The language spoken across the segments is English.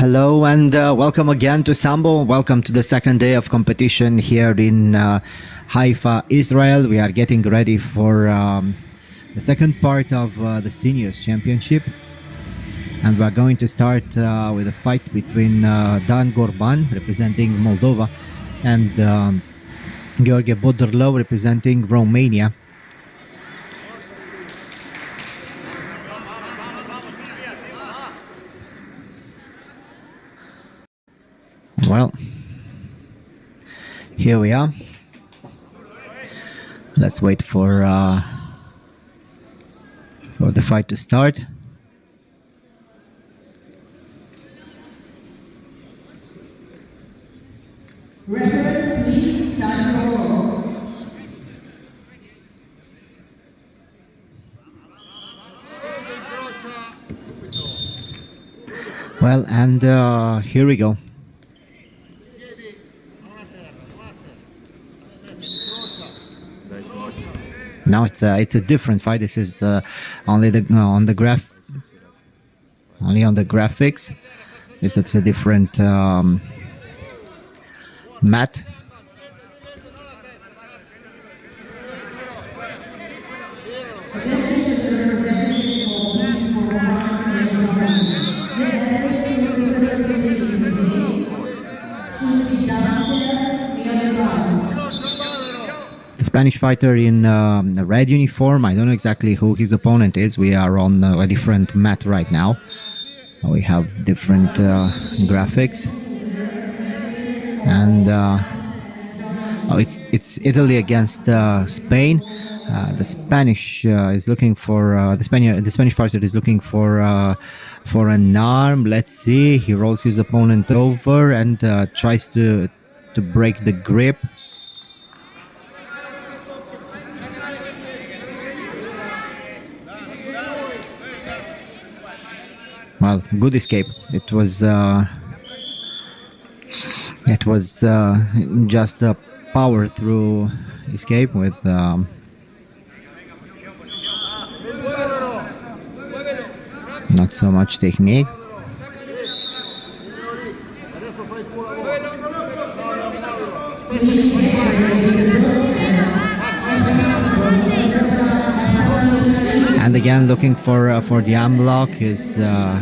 Hello and welcome again to Sambo. Welcome to the second day of competition here in Haifa, Israel. We are getting ready for the second part of the Seniors Championship. And we're going to start with a fight between Dan Gorban, representing Moldova, and Gheorghe Bodorlou, representing Romania. Well, here we are. Let's wait for the fight to start. Referees, please start your roll. Well, and here we go. Now it's a different fight. This is only on the graphics. It's a different mat. Spanish fighter in a red uniform. I don't know exactly who his opponent is. We are on a different mat right now. We have different graphics, and it's Italy against Spain. The Spanish is looking for the Spanish fighter is looking for an arm. Let's see. He rolls his opponent over and tries to break the grip. Well, good escape. It was just a power through escape with not so much technique. And again, looking for the arm lock is the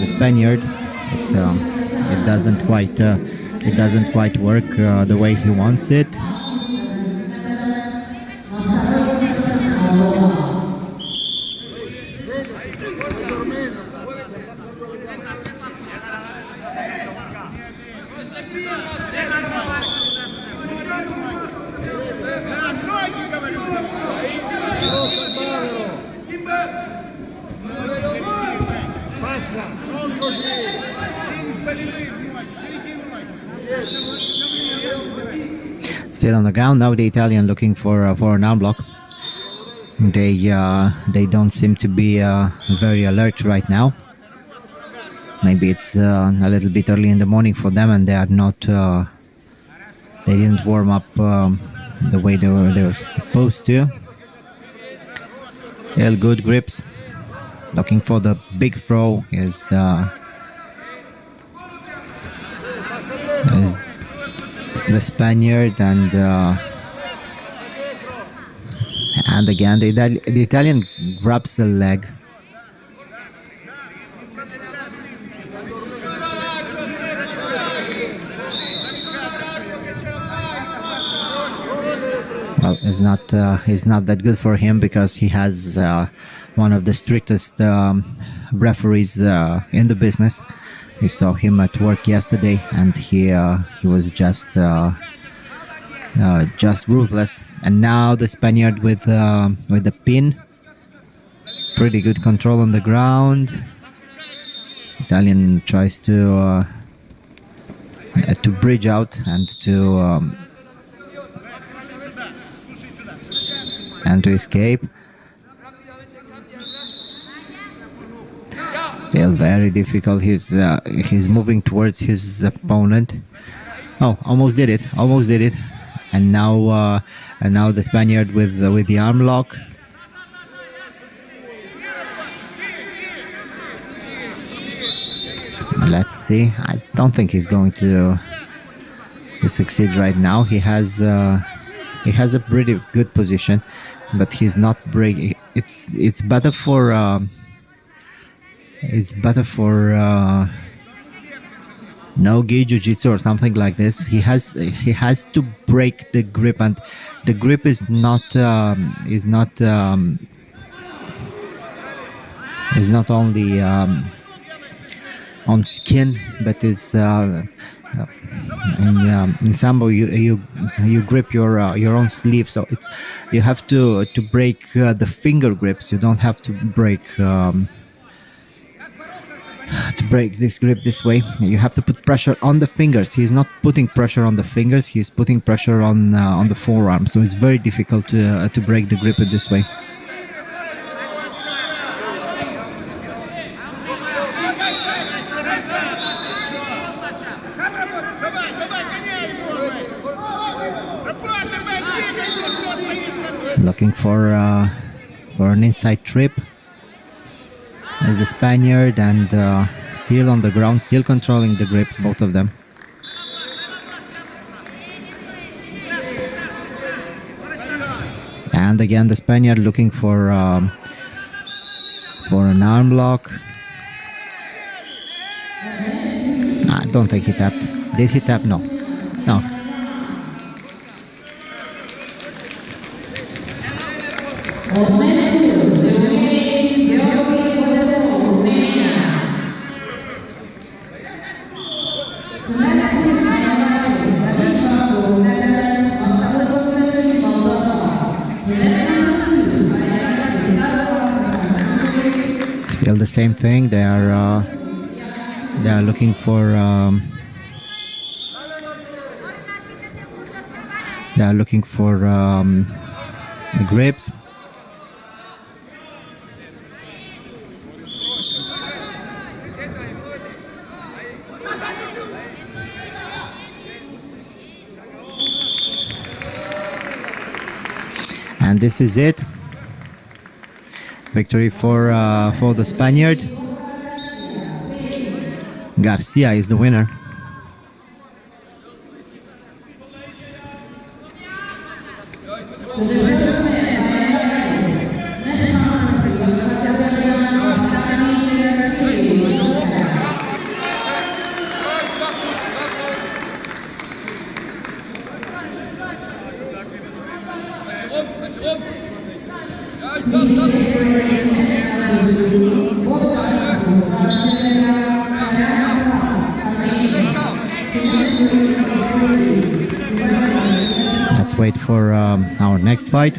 Spaniard. It doesn't quite work the way he wants it. Still on the ground. Now the Italian looking for an arm block. They don't seem to be very alert right now. Maybe it's a little bit early in the morning for them, and they are not. They didn't warm up the way they were supposed to. Still good grips. Looking for the big throw is the Spaniard, and again the Italian grabs the leg. Well, it's not that good for him because he has one of the strictest referees in the business. We saw him at work yesterday, and he was just ruthless. And now the Spaniard with the pin, pretty good control on the ground. Italian tries to bridge out and to escape. Still very difficult. He's moving towards his opponent. Oh, almost did it. And now the Spaniard with the arm lock. Let's see. I don't think he's going to succeed right now. He has a pretty good position, but he's not breaking. It's better for no-gi jiu-jitsu or something like this. He has to break the grip, and the grip is not only on skin, but is in sambo you grip your own sleeve, so you have to break the finger grips. You don't have to break this grip this way. You have to put pressure on the fingers. He's not putting pressure on the fingers, he's putting pressure on the forearm, so it's very difficult to break the grip in this way. Looking for an inside trip as the Spaniard, and still on the ground, still controlling the grips, both of them. And again the Spaniard looking for an arm lock. I don't think he tapped. Did he tap? No. Still the same thing. They are looking for the grips. And this is it. Victory for the Spaniard. Garcia is the winner. Let's wait for our next fight.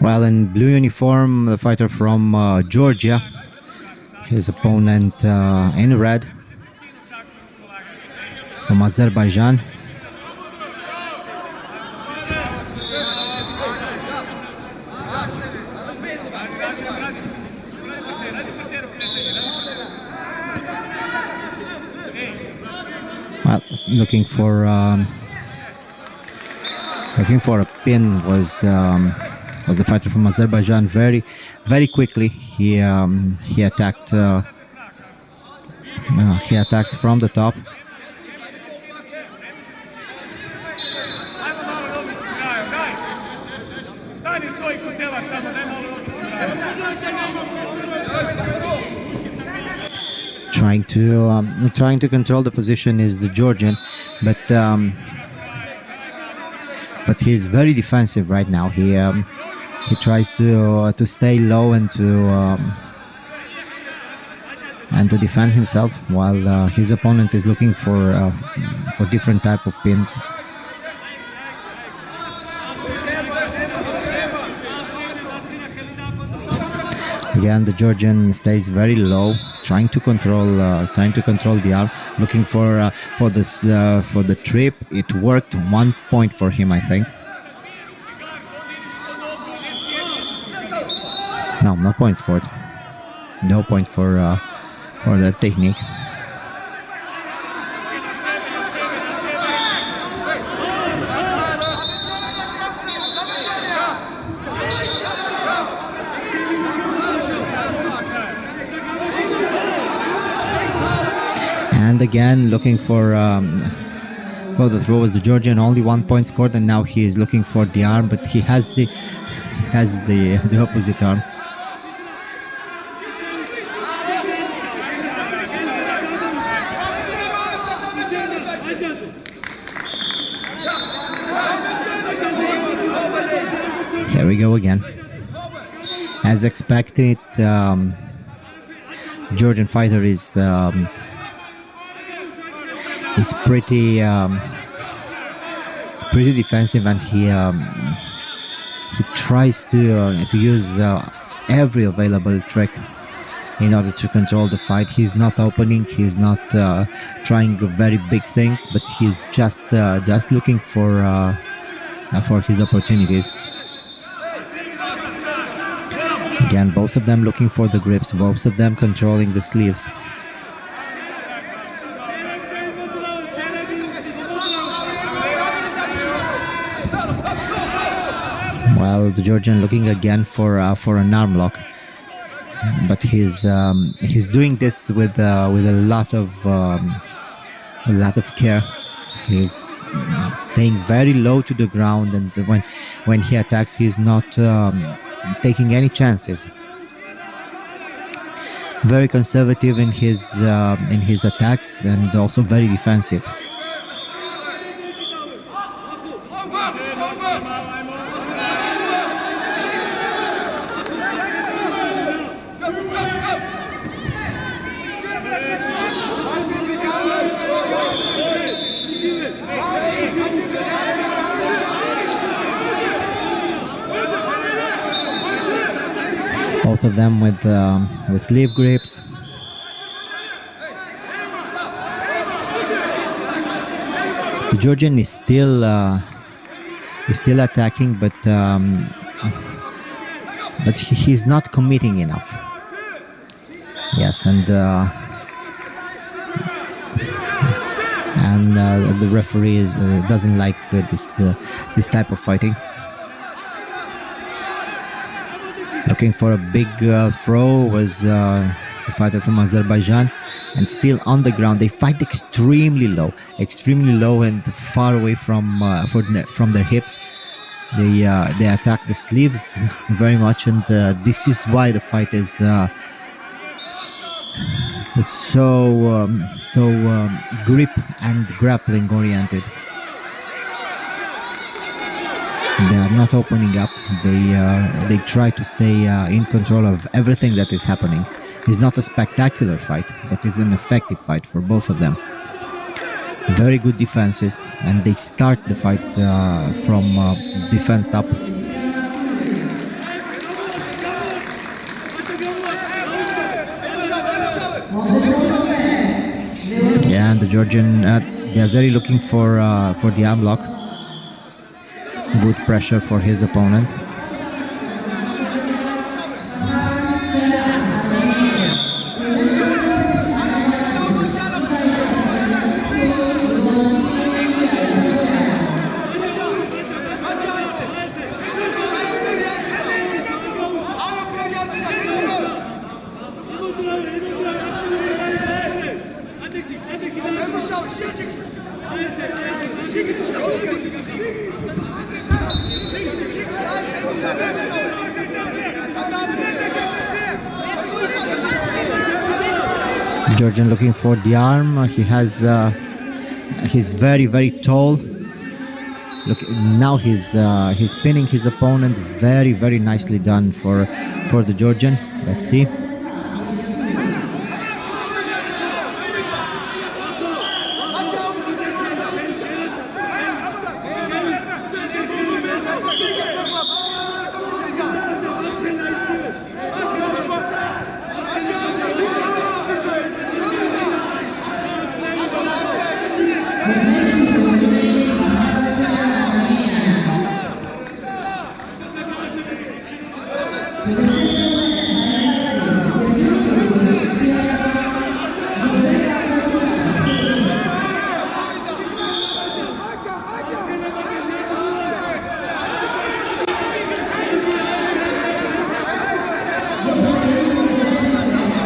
While in blue uniform, the fighter from Georgia, his opponent in red from Azerbaijan. Well, looking for a pin was the fighter from Azerbaijan. Very quickly he attacked from the top. Trying to control the position is the Georgian, but he's very defensive right now. He tries to stay low and to defend himself, while his opponent is looking for different type of pins. Again, the Georgian stays very low, trying to control the arm, looking for the trip. It worked. 1 point for him, I think. No points for it. No point for that technique. And again, looking for the throw was the Georgian. Only 1 point scored, and now he is looking for the arm, but he has the opposite arm. Here we go again. As expected, the Georgian fighter is pretty defensive, and he tries to use every available trick in order to control the fight. He's not opening, he's not trying very big things, but he's just looking for his opportunities. Again, both of them looking for the grips, both of them controlling the sleeves. Well, the Georgian looking again for an arm lock, but he's doing this with a lot of care. He's staying very low to the ground, and when he attacks, he's not taking any chances. Very conservative in his attacks, and also very defensive. Both of them with sleeve grips. The Georgian is still attacking, but he's not committing enough. Yes, and the referee doesn't like this type of fighting. Looking for a big throw was the fighter from Azerbaijan, and still on the ground. They fight extremely low and far away from their hips. They attack the sleeves very much, and this is why the fight is so grip and grappling oriented. They are not opening up. They try to stay in control of everything that is happening. It's not a spectacular fight, but it's an effective fight for both of them. Very good defenses, and they start the fight from defense up. Yeah, and the Georgian, Yazeri looking for the arm lock. Good pressure for his opponent. Georgian looking for the arm. He's very, very tall. Look, now he's pinning his opponent. Very, very nicely done for the Georgian. Let's see.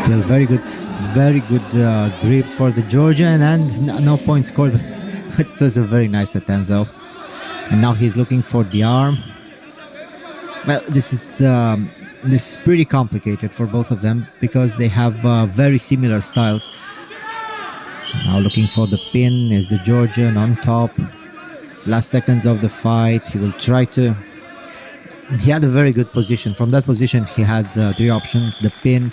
Still very good. Very good grips for the Georgian, and no points scored. But it was a very nice attempt, though. And now he's looking for the arm. Well, this is pretty complicated for both of them because they have very similar styles. Now looking for the pin is the Georgian on top. Last seconds of the fight, he will try to. He had a very good position. From that position, he had three options: the pin,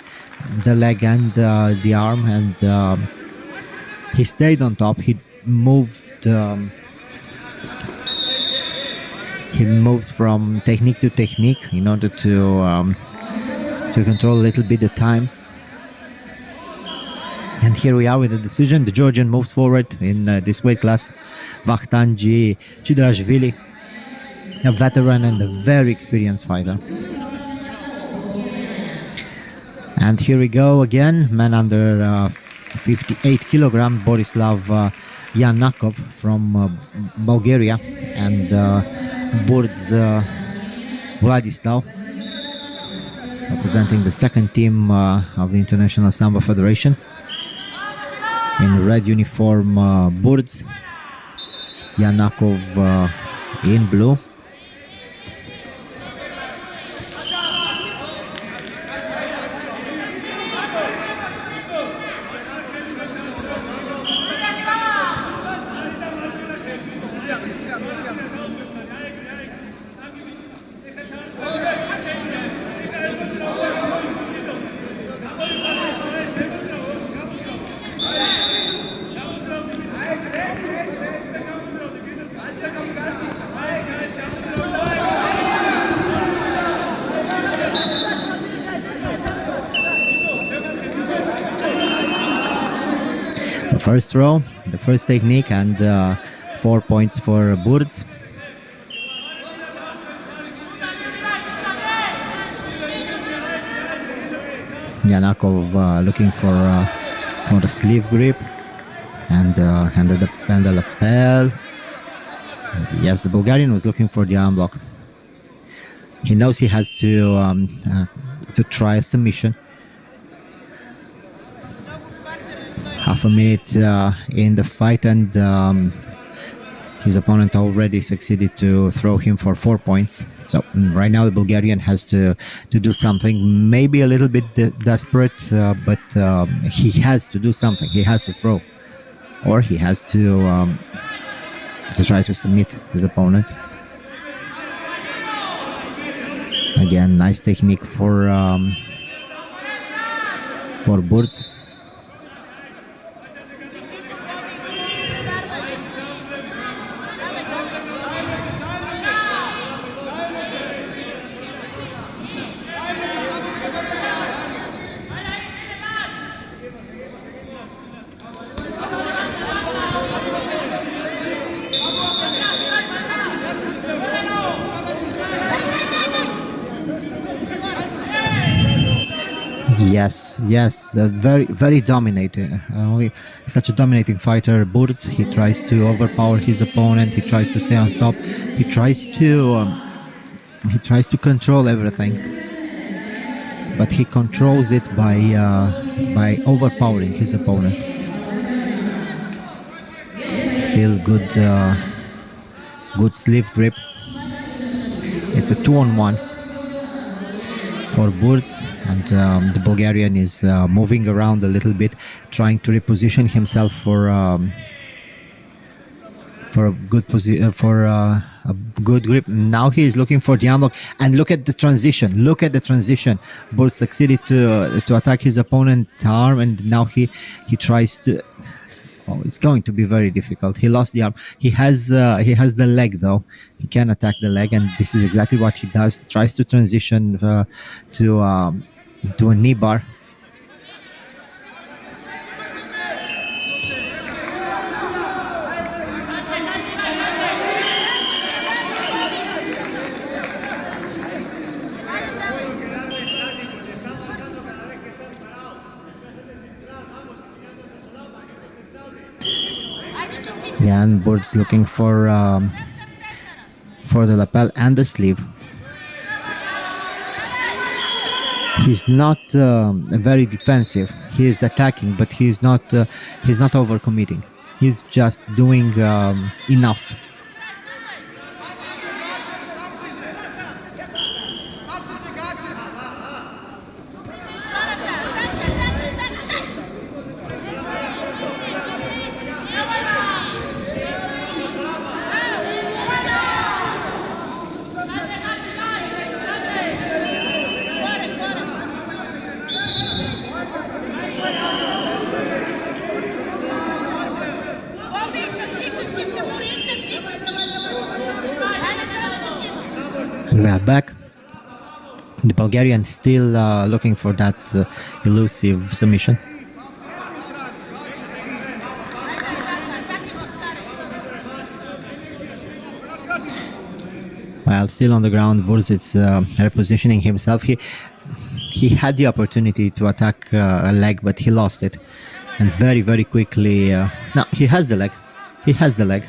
the leg, and the arm. And he stayed on top. He moved. He moved from technique to technique in order to control a little bit the time. And here we are with the decision. The Georgian moves forward in this weight class. Vakhtanji Chidrashvili, a veteran and a very experienced fighter. And here we go again. Man under 58 kilogram, Borislav Yanakov from Bulgaria, and Burz Vladislav, representing the second team of the International Sambo Federation. In red uniform, Burz, Yanakov in blue. First row, the first technique, and 4 points for Burz. Yanakov looking for the sleeve grip and the lapel. Yes, the Bulgarian was looking for the arm block. He knows he has to try a submission. Half a minute in the fight, and his opponent already succeeded to throw him for 4 points. So right now the Bulgarian has to do something, maybe a little bit desperate, but he has to do something. He has to throw, or he has to try to submit his opponent. Again, nice technique for Burz. Yes, very dominating. Such a dominating fighter, Burz. He tries to overpower his opponent. He tries to stay on top. He tries to control everything, but he controls it by overpowering his opponent. Still good sleeve grip. It's a 2-on-1 for Burz, and the Bulgarian is moving around a little bit, trying to reposition himself for a good grip. Now he is looking for the unlock, and look at the transition. Burz succeeded to attack his opponent's arm, and now he tries to. Oh, it's going to be very difficult. He lost the arm. He has the leg, though. He can attack the leg, and this is exactly what he does. Tries to transition to a knee bar. Yeah, and Burz looking for the lapel and the sleeve. He's not very defensive. He is attacking, but he's not overcommitting. He's just doing enough. And we are back. The Bulgarian still looking for that elusive submission. While still on the ground, Burz is repositioning himself. He had the opportunity to attack a leg, but he lost it. And very, very quickly... no, he has the leg. He has the leg.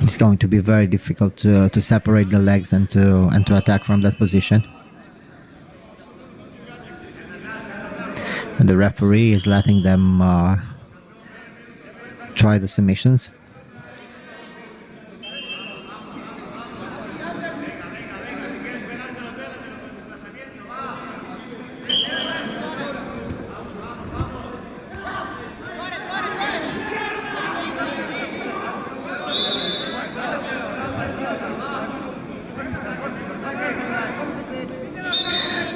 It's going to be very difficult to separate the legs and to attack from that position. And the referee is letting them try the submissions.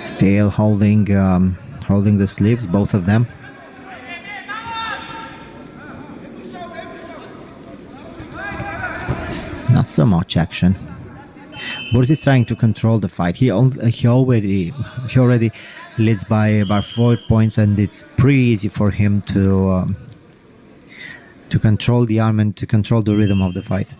Still holding the sleeves, both of them. Not so much action. Burz is trying to control the fight. He already leads by about 4 points, and it's pretty easy for him to control the arm and to control the rhythm of the fight.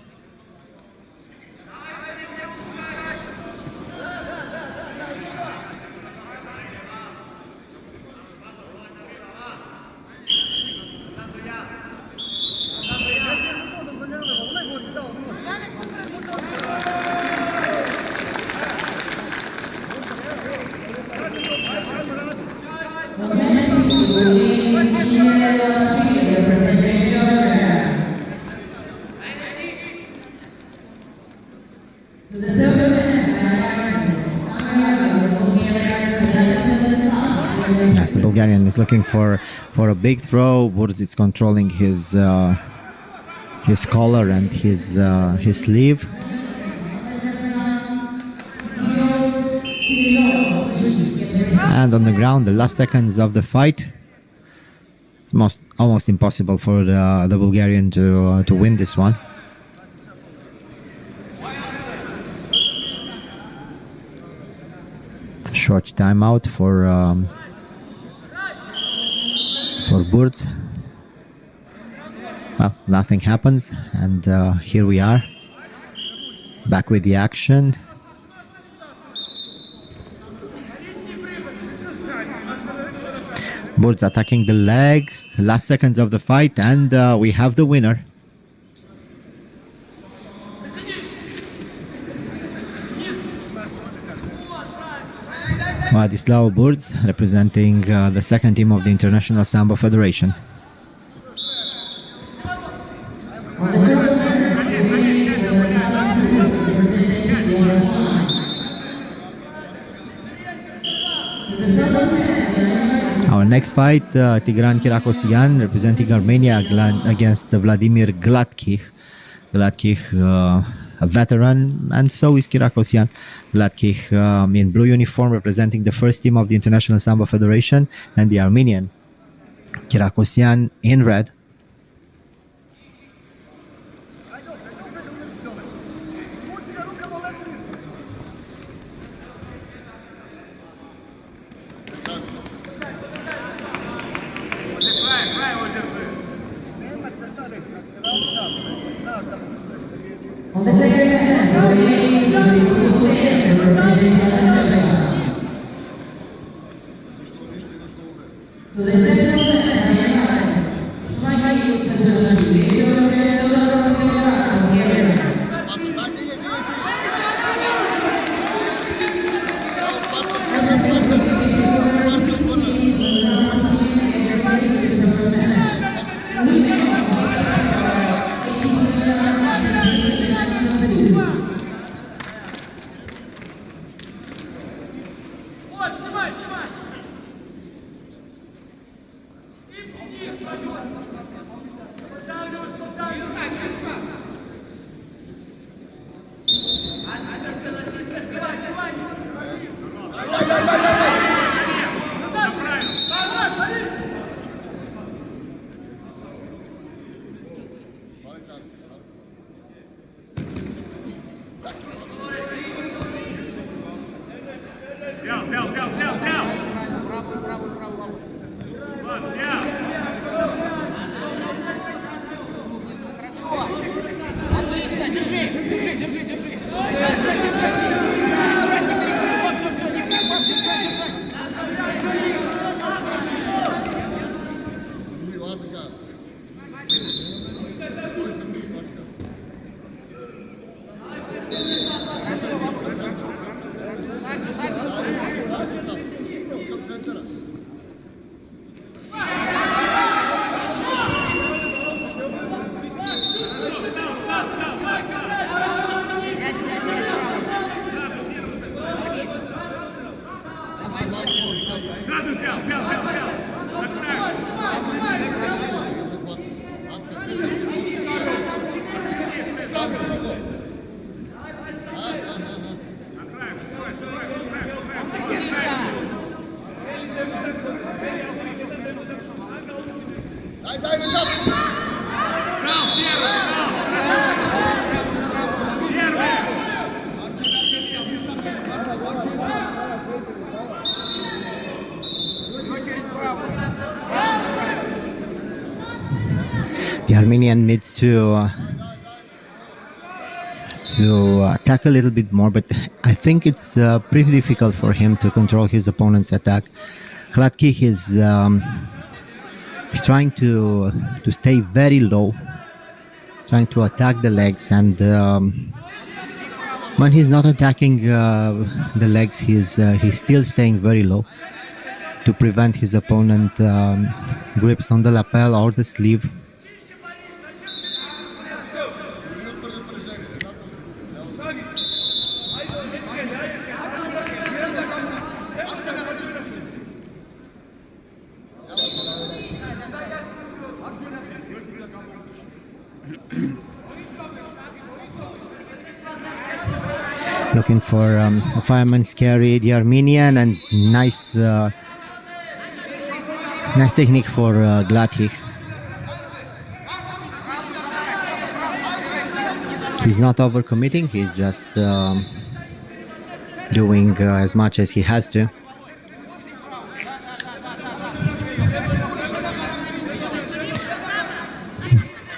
Yes, the Bulgarian is looking for a big throw. Burz is controlling his collar and his sleeve. And on the ground, the last seconds of the fight, it's almost impossible for the Bulgarian to win this one. It's a short timeout for Burz. Well, nothing happens, and here we are, back with the action. Burz attacking the legs, the last seconds of the fight, and we have the winner. Vladislav Burz, representing the second team of the International Sambo Federation. Our next fight, Tigran Kirakosyan, representing Armenia against Vladimir Gladkih. Gladkih, a veteran, and so is Kirakosyan. Gladkih in blue uniform, representing the first team of the International Sambo Federation, and the Armenian Kirakosyan in red. On the second hand, the The Armenian needs to attack a little bit more, but I think it's pretty difficult for him to control his opponent's attack. Hladkih is trying to stay very low, trying to attack the legs, and when he's not attacking the legs, he's still staying very low to prevent his opponent grips on the lapel or the sleeve. Looking for a fireman's carry, the Armenian, and nice technique for Gladkih. He's not overcommitting, he's just doing as much as he has to.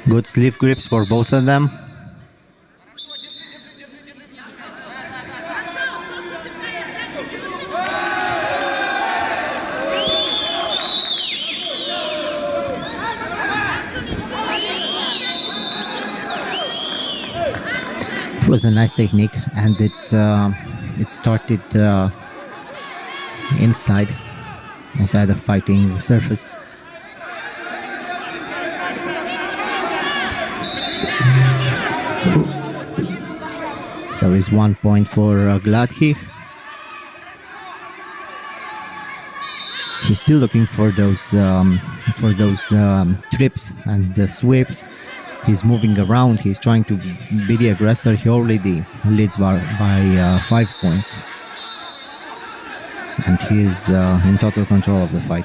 Good sleeve grips for both of them. It was a nice technique, and it started inside the fighting surface. So it's 1 point for Gladkih. He's still looking for those trips and sweeps. He's moving around. He's trying to be the aggressor. He already leads by 5 points, and he's in total control of the fight.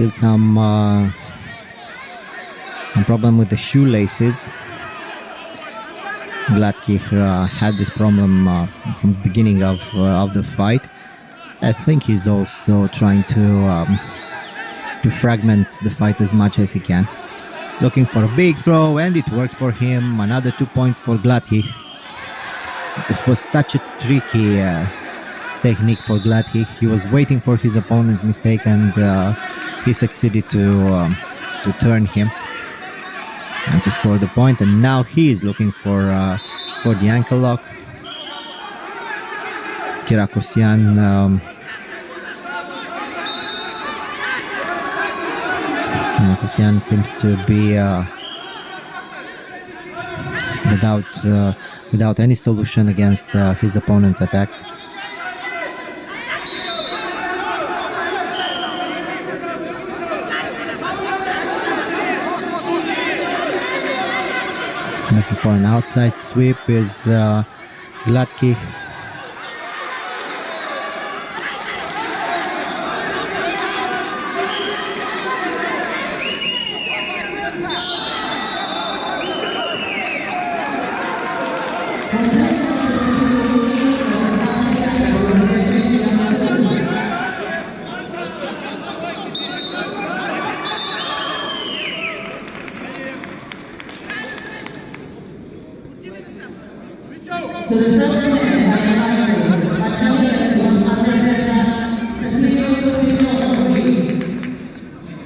Still some problem with the shoelaces. Gladkich had this problem from the beginning of the fight. I think he's also trying to fragment the fight as much as he can. Looking for a big throw, and it worked for him. Another 2 points for Gladkich. This was such a tricky technique for Gladkich. He was waiting for his opponent's mistake, and he succeeded to turn him and to score the point. And now he is looking for the ankle lock. Kirakosyan seems to be without any solution against his opponent's attacks. Looking for an outside sweep is Gladkich.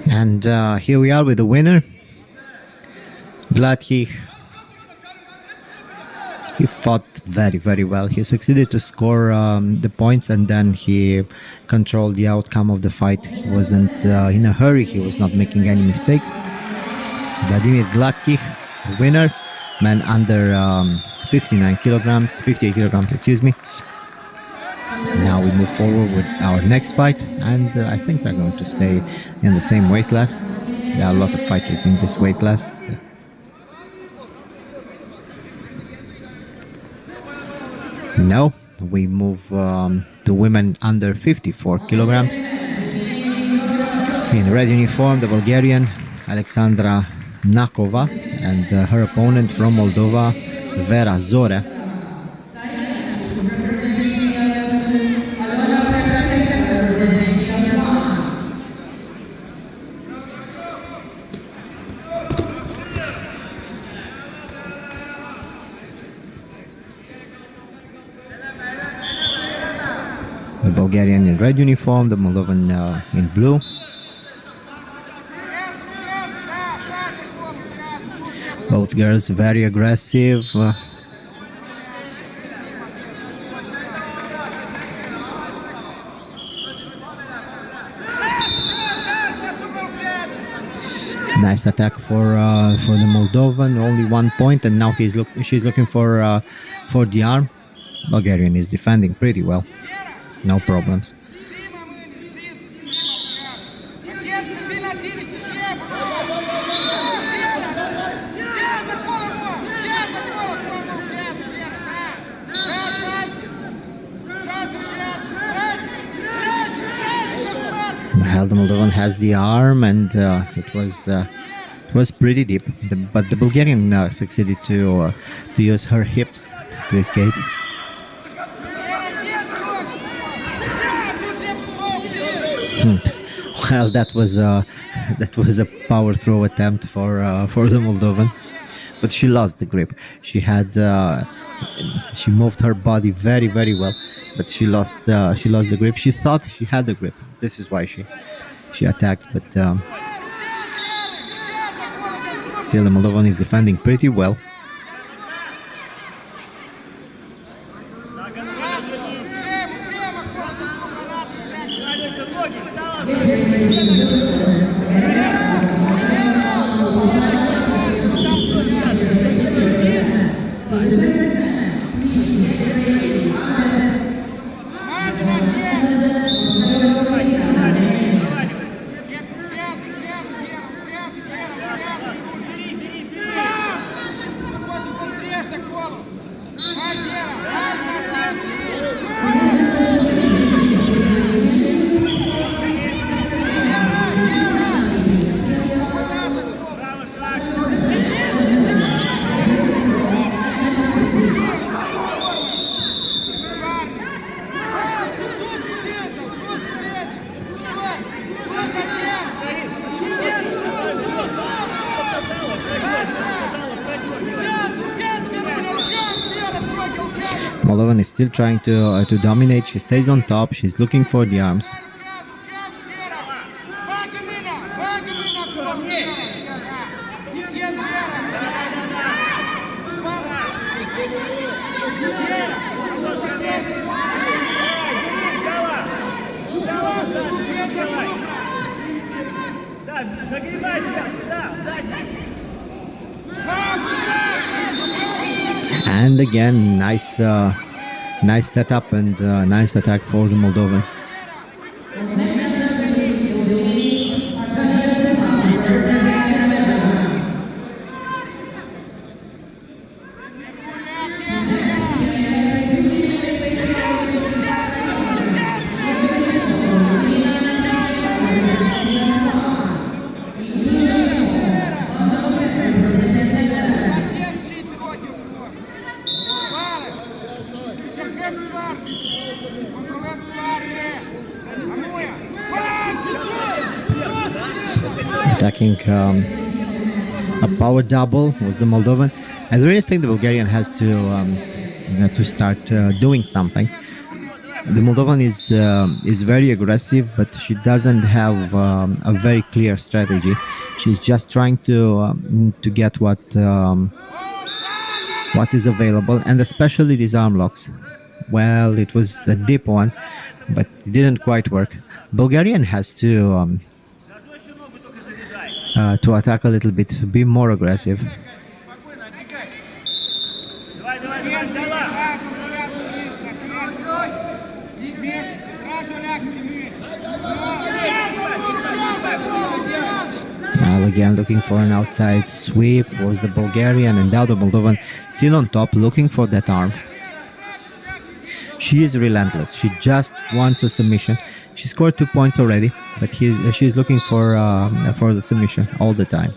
And here we are with the winner, Gladkich. He fought very, very well. He succeeded to score the points, and then he controlled the outcome of the fight. He wasn't in a hurry. He was not making any mistakes. Vladimir Gladkich, winner, man under 58 kilograms, excuse me. Now we move forward with our next fight, and I think we're going to stay in the same weight class. There are a lot of fighters in this weight class. Now we move to women under 54 kilograms. In red uniform, the Bulgarian Alexandra Nakova, and her opponent from Moldova, Vera Zore. The Bulgarian in red uniform, the Moldovan in blue. Both girls very aggressive. Nice attack for the Moldovan. Only 1 point, and now she's looking for the arm. Bulgarian is defending pretty well. No problems. Well, the Moldovan has the arm, and it was pretty deep. But the Bulgarian succeeded to use her hips to escape. Well, that was a power throw attempt for the Moldovan, but she lost the grip. She moved her body very, very well, but she lost the grip. She thought she had the grip. This is why she attacked, but still the Moldovan is defending pretty well. Moldovan is still trying to dominate. She stays on top. She's looking for the arms. And again, nice setup and nice attack for the Moldovan. Attacking a power double was the Moldovan. I really think the Bulgarian has to start doing something. The Moldovan is very aggressive, but she doesn't have a very clear strategy. She's just trying to get what is available, and especially these arm locks. Well, it was a deep one, but it didn't quite work. Bulgarian has to attack a little bit, to be more aggressive. Well, again, looking for an outside sweep was the Bulgarian, and now the Moldovan still on top, looking for that arm. She is relentless. She just wants a submission. She scored 2 points already, but she's looking for the submission all the time.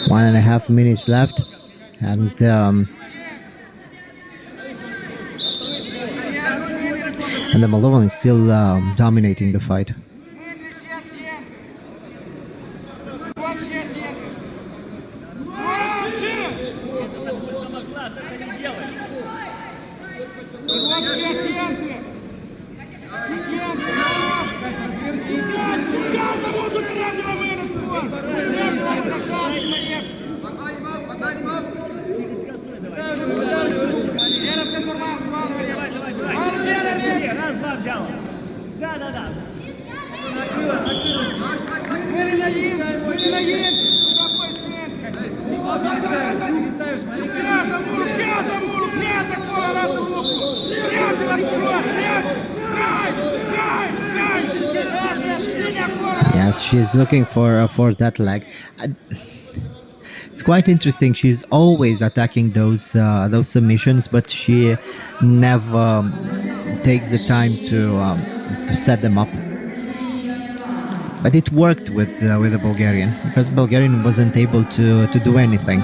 One and a half minutes left, and the Moldovan is still dominating the fight. Yes, she's looking for that leg. It's quite interesting. She's always attacking those submissions, but she never takes the time to set them up. But it worked with the Bulgarian, because Bulgarian wasn't able to do anything.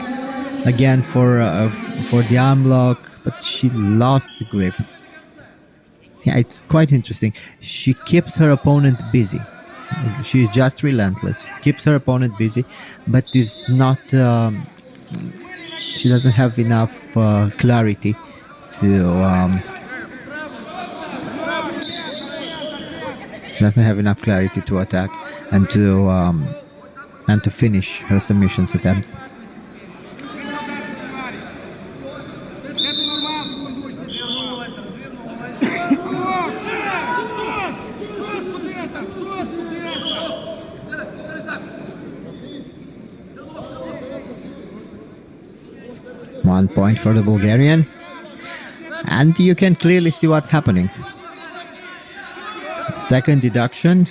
Again for the arm lock, but she lost the grip. Yeah, it's quite interesting. She keeps her opponent busy. She's just relentless. Keeps her opponent busy, but is not. She doesn't have enough clarity to. Doesn't have enough clarity to attack and to finish her submissions attempt. One point for the Bulgarian, and you can clearly see what's happening. Second deduction.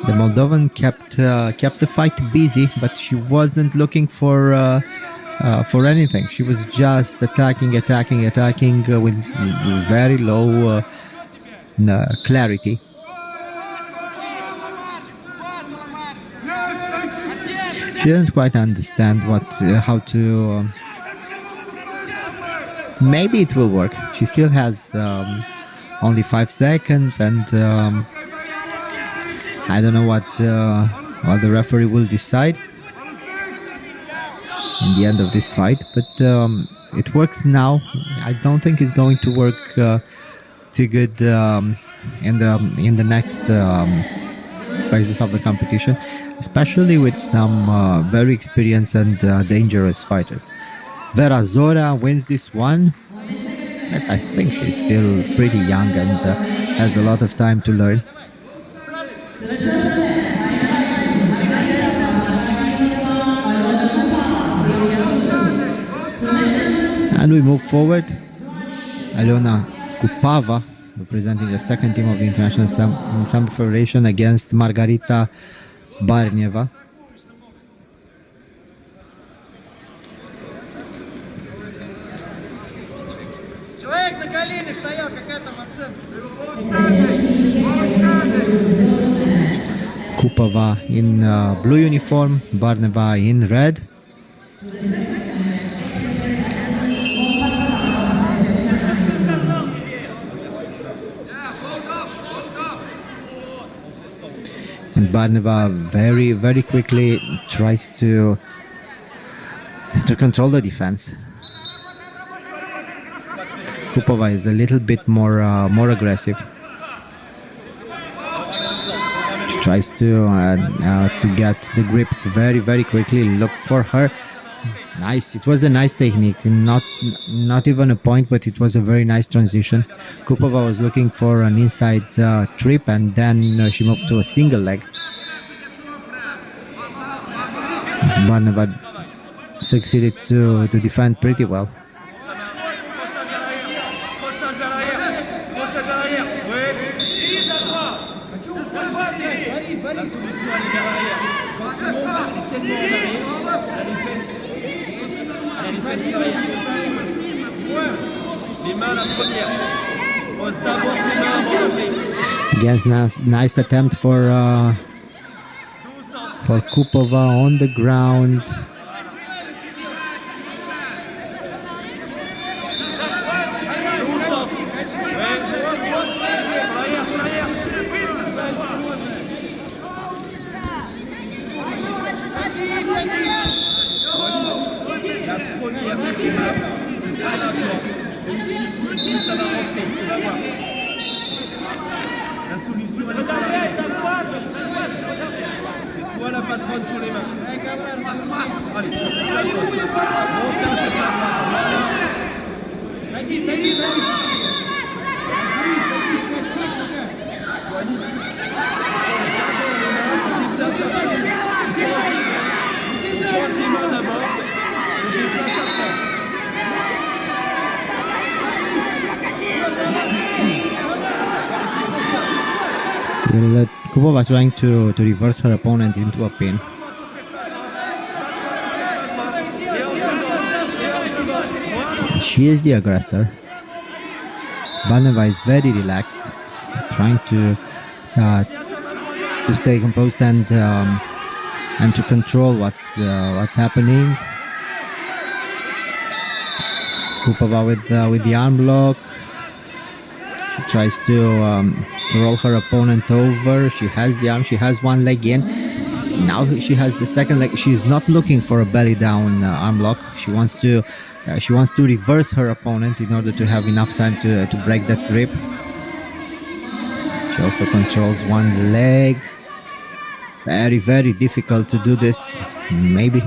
The Moldovan kept the fight busy, but she wasn't looking for anything. She was just attacking with very low clarity. She didn't quite understand how Maybe it will work. She still has only 5 seconds, and I don't know what the referee will decide in the end of this fight, but it works now. I don't think it's going to work too good in the next phases of the competition, especially with some very experienced and dangerous fighters. Vera Zora wins this one, but I think she's still pretty young and has a lot of time to learn. And we move forward. Alona Kupava, representing the second team of the International Sambo Federation, against Margarita Barnieva. Kupava in blue uniform, Barnieva in red. And Barnieva very, very quickly tries to control the defense. Kupava is a little bit more aggressive. She tries to get the grips very, very quickly. Look for her. Nice. It was a nice technique. Not even a point, but it was a very nice transition. Kupava was looking for an inside trip, and then she moved to a single leg. Barnieva succeeded to defend pretty well. Again, nice attempt for Kupava on the ground. Kupava trying to reverse her opponent into a pin. She is the aggressor. Barnieva is very relaxed, trying to stay composed and to control what's happening. Kupava with the arm lock. She tries to roll her opponent over. She has the arm. She has one leg in. Now she has the second leg. She's not looking for a belly down arm lock. She wants to reverse her opponent in order to have enough time to break that grip. She also controls one leg. Very, very difficult to do this. Maybe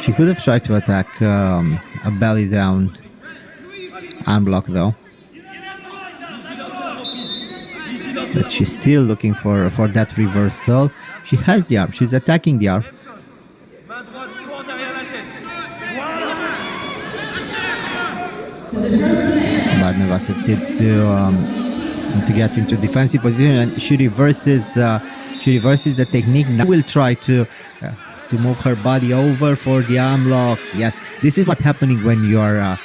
she could have tried to attack a belly down arm block though, but she's still looking for that reversal. She has the arm. She's attacking the arm. Barnieva succeeds to get into defensive position, and she reverses the technique. Now will try to move her body over for the arm lock. Yes, this is what's happening when you are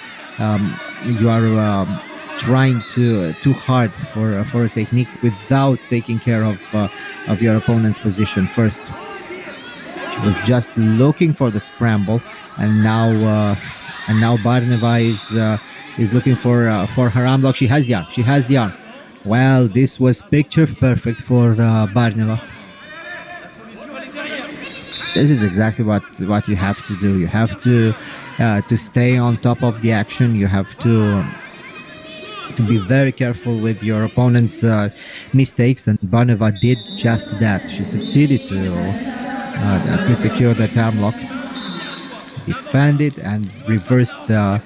trying too hard for a technique without taking care of your opponent's position first. She was just looking for the scramble, and now And now Barneva is looking for her arm lock. She has the arm. She has the arm. Well, this was picture perfect for Barneva. This is exactly what you have to do. You have to stay on top of the action. You have to be very careful with your opponent's mistakes, and Barneva did just that. She succeeded to secure that arm lock, defended, and reversed her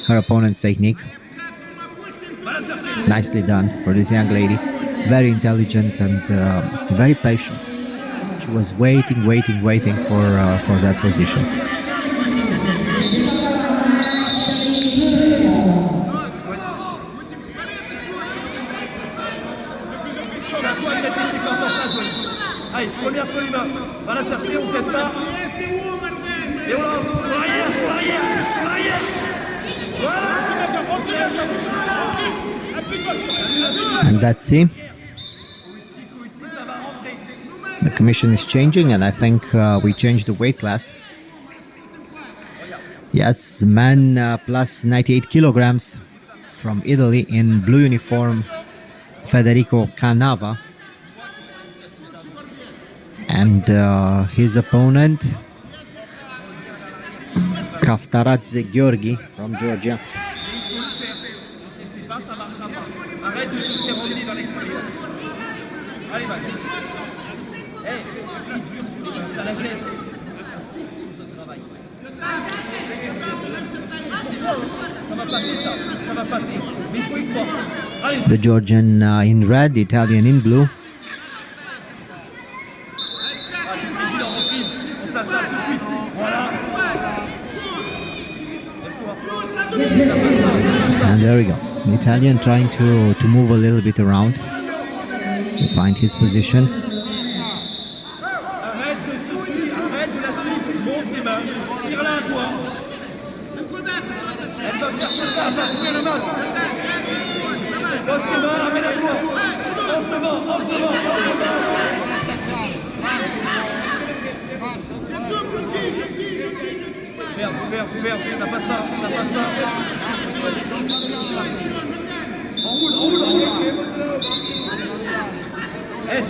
opponent's technique. Nicely done for this young lady. Very intelligent and very patient. She was waiting for that position. Allez, première sur les mains. Va la chercher, on ne jette pas. Et voilà, sur l'arrière, sur l'arrière, sur l'arrière. Voilà. And that's it. The commission is changing, and I think we changed the weight class. Yes, man plus 98 kilograms from Italy in blue uniform, Federico Canava. And his opponent, Kaftaradze Georgi from Georgia. The Georgian in red, the Italian in blue. And there we go. The Italian trying to move a little bit around to find his position. Ferme, ça passe pas, ça passe pas. Enroule. Eh,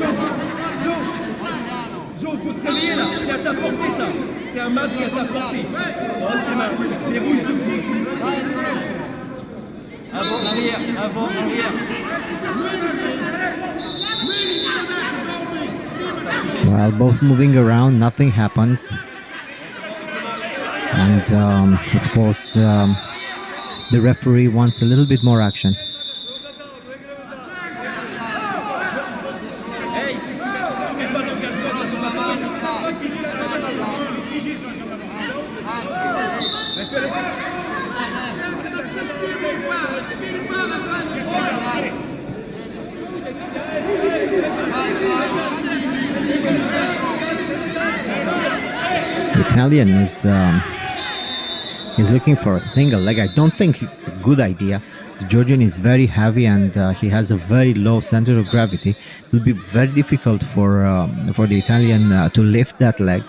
Jo, faut se réveiller là, c'est à ta portée ça. C'est un match qui est à ta portée. Reste les mains, verrouille surtout. Avant, arrière. While both moving around, nothing happens. And of course, the referee wants a little bit more action. The Italian is looking for a single leg. I don't think it's a good idea. The Georgian is very heavy and he has a very low center of gravity. It will be very difficult for the Italian to lift that leg.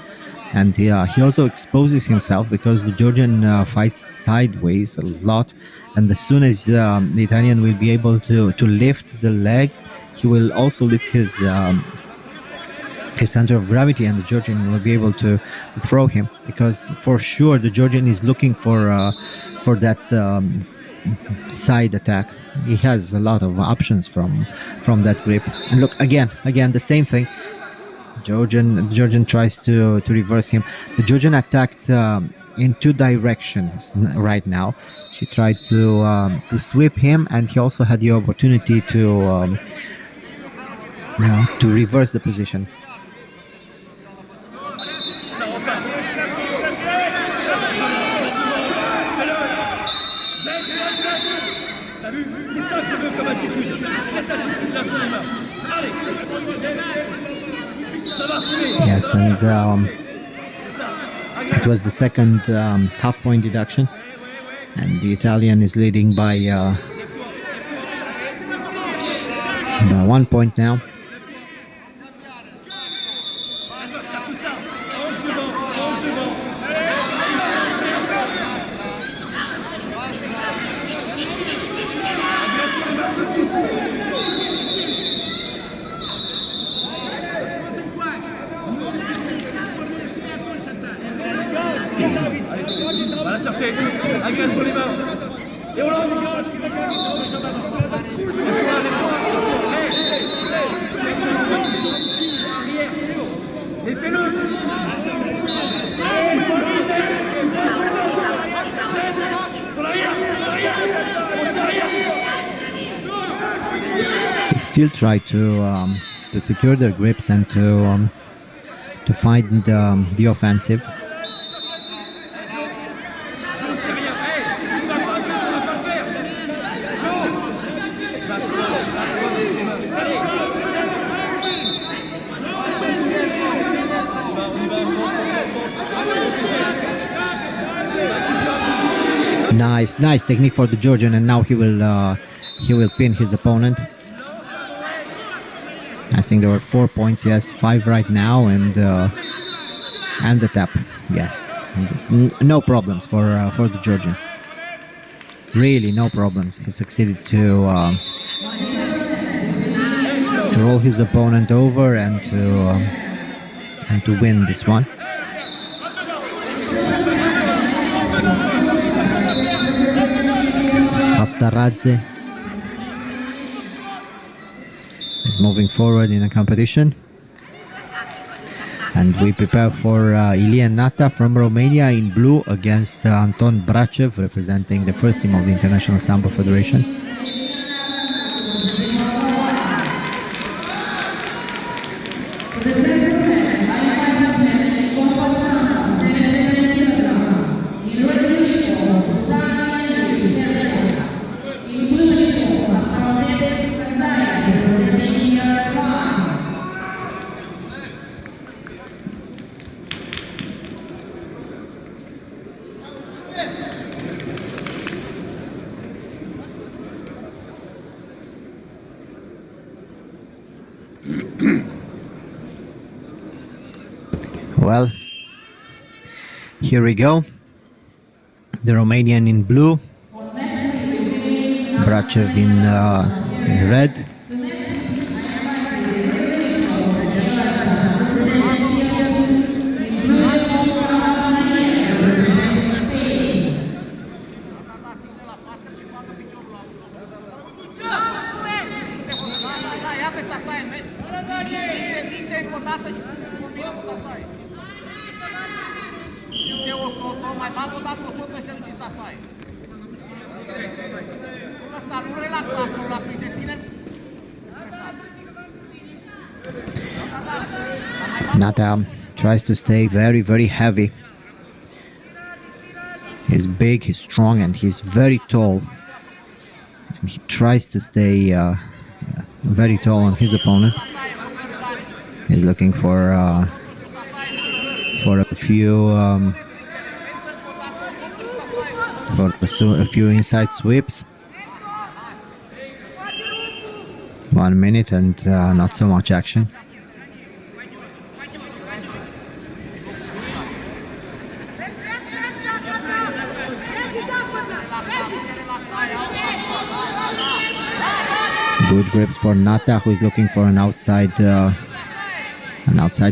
And he also exposes himself because the Georgian fights sideways a lot. And as soon as the Italian will be able to lift the leg, he will also lift his center of gravity, and the Georgian will be able to throw him, because for sure the Georgian is looking for that side attack. He has a lot of options from that grip. And look, again the same thing. The Georgian tries to reverse him. The Georgian attacked in two directions right now. She tried to sweep him, and he also had the opportunity to reverse the position. Yes, and it was the second half-point deduction, and the Italian is leading by 1 point now. still try to secure their grips and to find the offensive. Nice technique for the Georgian, and now he will pin his opponent. I think there were 4 points, yes, 5 right now, and the tap, yes. No problems for the Georgian. Really, no problems. He succeeded to roll his opponent over and to win this one. Haftaradze is moving forward in the competition, and we prepare for Ilie Nata from Romania in blue against Anton Brachev, representing the first team of the International Sambo Federation. Well, here we go. The Romanian in blue, Brachev in red. Nata tries to stay very, very heavy. He's big, he's strong, and he's very tall. And he tries to stay very tall on his opponent. He's looking for a few inside sweeps. 1 minute and not so much action. Good grips for Nata, who is looking for an outside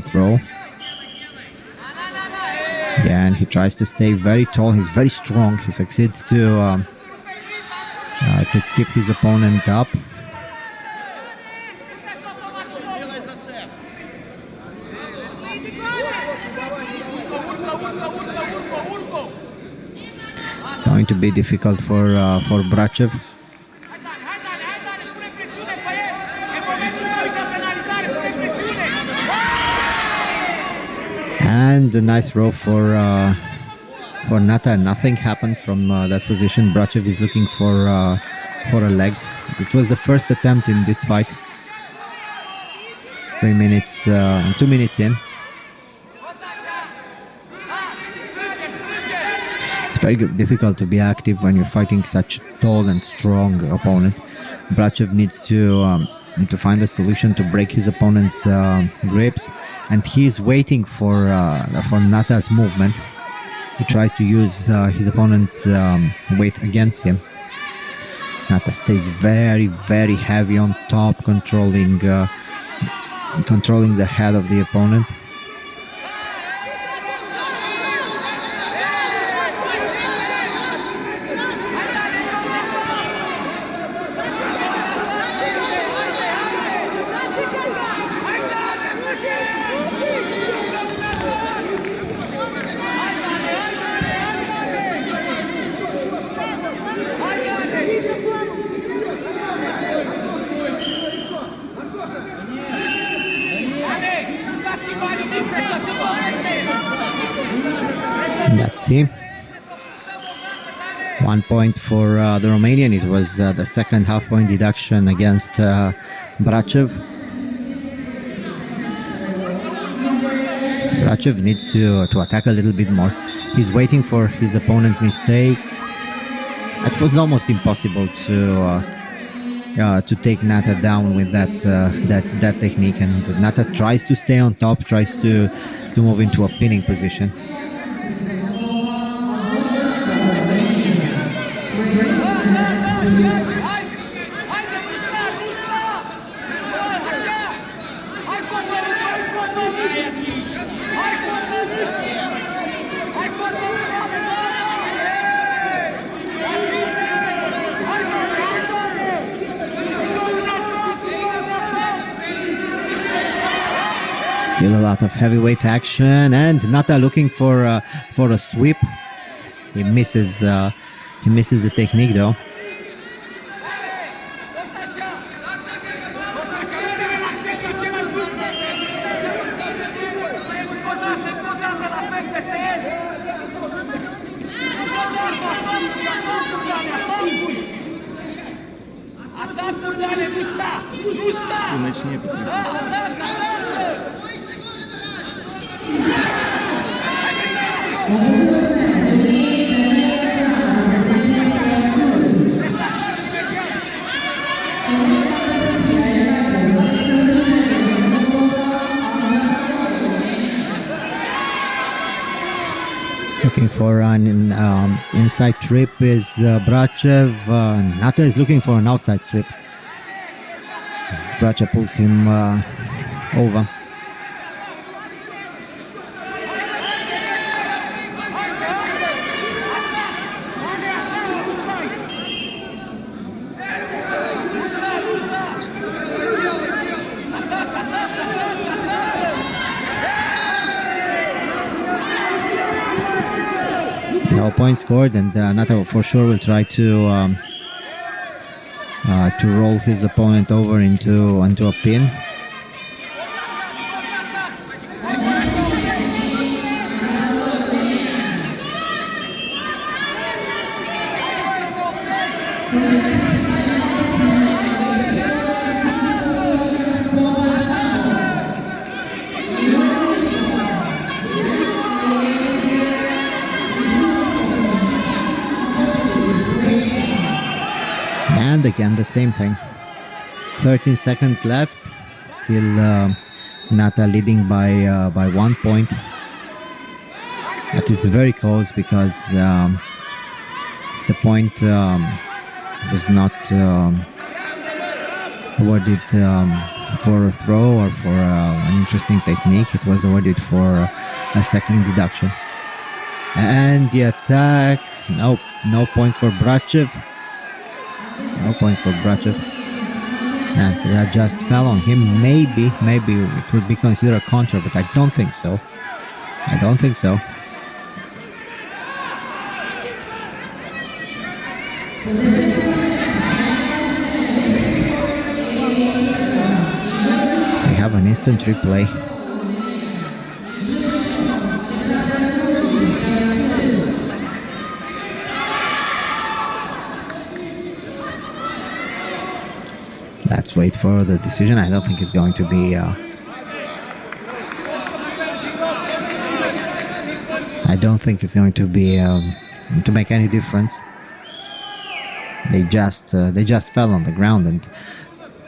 throw. Yeah, and he tries to stay very tall. He's very strong. He succeeds to keep his opponent up. It's going to be difficult for Brachev. And a nice throw for Nata. Nothing happened from that position. Brachev is looking for a leg. It was the first attempt in this fight. 2 minutes in. It's very difficult to be active when you're fighting such a tall and strong opponent. Brachev needs to find a solution to break his opponent's grips, and he's waiting for Nata's movement. He tried to use his opponent's weight against him. Nata stays very, very heavy on top, controlling the head of the opponent. see. 1 point for the Romanian. It was the second half-point deduction against Brachev. Brachev needs to attack a little bit more. He's waiting for his opponent's mistake. It was almost impossible to take Nata down with that technique, and Nata tries to stay on top, tries to move into a pinning position. Still a lot of heavyweight action, and Nata looking for a sweep. He misses the technique though. Looking for an inside trip is Brachev. Nata is looking for an outside sweep. Brachev pulls him over. No point scored, and Nata for sure will try to roll his opponent over into a pin. And again the same thing. 13 seconds left. Still Nata leading by 1 point. But it's very close because the point was not awarded for a throw or for an interesting technique. It was awarded for a second deduction. And the attack. Nope, no points for Brachev. No points for Brachev. That just fell on him. Maybe it would be considered a counter, but I don't think so. I don't think so. We have an instant replay. Let's wait for the decision. I don't think it's going to be to make any difference. They just fell on the ground, and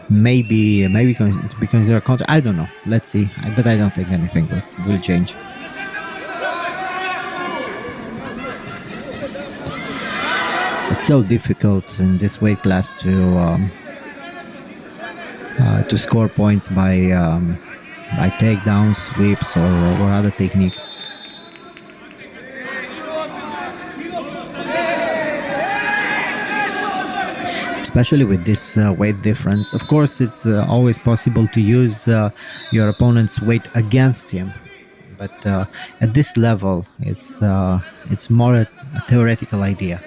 maybe to be considered a counter. I don't know. Let's see. But I don't think anything will change. It's so difficult in this weight class to score points by takedowns, sweeps, or other techniques. Especially with this weight difference. Of course, it's always possible to use your opponent's weight against him, but at this level, it's more a theoretical idea.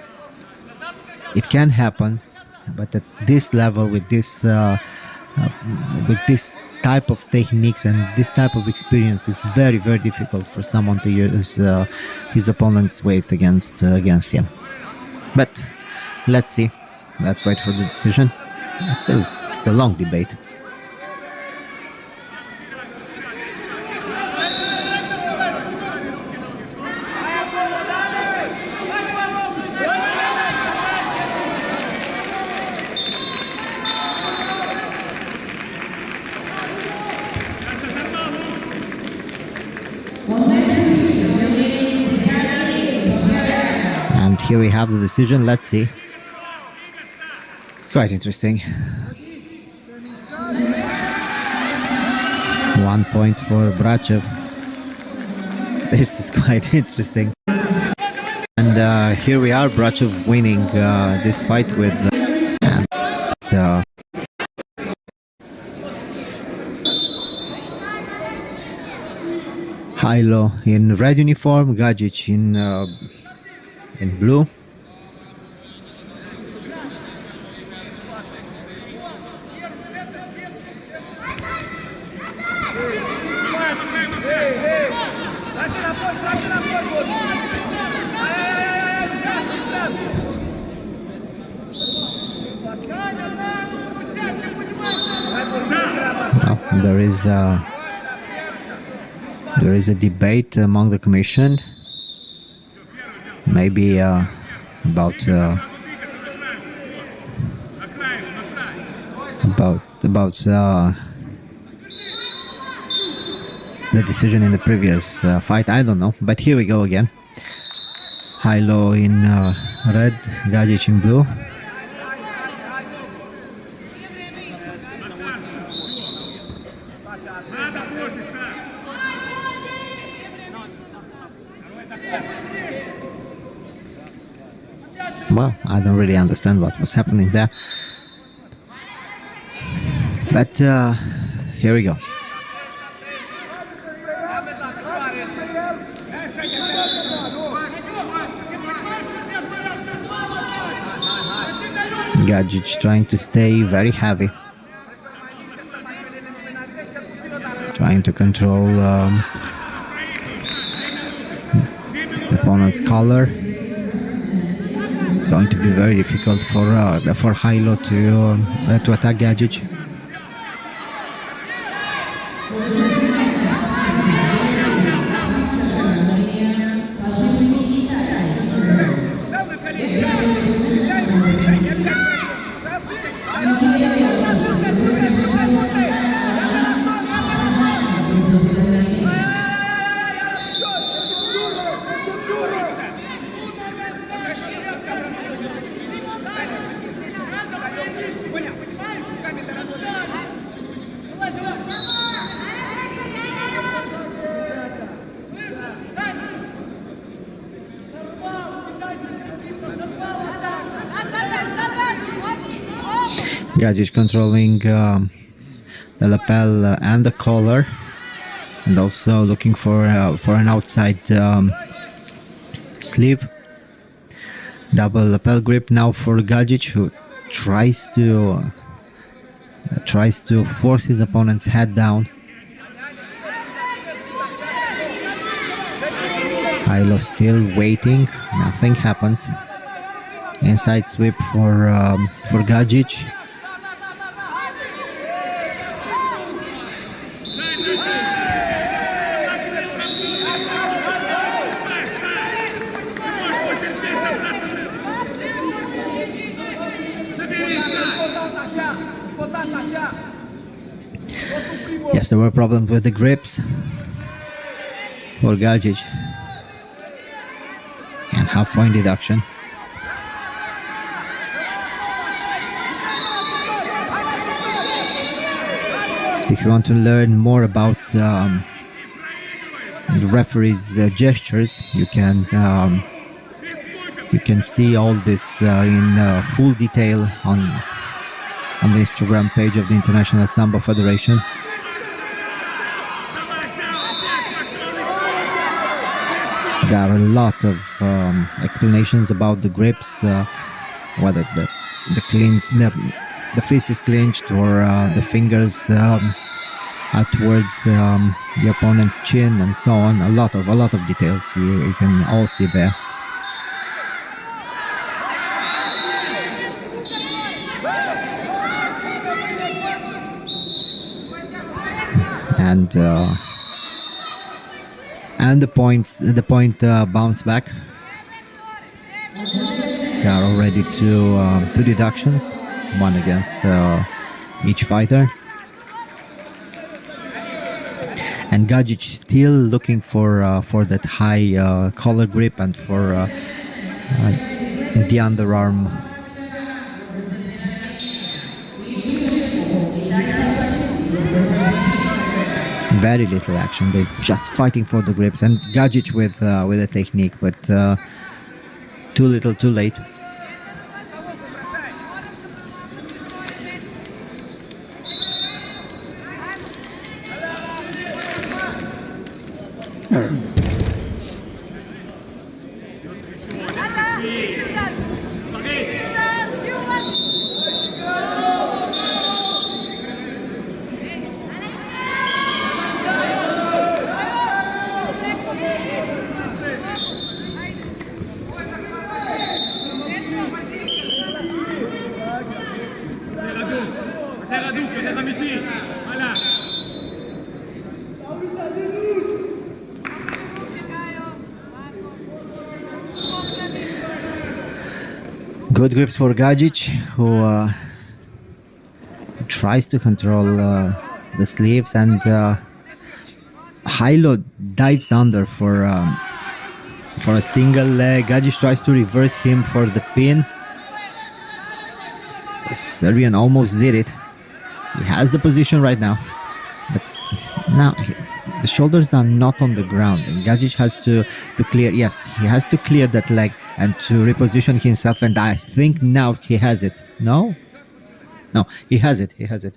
It can happen, but at this level, with this type of techniques and this type of experience is very, very difficult for someone to use his opponent's weight against him. But let's see. Let's wait for the decision. Still, it's a long debate. And here we have the decision. Let's see. Quite interesting. 1 point for Brachev. This is quite interesting. And here we are, Brachev winning this fight with Hilo in red uniform, Gajic in blue. Well, there is a debate among the commission, maybe about the decision in the previous fight. I don't know, but here we go again. Hilo in red, Gajic in blue. Well, I don't really understand what was happening there. But here we go. Gajic trying to stay very heavy. Trying to control his opponent's collar. It's going to be very difficult for Hilo to attack Gajic. Gajic controlling the lapel and the collar, and also looking for an outside sleeve. Double lapel grip now for Gajic, who tries to force his opponent's head down. Hilo still waiting. Nothing happens. Inside sweep for Gajic. Yes, there were problems with the grips for Gajic. And half-point deduction. If you want to learn more about the referee's gestures, you can see all this in full detail on the Instagram page of the International Sambo Federation. There are a lot of explanations about the grips, whether the fist is clenched or the fingers towards the opponent's chin and so on. A lot of details you can all see there. And the point bounce back. There are already two deductions, one against each fighter. And Gajic still looking for that high collar grip and for the underarm. Very little action. They're just fighting for the grips, and Gajic with a technique, but too little, too late. Good grips for Gajic, who tries to control the sleeves, and Hilo dives under for a single leg. Gajic tries to reverse him for the pin. Serbian almost did it. He has the position right now, but now the shoulders are not on the ground, and Gajic has to clear. Yes, he has to clear that leg and to reposition himself, and I think now he has it. No, he has it. He has it.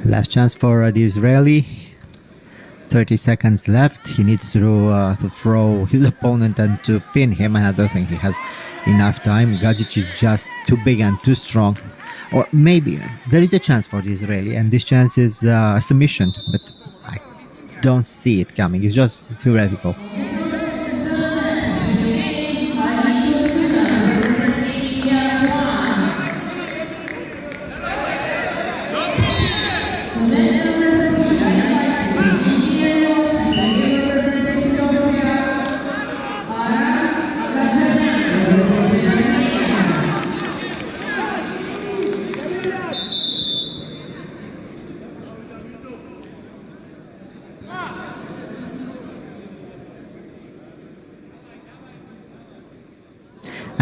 Last chance for the Israeli. 30 seconds left. He needs to throw his opponent and to pin him. And I don't think he has enough time. Gajic is just too big and too strong. Or maybe there is a chance for the Israeli, and this chance is a submission, but I don't see it coming. It's just theoretical.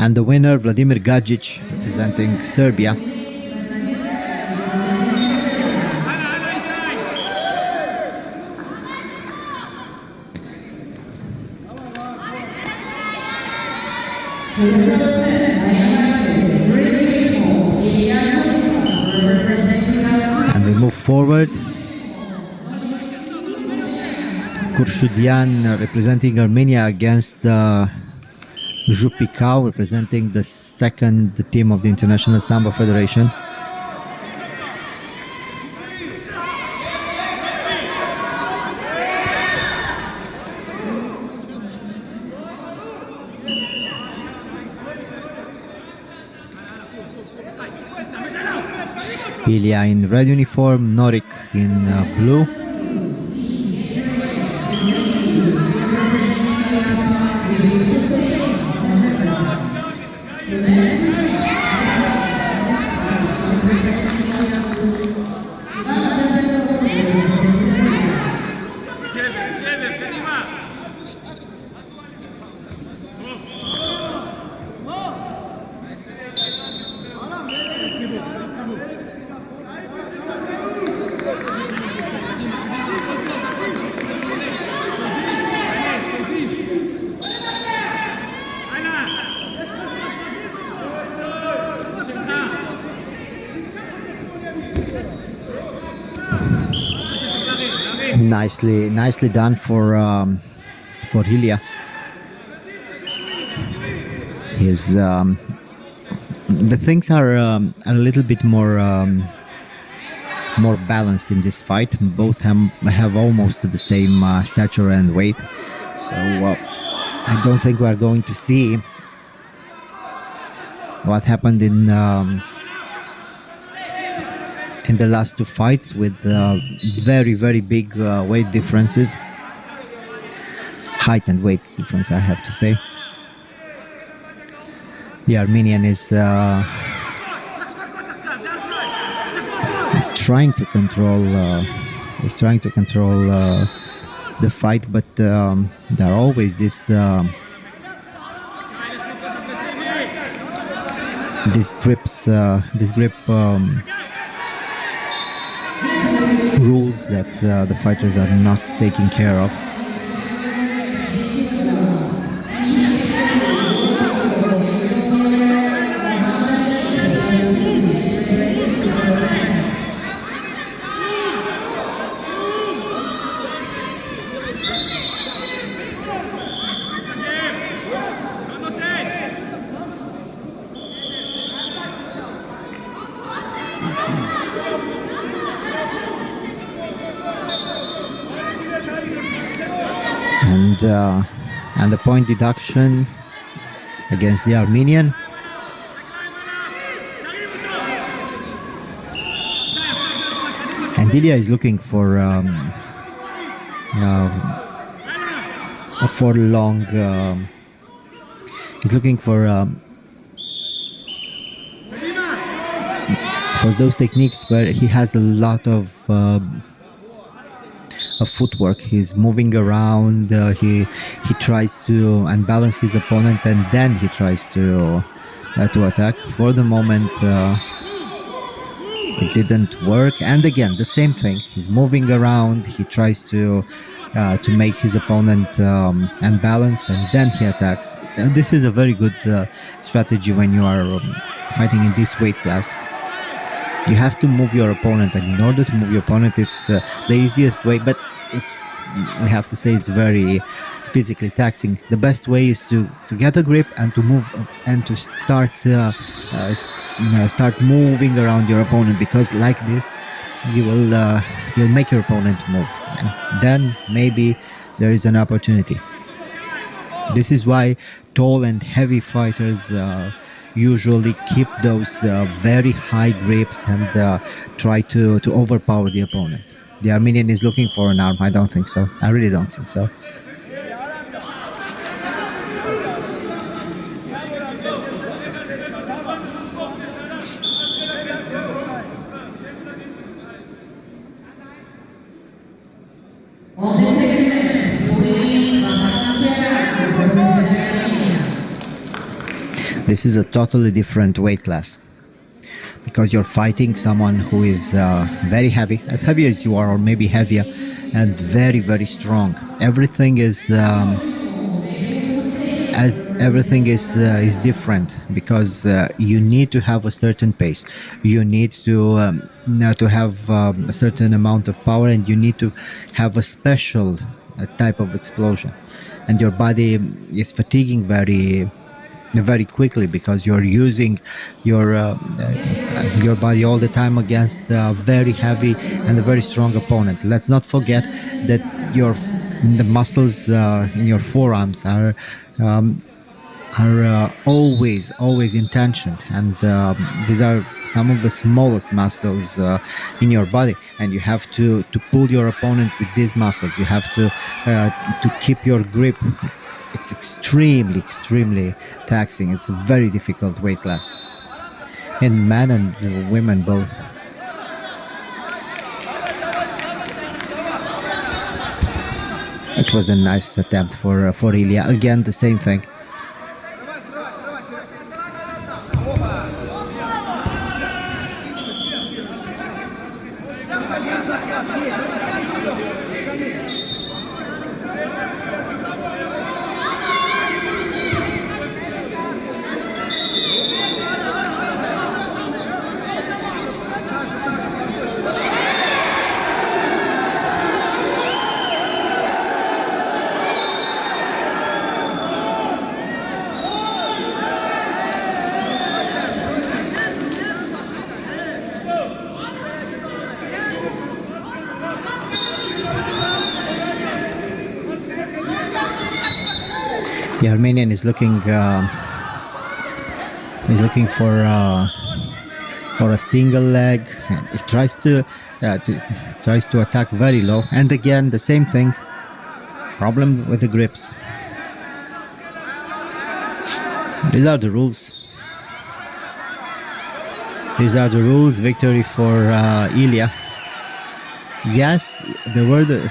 And the winner, Vladimir Gajic, representing Serbia. And we move forward. Kurshudian representing Armenia against Zhupikau representing the second team of the International Sambo Federation. Ilya in red uniform, Norik in blue. Nicely done for Ilya. His the things are a little bit more balanced in this fight. Both have almost the same stature and weight, so I don't think we are going to see what happened in the last two fights with very big weight differences, height and weight difference, I have to say. The Armenian is trying to control the fight, but there are always this grip rules that the fighters are not taking care of. And the point deduction against the Armenian. And Ilya is looking for long. He's looking for those techniques where he has a lot of footwork. He's moving around. He tries to unbalance his opponent, and then he tries to attack. For the moment, it didn't work. And again, the same thing. He's moving around. He tries to make his opponent unbalanced, and then he attacks. And this is a very good strategy when you are fighting in this weight class. You have to move your opponent, and in order to move your opponent, it's the easiest way, but we have to say it's very physically taxing. The best way is to get a grip and to move and to start moving around your opponent, because like this you'll make your opponent move, and then maybe there is an opportunity. This is why tall and heavy fighters usually keep those very high grips and try to overpower the opponent. The Armenian is looking for an arm. I don't think so. I really don't think so. This is a totally different weight class, because you're fighting someone who is very heavy, as heavy as you are, or maybe heavier, and very strong. Everything is different, because you need to have a certain pace. You need to have a certain amount of power, and you need to have a special type of explosion. And your body is fatiguing very quickly, because you're using your body all the time against a very heavy and a very strong opponent. Let's not forget that the muscles in your forearms are always in tension, and these are some of the smallest muscles in your body, and you have to pull your opponent with these muscles. You have to keep your grip. It's extremely taxing. It's a very difficult weight class, in men and women both. It was a nice attempt for Ilya. Again, the same thing. The Armenian is looking for a single leg, and he tries to attack very low. And again, the same thing. Problem with the grips. These are the rules. These are the rules. Victory for Ilya. Yes, there were the.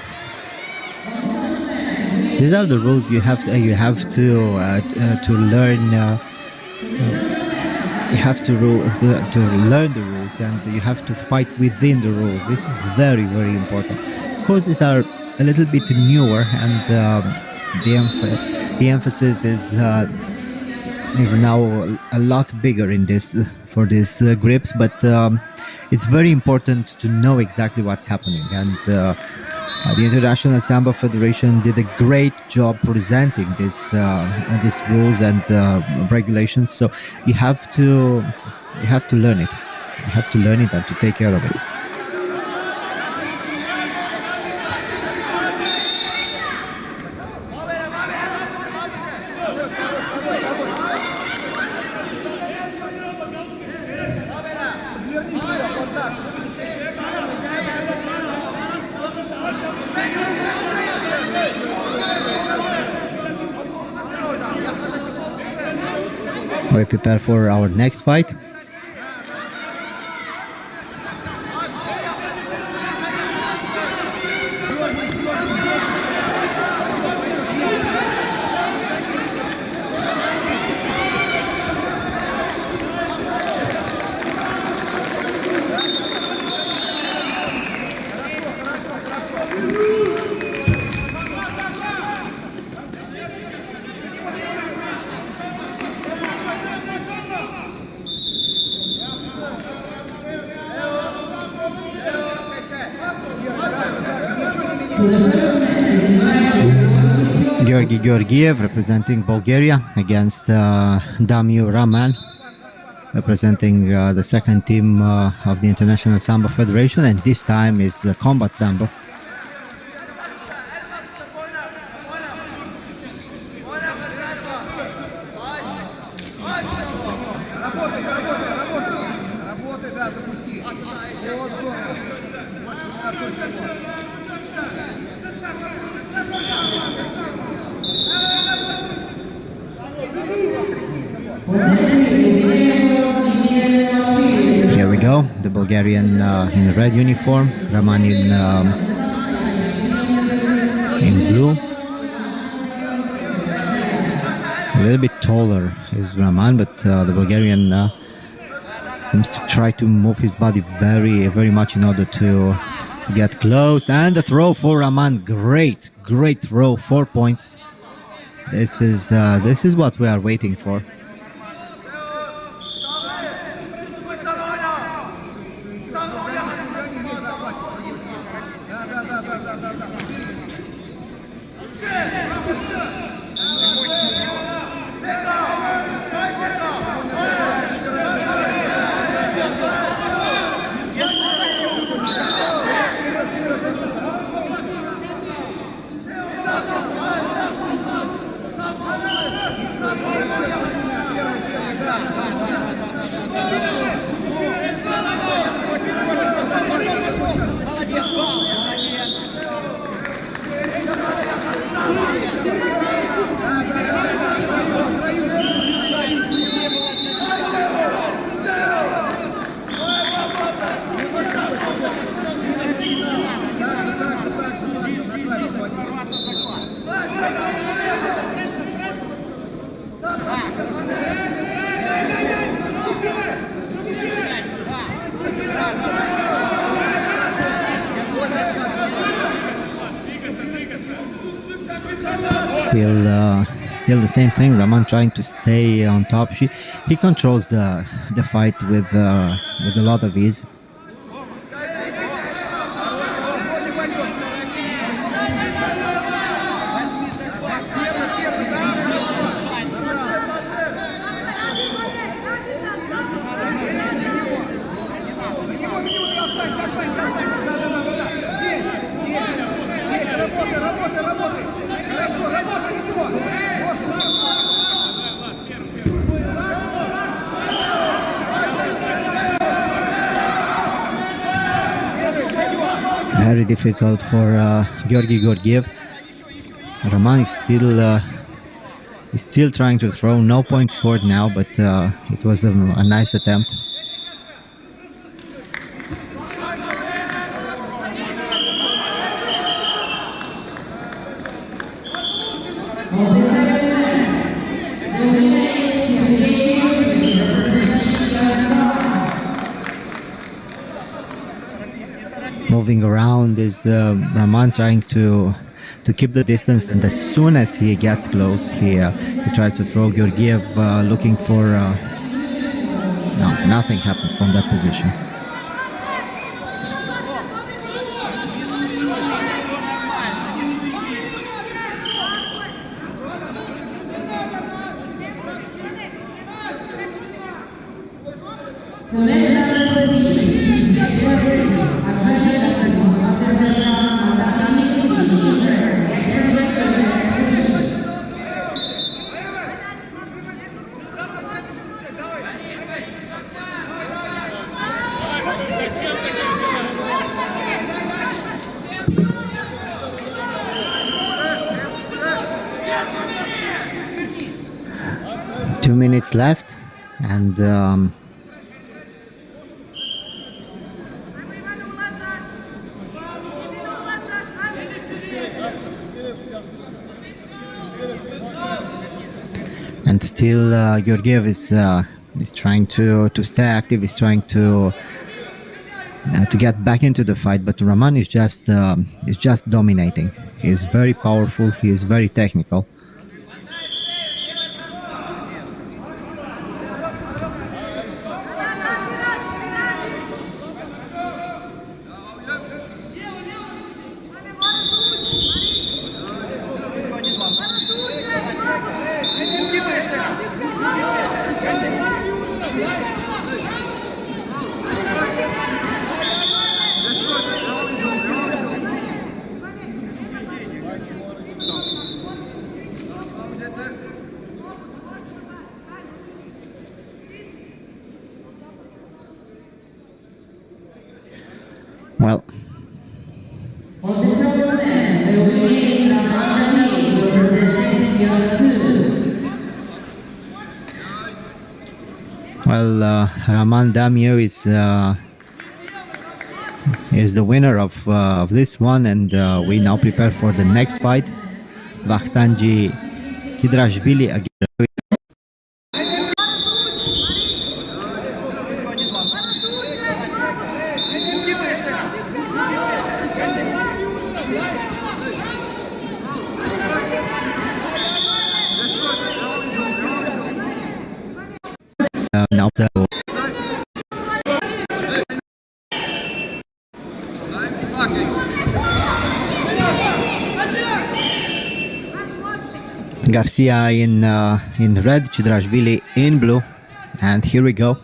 These are the rules. You have to learn. You have to learn the rules, and you have to fight within the rules. This is very, very important. Of course, these are a little bit newer, and the emphasis is now a lot bigger in this for these grips. But it's very important to know exactly what's happening, and the International Sambo Federation did a great job presenting these rules and regulations. So you have to learn it. You have to learn it and to take care of it. We prepare for our next fight. Georgi Georgiev representing Bulgaria against Damiu Raman representing the second team of the International Sambo Federation, and this time is combat sambo. Here we go, the Bulgarian in red uniform, Raman in blue. A little bit taller is Raman, but the Bulgarian seems to try to move his body very, very much in order to get close. And the throw for Raman, great throw, 4 points. This is what we are waiting for. Still the same thing. Raman trying to stay on top. He controls the fight with a lot of ease. Very difficult for Georgi Georgiev. Roman is still trying to throw. No point scored now, but it was a nice attempt. Moving around is Rahman trying to keep the distance, and as soon as he gets close, he tries to throw. Georgiev looking for no, nothing happens from that position. Two minutes left, and still Georgiev is trying to stay active. He's trying to get back into the fight, but Rahman is just dominating. He is very powerful. He is very technical. Well, Rahman Damir is the winner of this one, and we now prepare for the next fight. Vakhtanji Kidrashvili against now Garcia in red, Chidrashvili in blue, and here we go.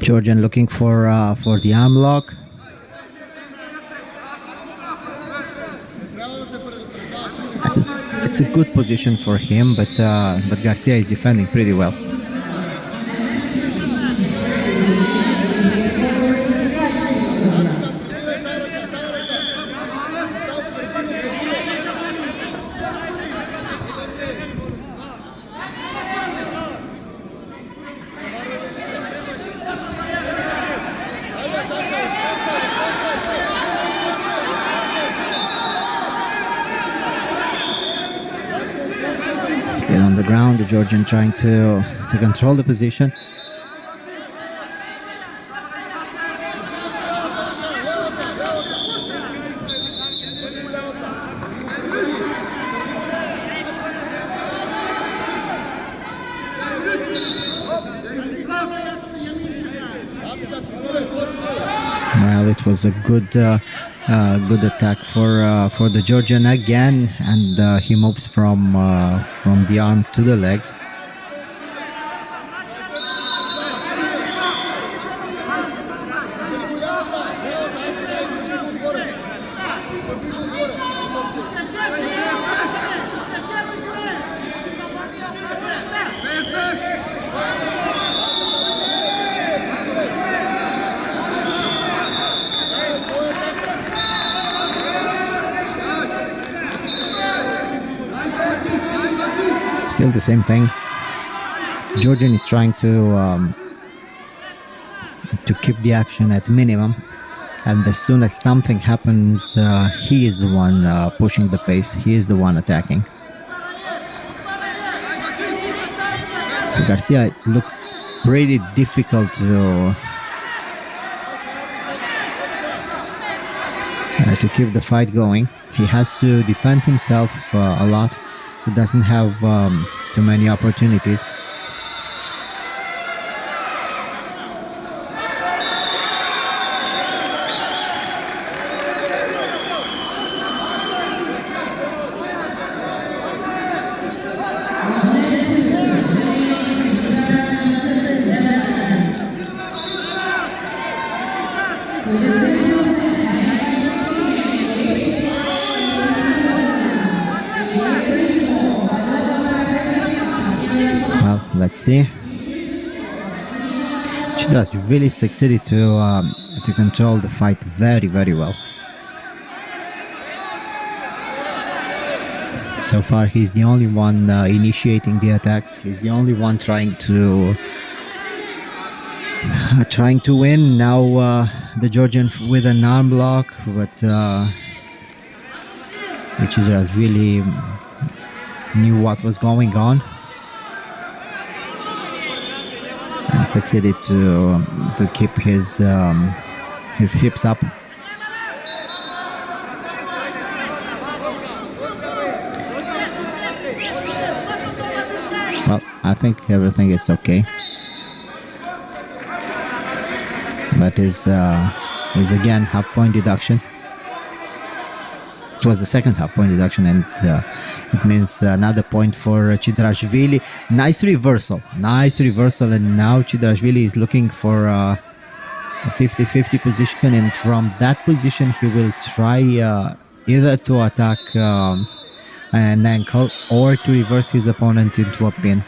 Georgian looking for the arm lock. It's a good position for him, but Garcia is defending pretty well. Still on the ground, the Georgian trying to control the position. Well, it was a good attack for the Georgian again, and he moves from the arm to the leg. Still the same thing. Georgian is trying to keep the action at minimum, and as soon as something happens, he is the one pushing the pace. He is the one attacking. Garcia, it looks pretty difficult to keep the fight going. He has to defend himself a lot. He doesn't have too many opportunities. Well, let's see. She does really succeeded to control the fight very, very well. So far, he's the only one initiating the attacks. He's the only one trying to win. Now the Georgian with an arm lock, but Chidras really knew what was going on and succeeded to keep his hips up. Well, I think everything is okay. But is again half-point deduction. It was the second half-point deduction, and it means another point for Chidrashvili. Nice reversal, and now Chidrashvili is looking for a 50-50 position, and from that position he will try either to attack an ankle or to reverse his opponent into a pin.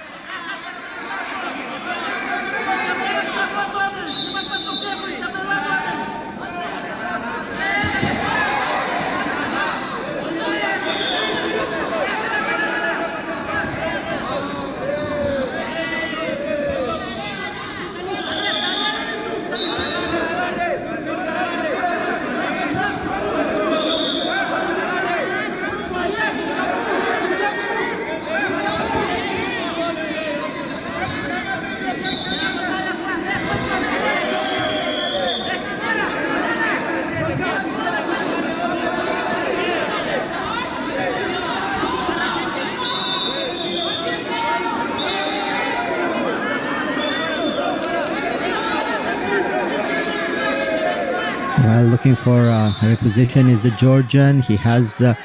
Well, looking for a reposition is the Georgian. He has the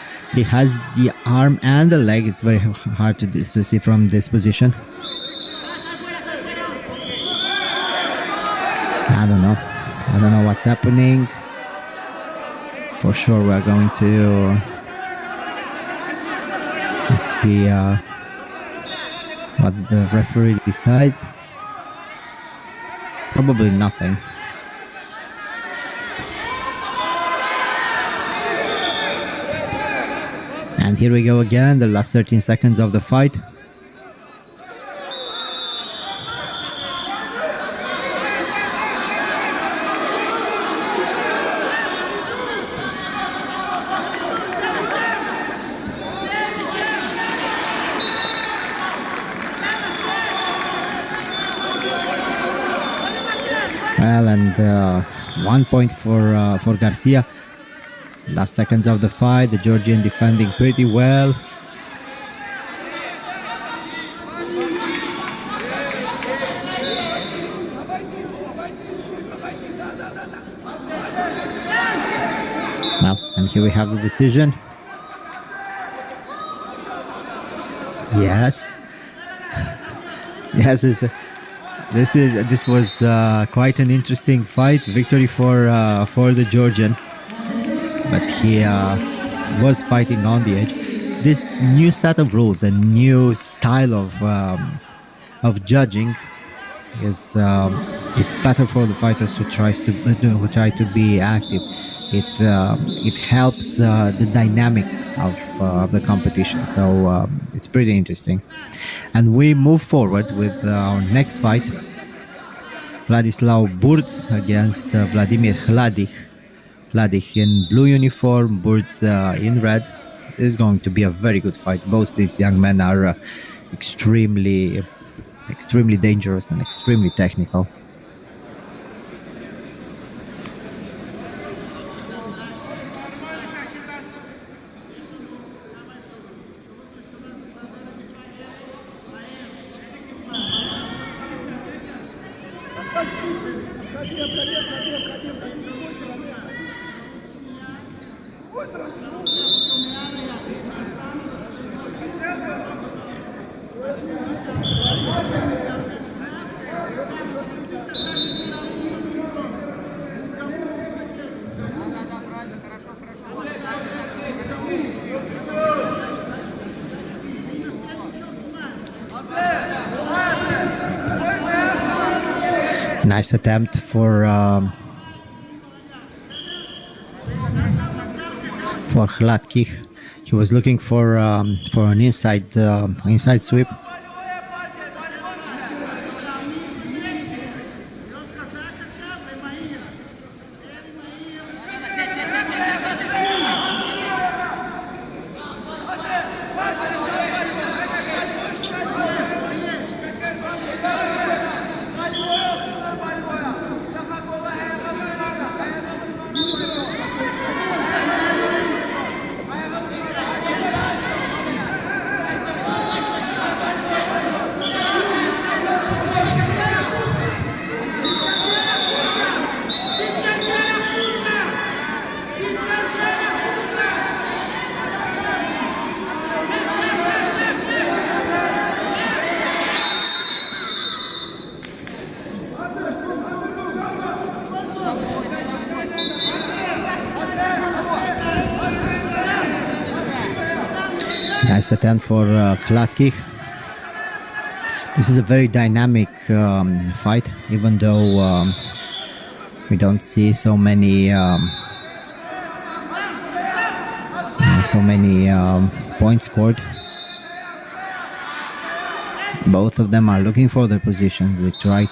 arm and the leg. It's very hard to see from this position. I don't know what's happening. For sure, we're going to Let's see what the referee decides. Probably nothing. And here we go again, the last 13 seconds of the fight. Well, and 1 point for Garcia. Last seconds of the fight, the Georgian defending pretty well. Well, and here we have the decision. Yes. Yes, this was quite an interesting fight. Victory for the Georgian, but he was fighting on the edge. This new set of rules, a new style of judging, is better for the fighters who try to be active. It helps the dynamic of the competition. So it's pretty interesting. And we move forward with our next fight. Vladislav Burz against Vladimir Hladich. Hladich in blue uniform, Burz in red. This is going to be a very good fight. Both these young men are extremely dangerous and extremely technical. Nice attempt for Hladkich. He was looking for an inside sweep. Nice attempt for Hladkich. This is a very dynamic fight, even though we don't see so many points scored. Both of them are looking for their positions. They try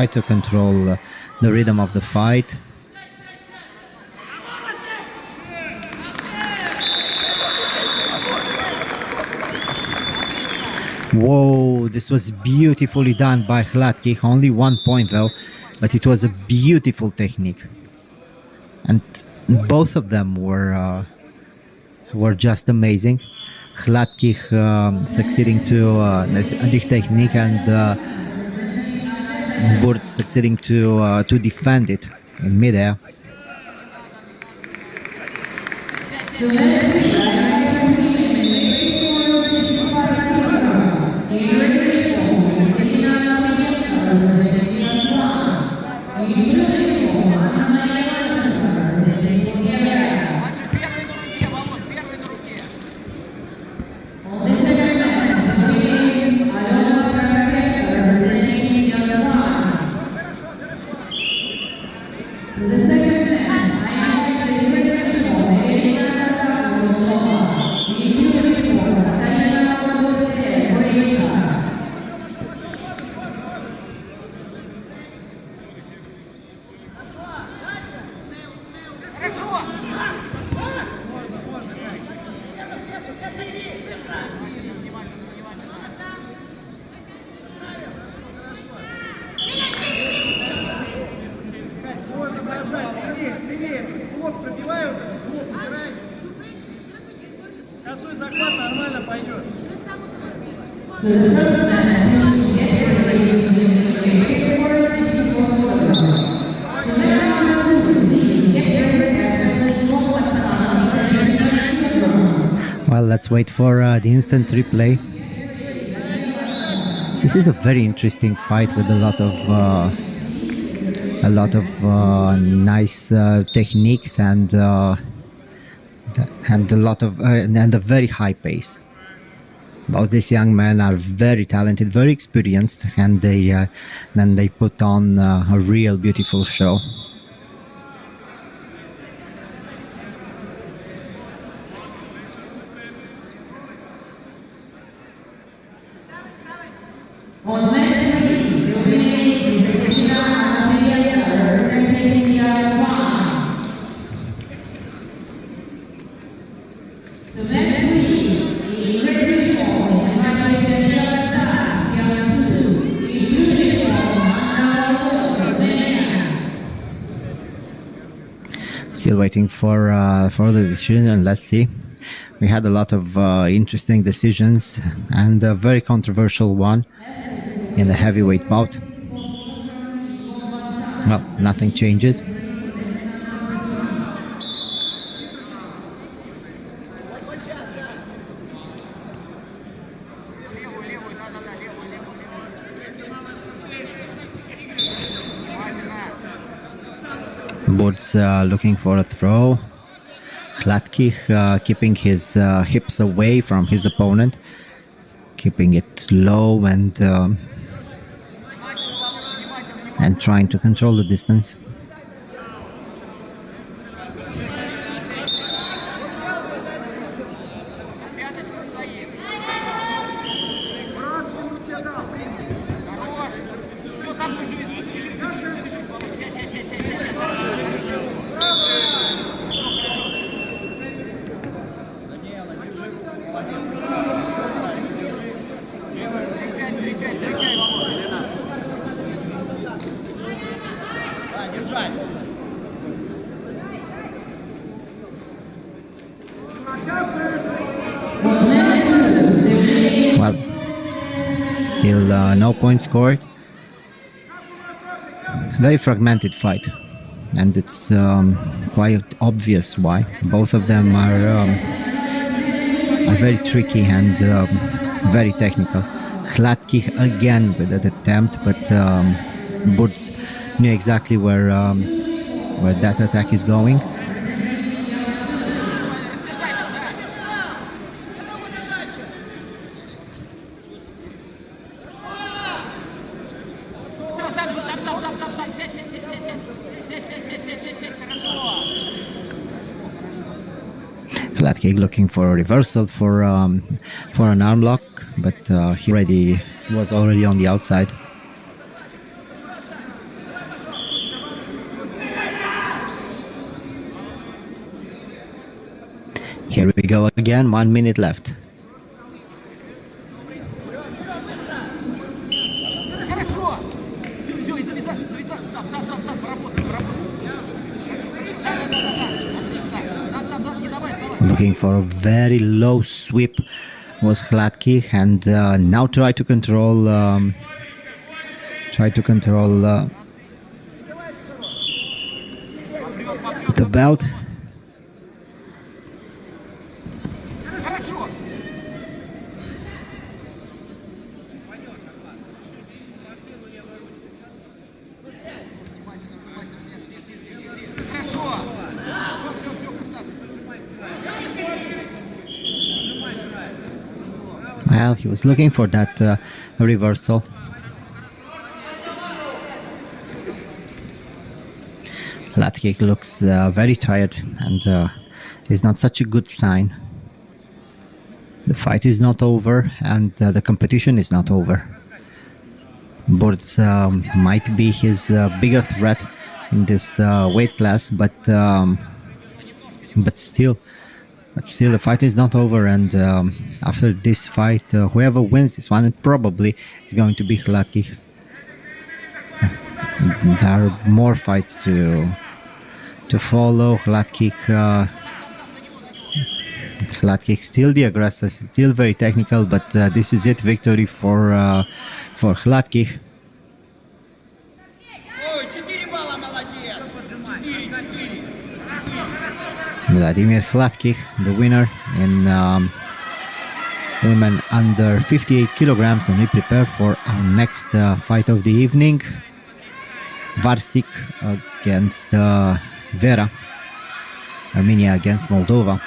to control the rhythm of the fight. Whoa, this was beautifully done by Hladkich. Only 1 point though, but it was a beautiful technique. And both of them were just amazing. Hladkich succeeding to the technique, and Burz succeeding to defend it in midair. захват нормально пойдет. To the first man, please get ready to make for 54 kilograms. To the number 2, please get ready at 34 kilograms. Well, let's wait for the instant replay. This is a very interesting fight with a lot of nice techniques and a lot of and a very high pace. Both these young men are very talented, very experienced, and they put on a real beautiful show. On match 3, the winner is Katrina Amelia representing Iran. To match 3, in red uniform is Maria Shah, Iran 2. In blue uniform, Anna Romania. Still waiting for the decision, and let's see. We had a lot of interesting decisions and a very controversial one in the heavyweight bout. Well, nothing changes. Bud's looking for a throw. Hladkých keeping his hips away from his opponent, keeping it low and trying to control the distance. Well, still no point scored. Very fragmented fight, and it's quite obvious why. Both of them are very tricky and very technical. Hladkých again with that attempt, but Bud knew exactly where that attack is going. Hladkých looking for a reversal for an arm lock, but he was already on the outside. Here we go again, 1 minute left. Looking for a very low sweep was Hladkých, and now try to control the belt. Well, he was looking for that reversal. Hladkých looks very tired, and is not such a good sign. The fight is not over, and the competition is not over. Burz might be his bigger threat in this weight class, but still, the fight is not over, and after this fight, whoever wins this one, it probably is going to be Hladkých. There are more fights to follow. Hladkých Flat kick, still the aggressor, still very technical, but this is it, victory for flat kick. Ой, 4 балла, молодец. 4. Vladimir Hladkych, the winner in women under 58 kilograms, and we prepare for our next fight of the evening. Varsik against Vera. Armenia against Moldova.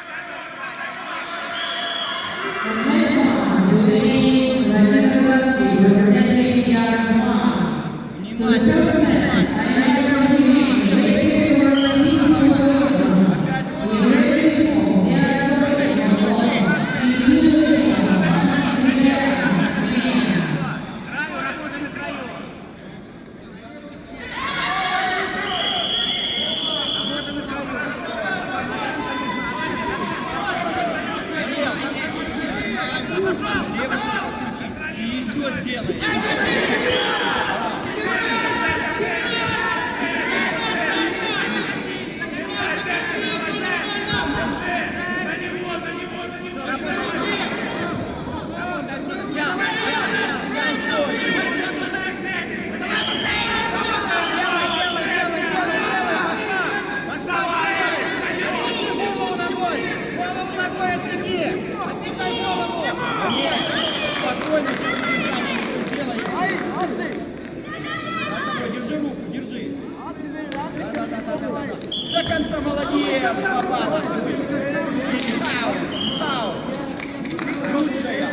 Держи руку, держи. До конца молодец, попала. Стал. Лучшая.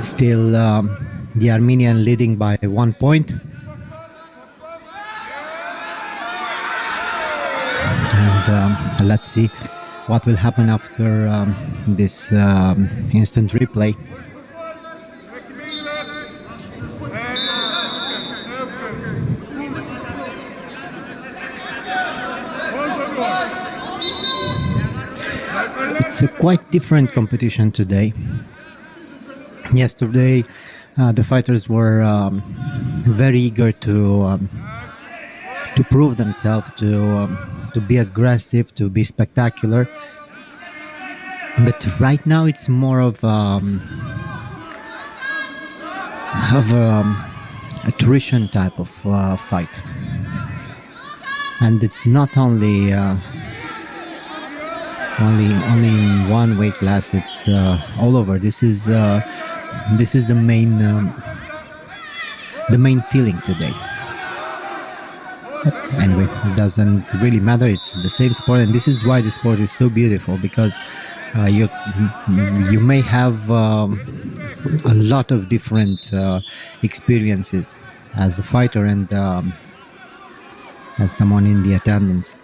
Still the Armenian leading by 1 point. And let's see what will happen after this instant replay. It's a quite different competition today. Yesterday, the fighters were very eager to prove themselves, to be aggressive, to be spectacular. But right now, it's more of a attrition type of fight, and it's not only in one weight class. It's all over. This is the main feeling today. But anyway, it doesn't really matter. It's the same sport, and this is why the sport is so beautiful, because you may have a lot of different experiences as a fighter and as someone in the attendance.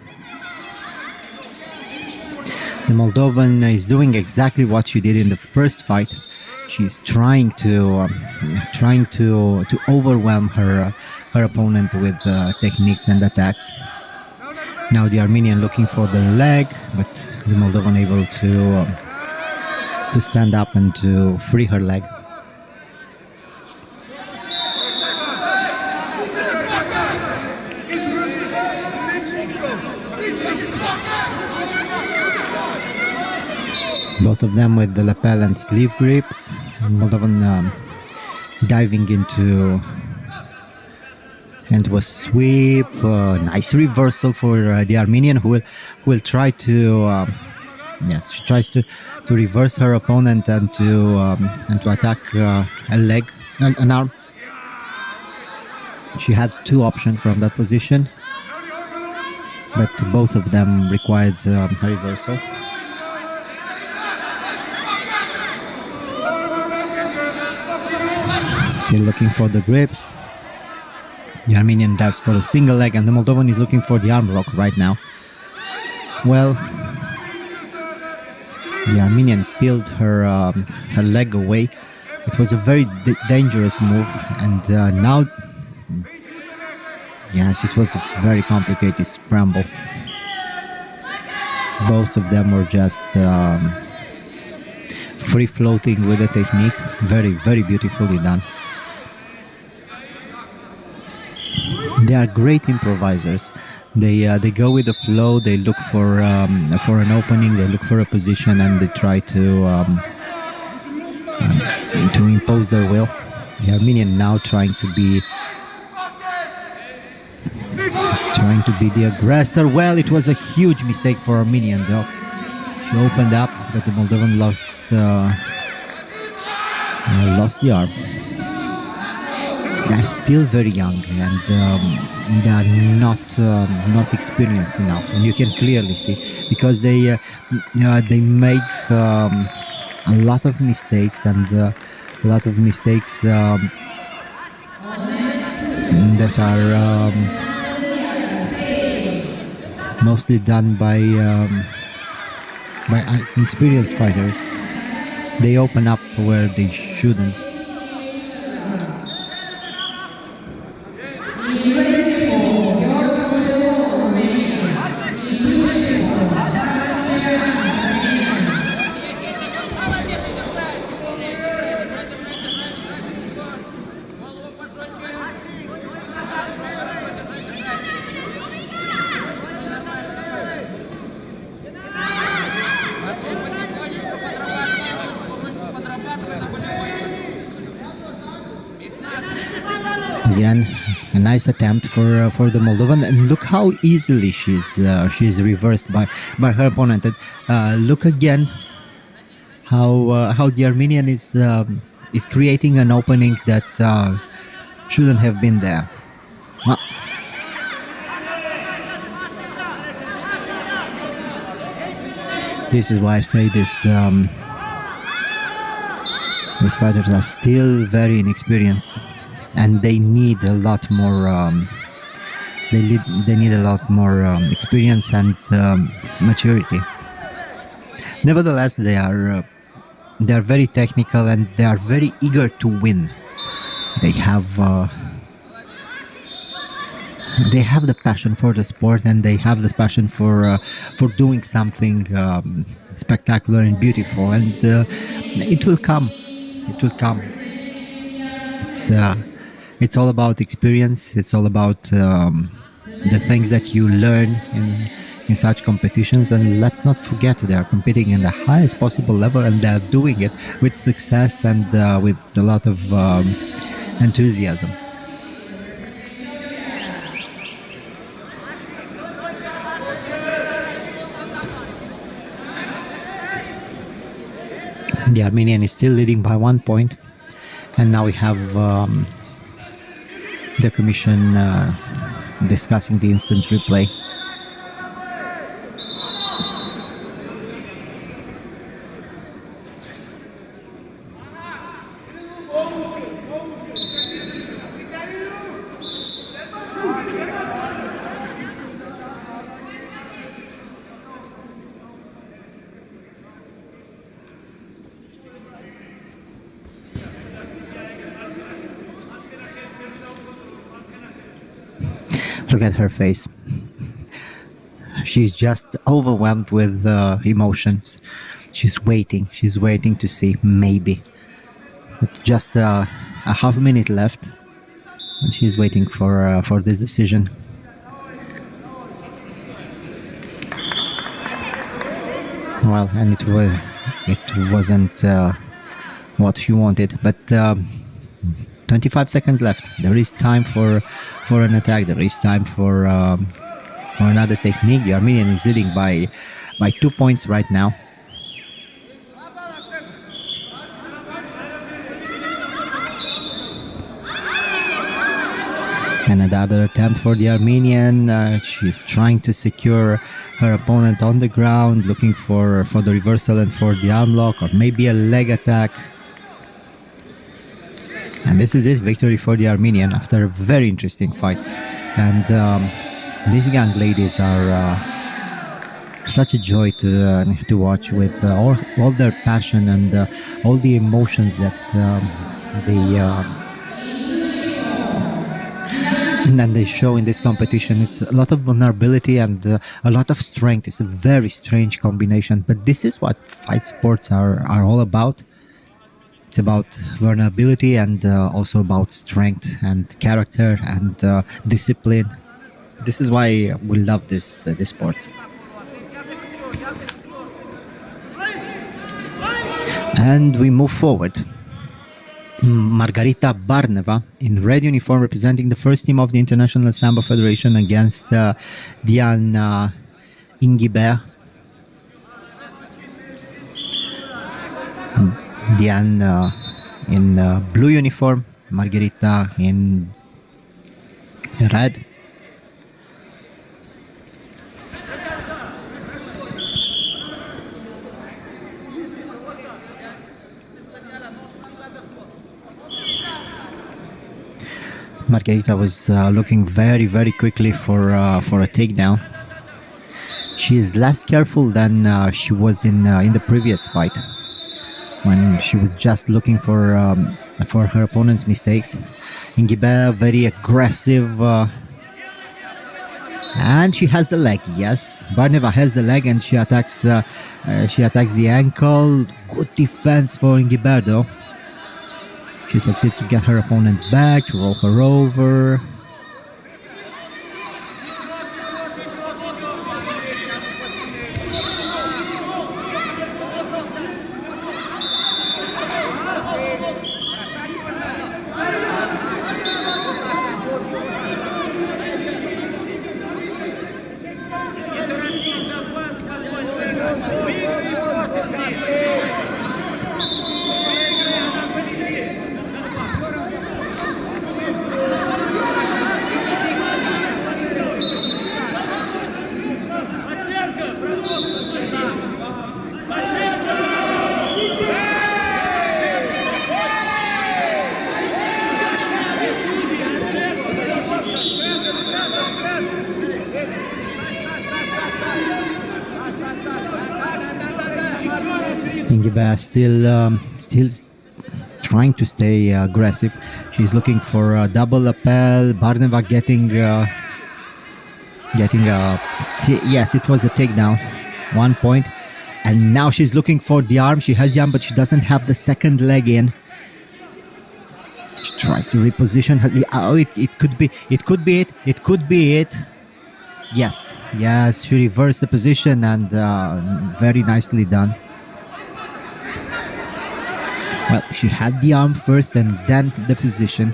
The Moldovan is doing exactly what she did in the first fight. She's trying to overwhelm her opponent with techniques and attacks. Now the Armenian looking for the leg, but the Moldovan able to stand up and to free her leg. Both of them with the lapel and sleeve grips. Moldovan diving into a sweep. Nice reversal for the Armenian, who will try to she tries to reverse her opponent and to attack a leg, an arm. She had two options from that position, but both of them required a reversal. Still looking for the grips. The Armenian dives for a single leg, and the Moldovan is looking for the arm lock right now. Well, the Armenian peeled her leg away. It was a very dangerous move, and now, yes, it was a very complicated scramble. Both of them were just free floating with the technique. Very, very beautifully done. They are great improvisers. They go with the flow. They look for an opening. They look for a position, and they try to impose their will. The Armenian now trying to be the aggressor. Well, it was a huge mistake for Armenian, though. She opened up, but the Moldovan lost the arm. They are still very young, and they are not experienced enough, and you can clearly see, because they make a lot of mistakes, and a lot of mistakes that are mostly done by inexperienced fighters. They open up where they shouldn't. Again, a nice attempt for the Moldovan, and look how easily she's reversed by her opponent. And look again how the Armenian is creating an opening that shouldn't have been there. Well, this is why I say these fighters are still very inexperienced, and they need a lot more. They need a lot more experience and maturity. Nevertheless, they are very technical, and they are very eager to win. They have the passion for the sport, and they have this passion for doing something spectacular and beautiful, and it will come. It will come. It's all about experience. It's all about the things that you learn in such competitions. And let's not forget, they are competing in the highest possible level, and they are doing it with success and with a lot of enthusiasm. The Armenian is still leading by 1 point, and now we have the commission discussing the instant replay. Look at her face. She's just overwhelmed with emotions. She's waiting to see, maybe. But just a half a minute left, and she's waiting for this decision. Well, and it wasn't what she wanted, but 25 seconds left. There is time for an attack. There is time for another technique. The Armenian is leading by 2 points right now. And another attempt for the Armenian. She's trying to secure her opponent on the ground, looking for the reversal and for the arm lock, or maybe a leg attack. And this is it, victory for the Armenian after a very interesting fight. And these young ladies are such a joy to watch, with all their passion and all the emotions that they show in this competition. It's a lot of vulnerability and a lot of strength. It's a very strange combination, but this is what fight sports are all about. It's about vulnerability and also about strength and character and discipline. This is why we love this sport. And we move forward. Margarita Barneva in red uniform, representing the first team of the International Sambo Federation, against Diane Ingibert. Diane in blue uniform, Margarita in red. Margarita was looking very, very quickly for a takedown. She is less careful than she was in the previous fight, when she was just looking for her opponent's mistakes. Ingibert very aggressive, and she has the leg. Yes, Barneva has the leg, and she attacks the ankle. Good defense for Ingibert, though. She succeeds to get her opponent back, to roll her over. Ingibert still trying to stay aggressive. She's looking for a double lapel. Barneva getting yes, it was a takedown. 1 point. And now she's looking for the arm. She has the arm, but she doesn't have the second leg in. She tries to reposition her. Oh, it could be it. It could be it. Yes, she reversed the position, and very nicely done. Well, she had the arm first and then the position,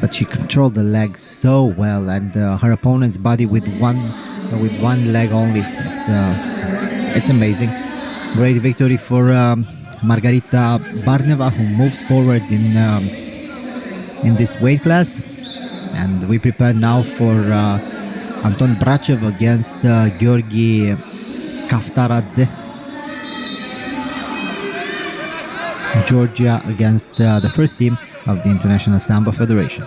but she controlled the leg so well, and her opponent's body with one leg only. It's amazing. Great victory for Margarita Barneva, who moves forward in this weight class. And we prepare now for Anton Brachev against Georgi Kaftaradze. Georgia against the first team of the International Sambo Federation.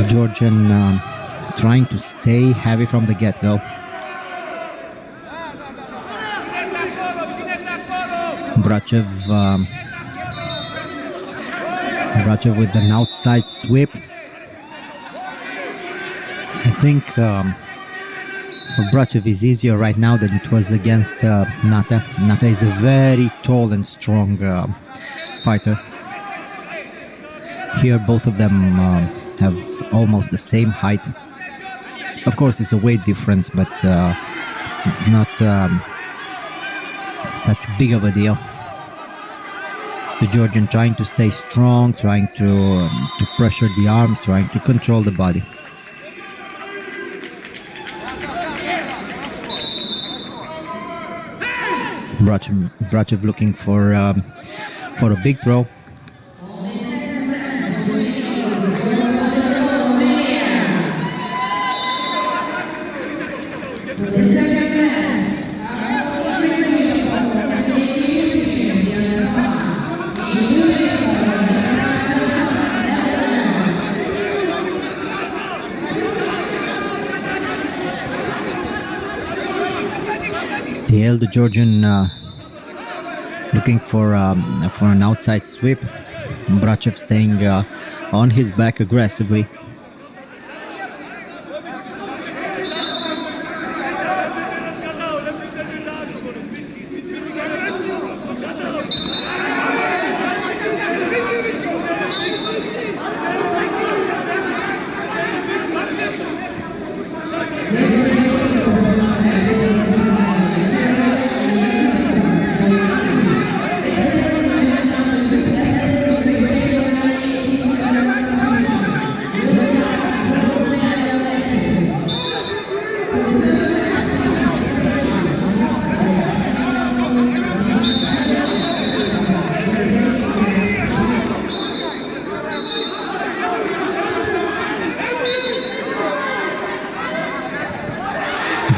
Georgian trying to stay heavy from the get-go. Brachev with an outside sweep. I think for Brachev is easier right now than it was against Nata. Nata is a very tall and strong fighter. Here both of them have almost the same height. Of course it's a weight difference, but it's not such big of a deal. The Georgian trying to stay strong, trying to pressure the arms, trying to control the body. Brachev looking for a big throw. Still the Georgian looking for an outside sweep. Brachev staying on his back aggressively.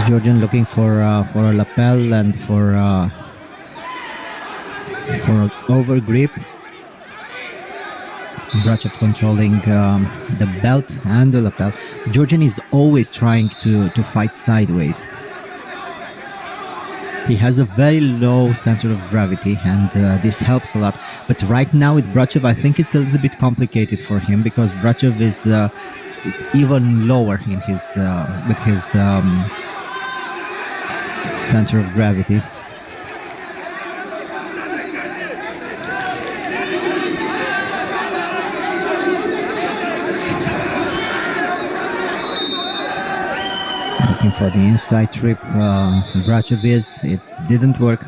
Georgian looking for a lapel and for over grip. Brachev controlling the belt and the lapel. Georgian is always trying to fight sideways. He has a very low center of gravity, and this helps a lot. But right now with Brachev, I think it's a little bit complicated for him because Brachev is even lower in his with his center of gravity. Looking for the inside trip, Brachev is. It didn't work.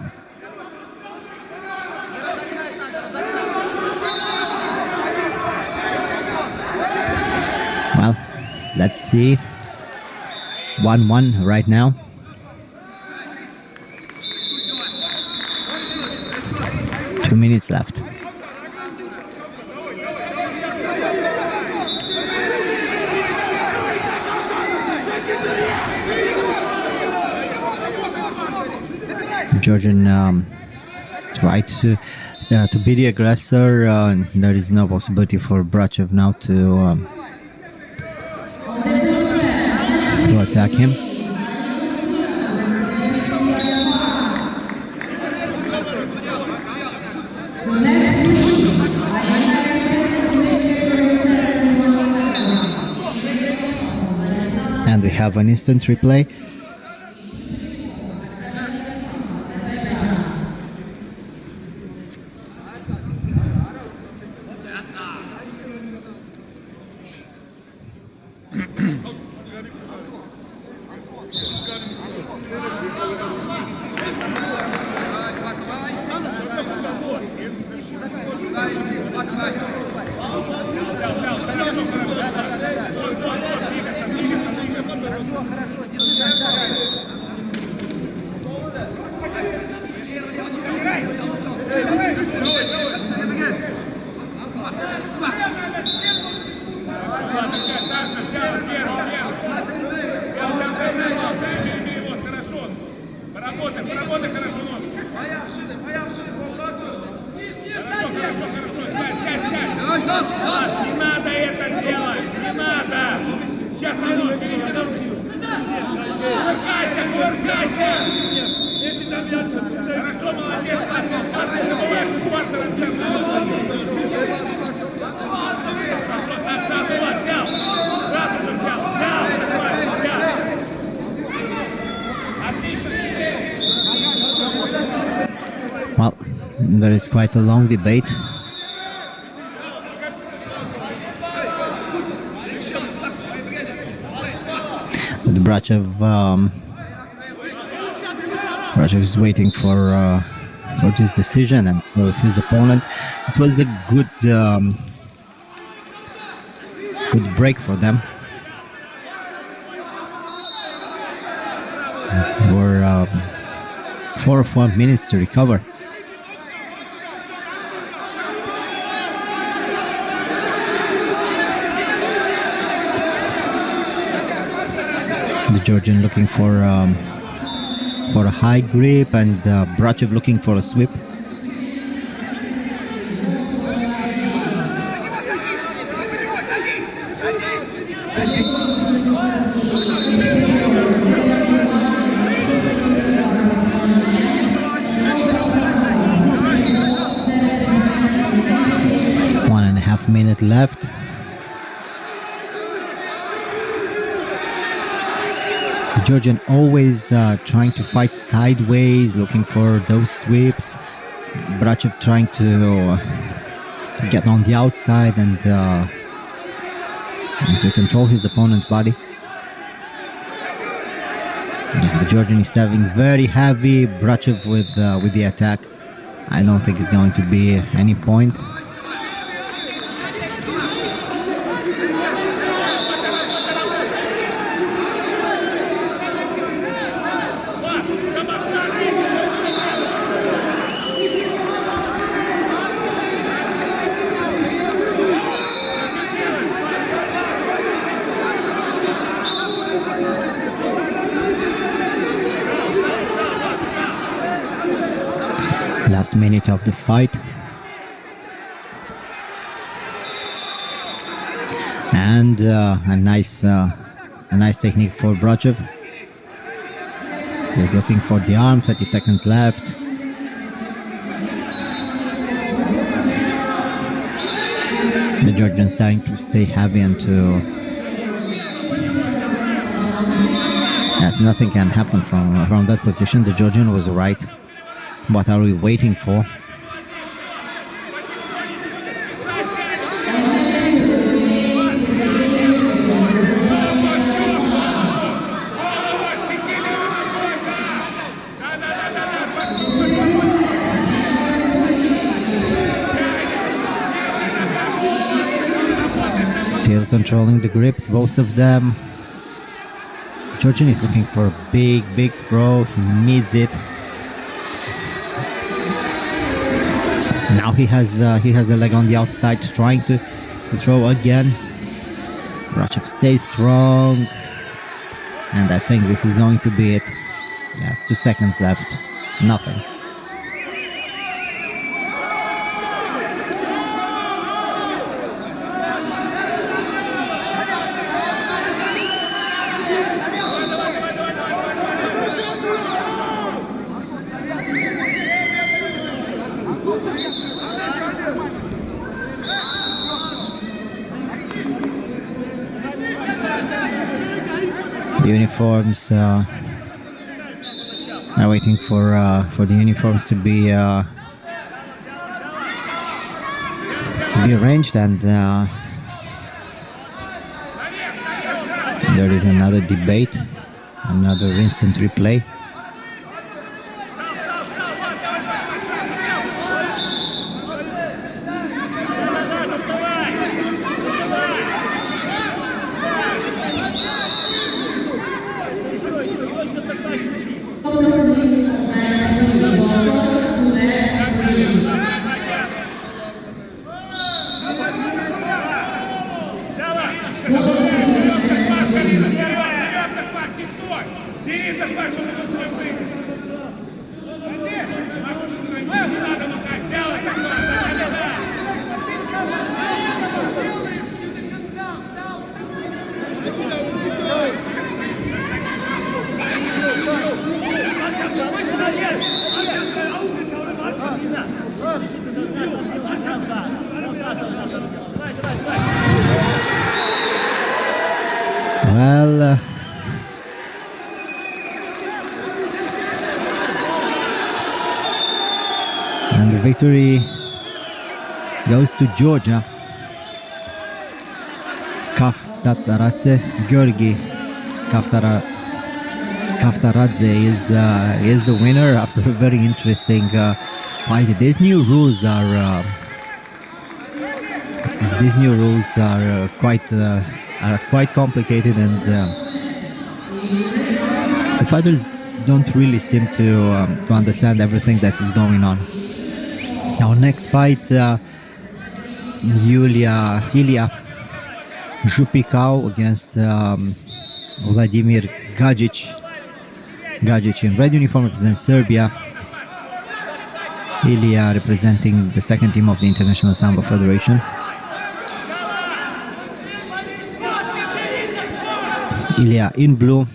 Well, let's see. 1-1 right now. Two minutes left. Georgian tried to be the aggressor. There is no possibility for Brachev now to attack him. And we have an instant replay. Хорошо, молодец, сейчас не забывайте с партнером. Хорошо, вот, взял. Сразу же взял. Взял. Отлично. Well, there is quite a long debate. But Brachev is waiting for this decision, and for his opponent. It was a good break for them. There were 4 or 5 minutes to recover. The Georgian looking for a high grip, and Brachev looking for a sweep. One and a half minute left. Georgian always trying to fight sideways, looking for those sweeps. Brachev trying to get on the outside and to control his opponent's body. Yeah, the Georgian is standing very heavy. Brachev with the attack. I don't think it's going to be any point. Last minute of the fight, and a nice technique for Brachev. He's looking for the arm. 30 seconds left. The Georgian's trying to stay heavy and to. Yes, nothing can happen from that position. The Georgian was right. What are we waiting for? Still controlling the grips, both of them. Georgian is looking for a big throw. He needs it. Now he has the leg on the outside, trying to throw again. Brachev stays strong, and I think this is going to be it. Yes, 2 seconds left. Nothing. The uniforms are waiting for the uniforms to be arranged, and there is another debate, another instant replay. victory goes to Georgia. Georgi Kaftaradze is the winner after a very interesting fight. These new rules are quite complicated, and the fighters don't really seem to understand everything that is going on. Our next fight, Ilya Zhupikau against Vladimir Gajic. Gajic in red uniform represents Serbia. Ilya representing the second team of the International Sambo Federation. Ilya in blue,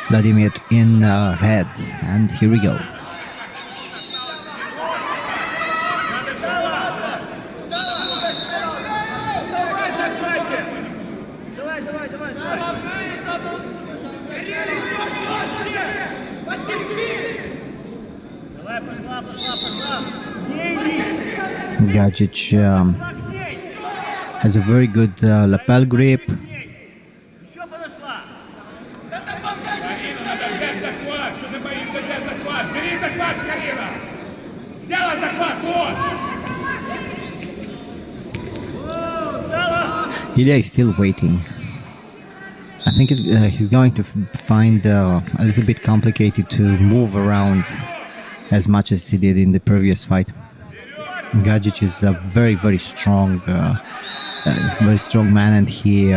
Vladimir in red, and here we go. Gajic has a very good lapel grip. Ilya is still waiting. I think he's going to find a little bit complicated to move around as much as he did in the previous fight. Gajic is a very, very strong, man, and he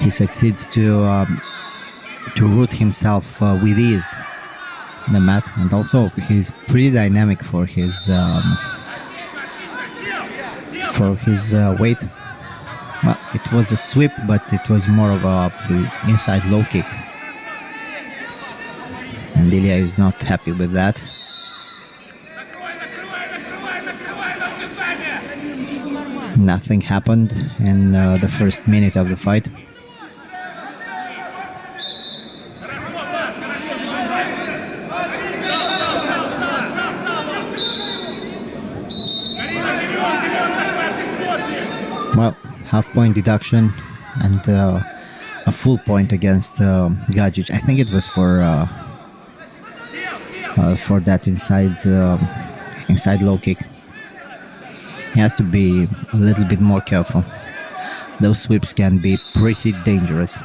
succeeds to root himself with ease in the mat, and also he's pretty dynamic for his weight. Well, it was a sweep, but it was more of a inside low kick, and Ilya is not happy with that. Nothing happened in the first minute of the fight. Well, half-point deduction and a full point against Gajic. I think it was for that inside low kick. He has to be a little bit more careful. Those sweeps can be pretty dangerous.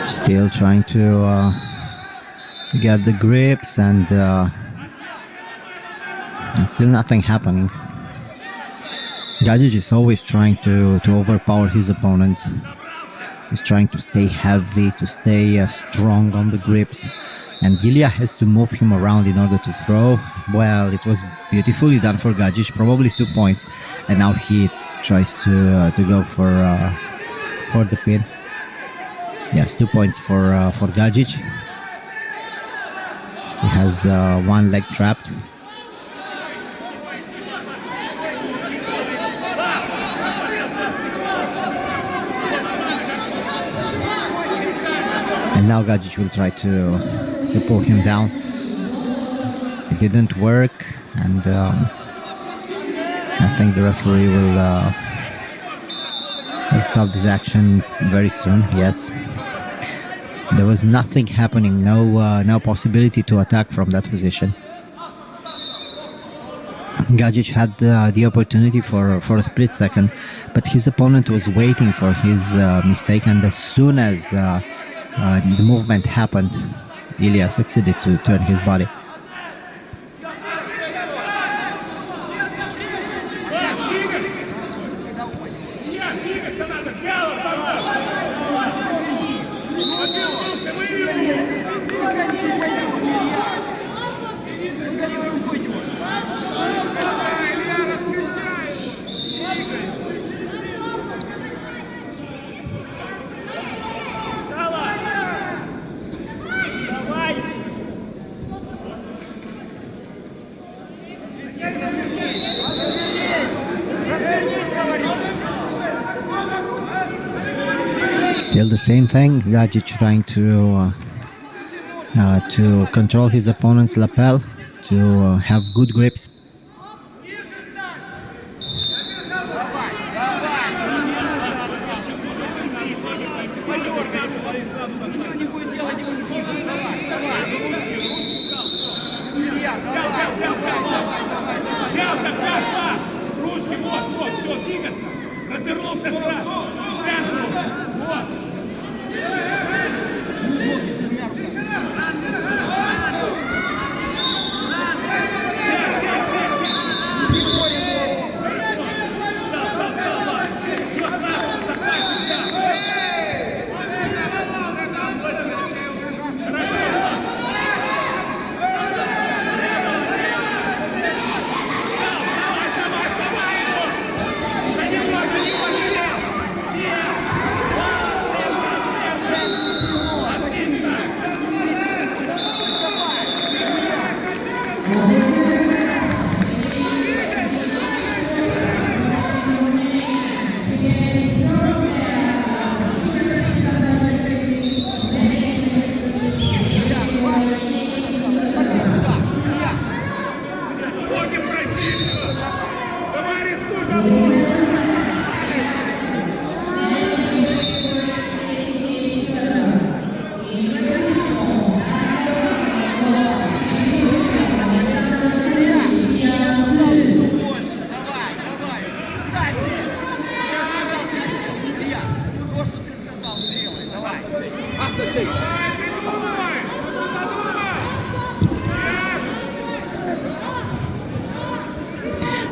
Still trying to get the grips, and still nothing happening. Gajic is always trying to overpower his opponents. He's trying to stay heavy, to stay strong on the grips, and Ilya has to move him around in order to throw. Well, it was beautifully done for Gajic, probably 2 points, and now he tries to go for the pin. Yes, 2 points for Gajic. He has one leg trapped. And now Gajic will try to pull him down. It didn't work, and I think the referee will stop this action very soon. Yes. There was nothing happening, no possibility to attack from that position. Gajic had the opportunity for a split second, but his opponent was waiting for his mistake, and as soon as the movement happened, Ilya succeeded to turn his body. Still the same thing. Gajic trying to control his opponent's lapel, to have good grips. Ручки, вот, все, двигаться. Развернулся вправо. Центр. Вот.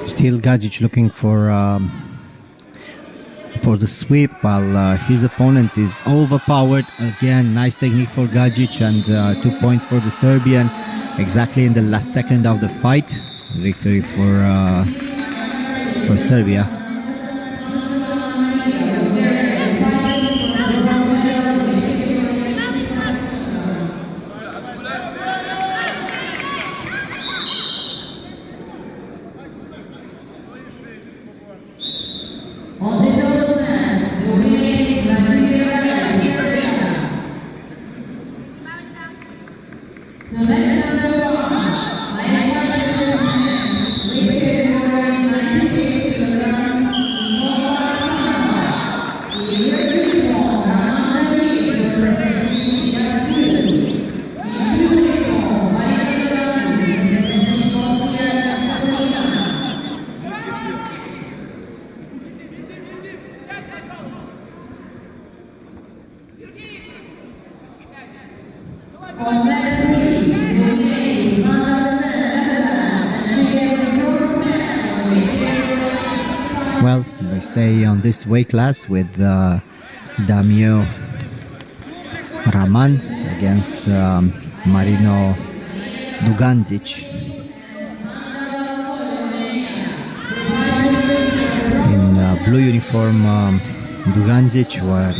Still Gajic looking for the sweep, while his opponent is overpowered. Again, nice technique for Gajic, and 2 points for the Serbian. Exactly in the last second of the fight, victory for Serbia. Well, we stay on this weight class with Damio Raman against Marino Dugandzic. In blue uniform, Dugandzic, while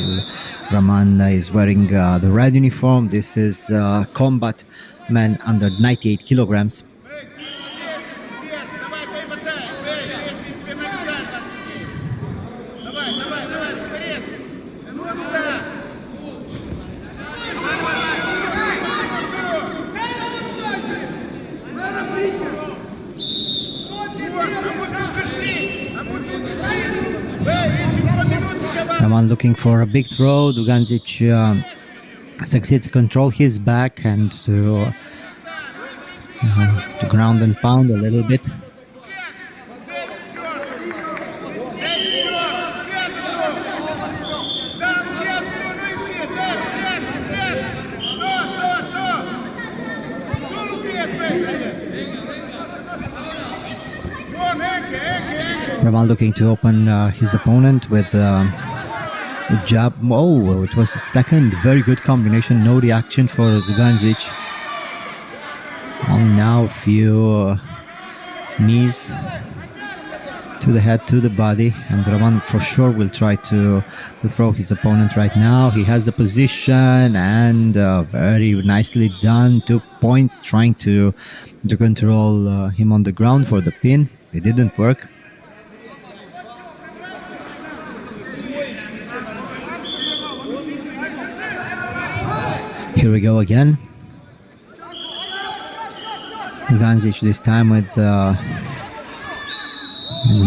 Raman is wearing the red uniform. This is combat man under 98 kilograms. Raman looking for a big throw. Dugandzic succeeds to control his back and to ground and pound a little bit. Raman looking to open his opponent with jab. Oh, it was a second very good combination. No reaction for Dugandzic. Only now a few knees to the head, to the body, and Raman for sure will try to throw his opponent right now. He has the position, and very nicely done. 2 points, trying to control him on the ground for the pin. It didn't work. Here we go again. Ganzic this time with a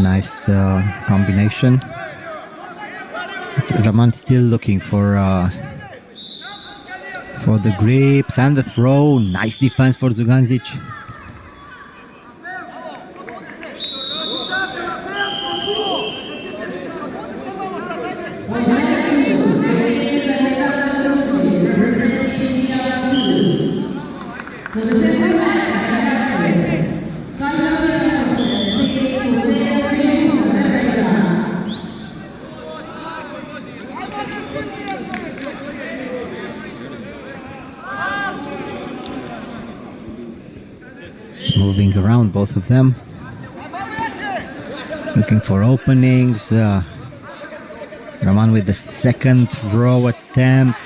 nice combination. Raman still looking for the grips and the throw. Nice defense for Zuganzic. Moving around, both of them, looking for openings. Raman with the second throw attempt.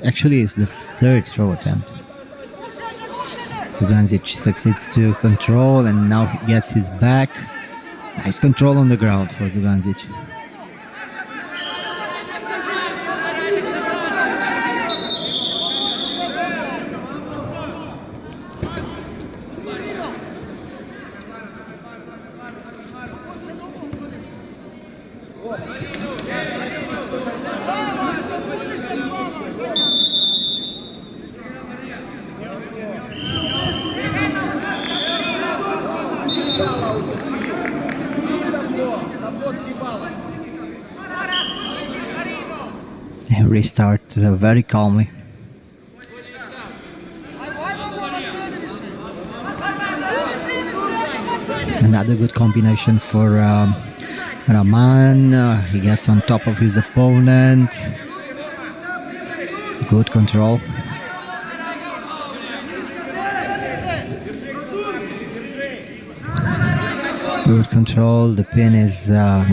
Actually, it's the third throw attempt. Zuganzic succeeds to control, and now he gets his back. Nice control on the ground for Zuganzic. Restart very calmly. Another good combination for Raman. He gets on top of his opponent. Good control. Good control. The pin is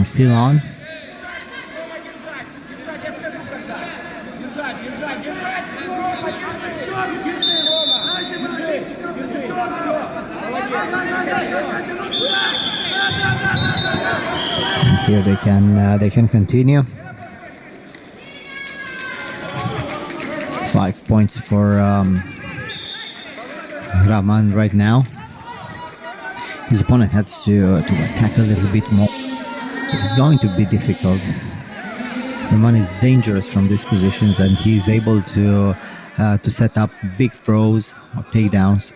still on. Here they can continue. 5 points for Raman right now. His opponent has to attack a little bit more. It's going to be difficult. Raman is dangerous from these positions, and he's able to set up big throws or takedowns.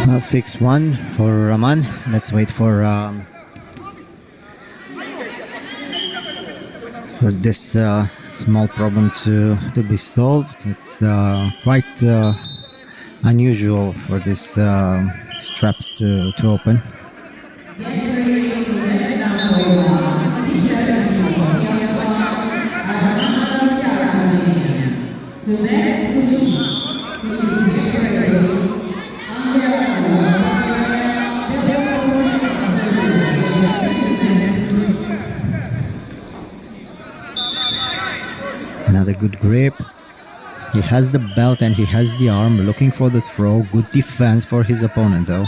Well, 6-1 for Raman. Let's wait for this small problem to be solved. It's quite unusual for these straps to open. Another good grip. He has the belt and he has the arm, looking for the throw. Good defense for his opponent though.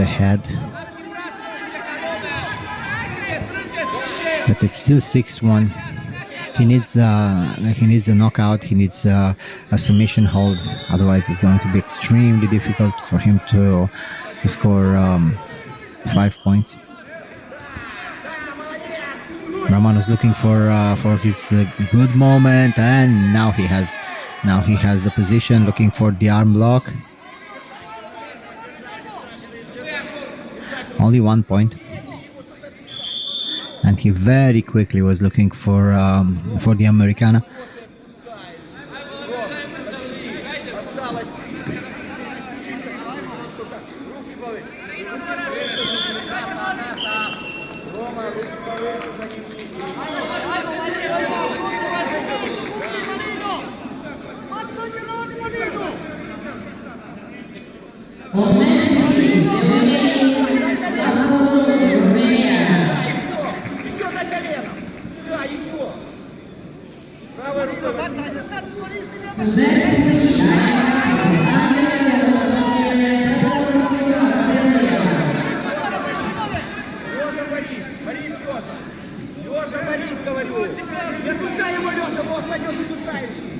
the head. But it's still 6-1. He needs a knockout. He needs a submission hold. Otherwise, it's going to be extremely difficult for him to score 5 points. Raman was looking for his good moment, and now he has the position, looking for the arm lock. Only 1 point. And he very quickly was looking for the Americana.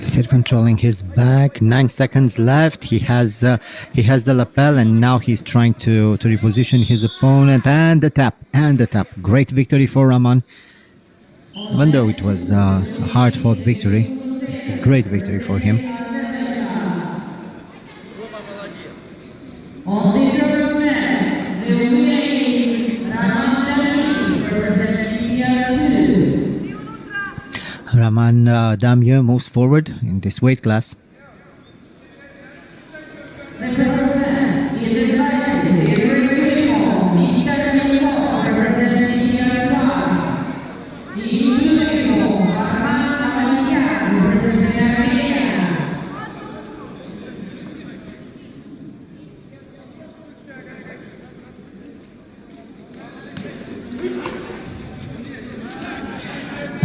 Still controlling his back. 9 seconds left. He has the lapel, and now he's trying to reposition his opponent. And the tap. Great victory for Raman. Even though it was a hard-fought victory, it's a great victory for him. Raman Damieux moves forward in this weight class.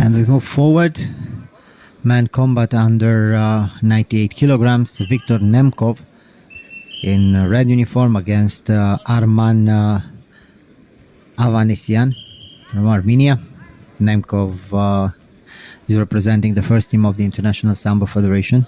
And we move forward. Man combat under 98 kilograms. Viktor Nemkov in red uniform against Arman Avanesian from Armenia. Nemkov is representing the first team of the International Sambo Federation.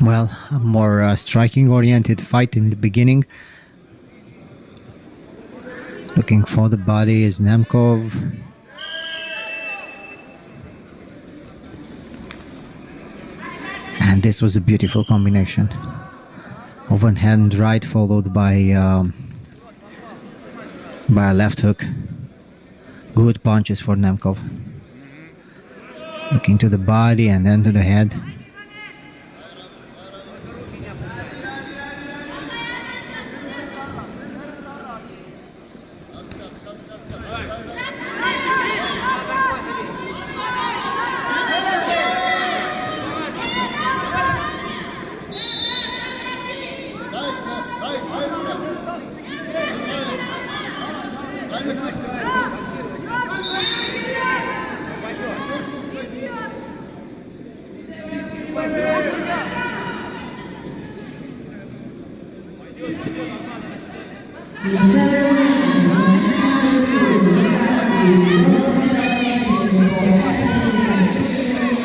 Well, a more striking-oriented fight in the beginning. Looking for the body is Nemkov. And this was a beautiful combination. Overhand right followed by a left hook. Good punches for Nemkov. Looking to the body and then to the head.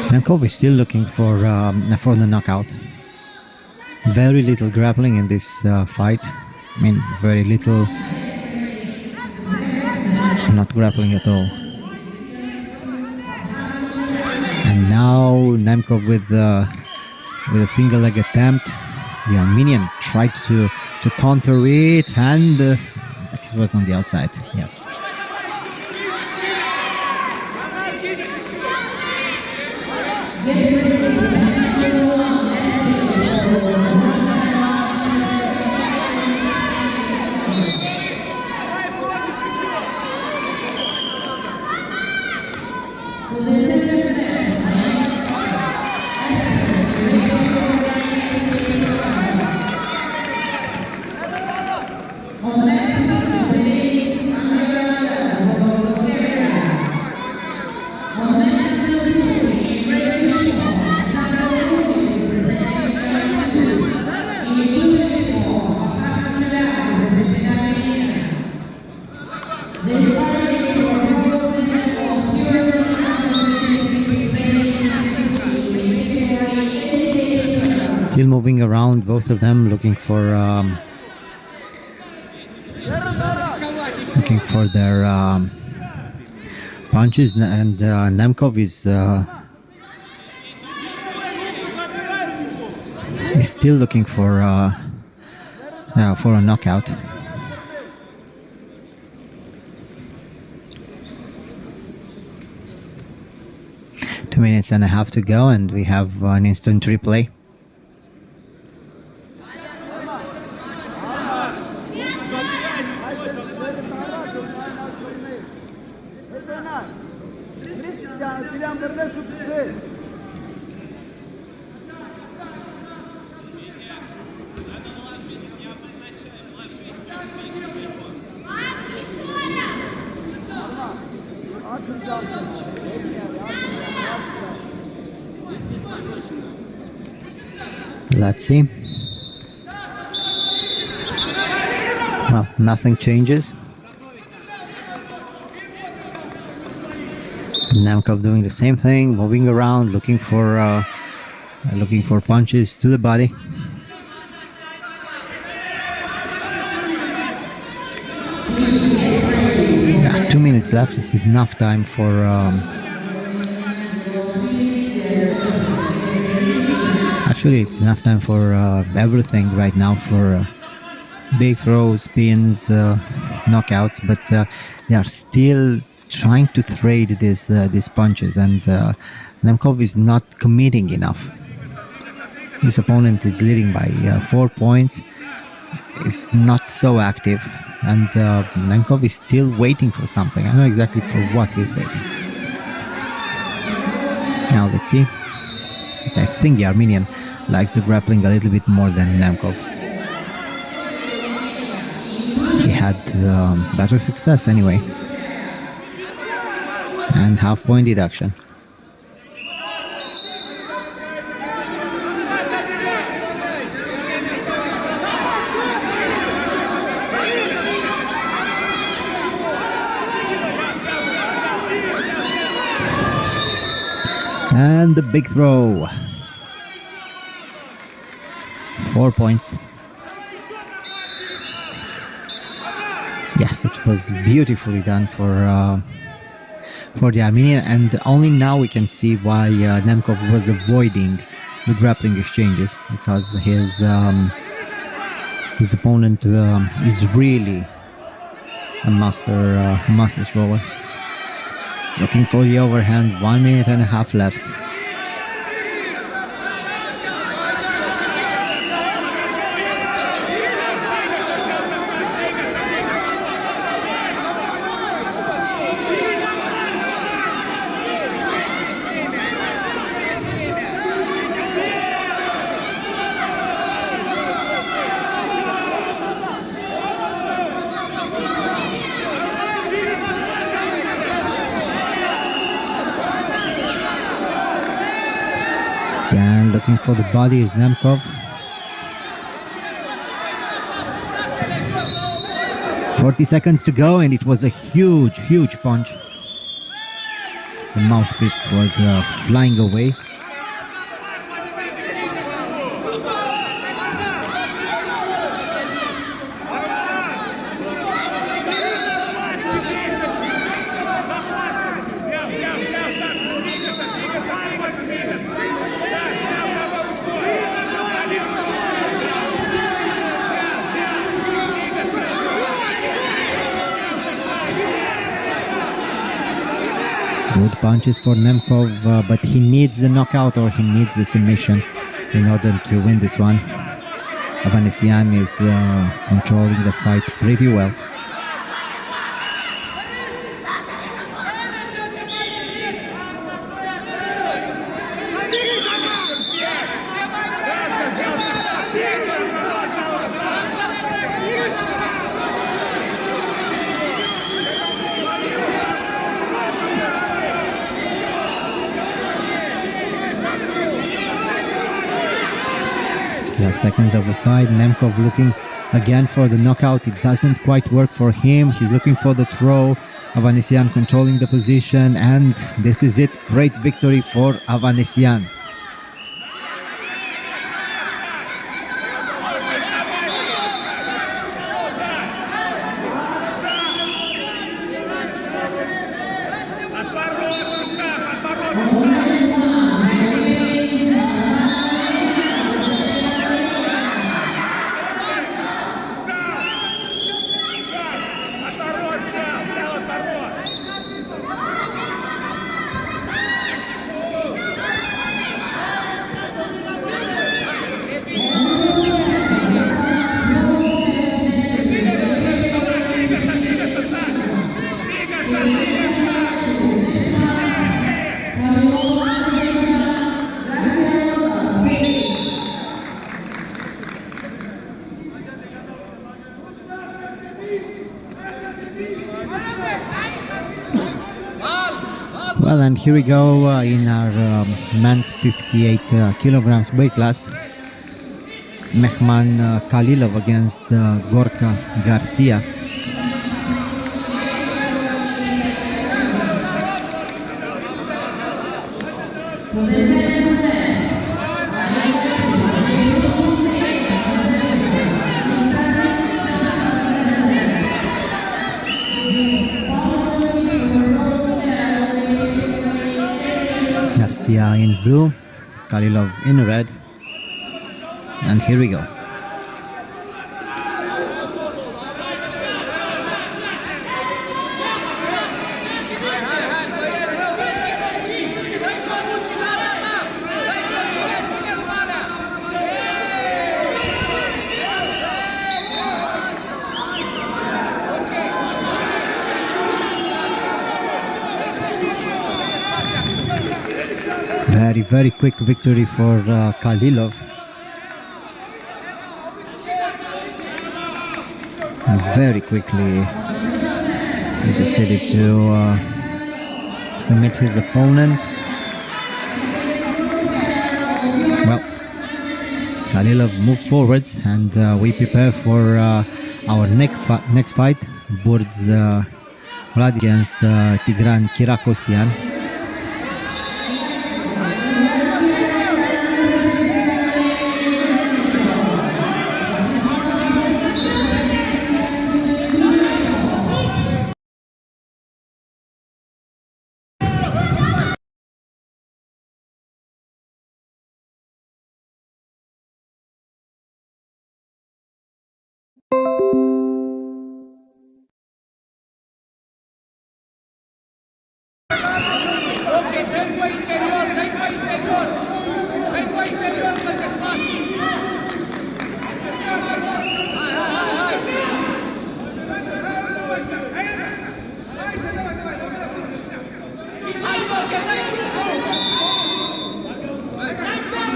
Nemkov is still looking for the knockout. Very little grappling in this fight. I mean, very little. Not grappling at all. And now Nemkov with a single leg attempt. The Armenian tried to counter it, and it was on the outside. Yes. moving around, both of them looking for their punches, and Nemkov is still looking for a knockout. Two minutes and a half to go, and we have an instant replay. Let's see. Well, nothing changes. Nemkov doing the same thing, moving around, looking for punches to the body. Yeah, 2 minutes left. It's enough time for. Actually, it's enough time for everything right now, for big throws, spins, knockouts, but they are still trying to trade these punches, and Nemkov is not committing enough. His opponent is leading by 4 points. Is not so active, and Nemkov is still waiting for something. I don't know exactly for what he's waiting. Now let's see. I think the Armenian likes the grappling a little bit more than Nemkov. He had better success anyway. And half-point deduction. And the big throw. 4 points. Yes, it was beautifully done for the Armenian, and only now we can see why Nemkov was avoiding the grappling exchanges, because his opponent is really a master thrower. Looking for the overhand. 1 minute and a half left. And looking for the body is Nemkov. 40 seconds to go, and it was a huge punch. The mouthpiece was flying away. Good punches for Nemkov, but he needs the knockout or he needs the submission in order to win this one. Avanesian is controlling the fight pretty well. Last seconds of the fight. Nemkov looking again for the knockout. It doesn't quite work for him. He's looking for the throw. Avanesian controlling the position, and this is it. Great victory for Avanesian. Well, and here we go in our men's 58 kilograms weight class. Mehman Khalilov against Gorka Garcia. Garcia in blue, Khalilov in red, and here we go. Very quick victory for Khalilov. Very quickly he succeeded to submit his opponent. Well, Khalilov moved forwards, and we prepare for our next fight, Burz Vlad against Tigran Kirakosyan.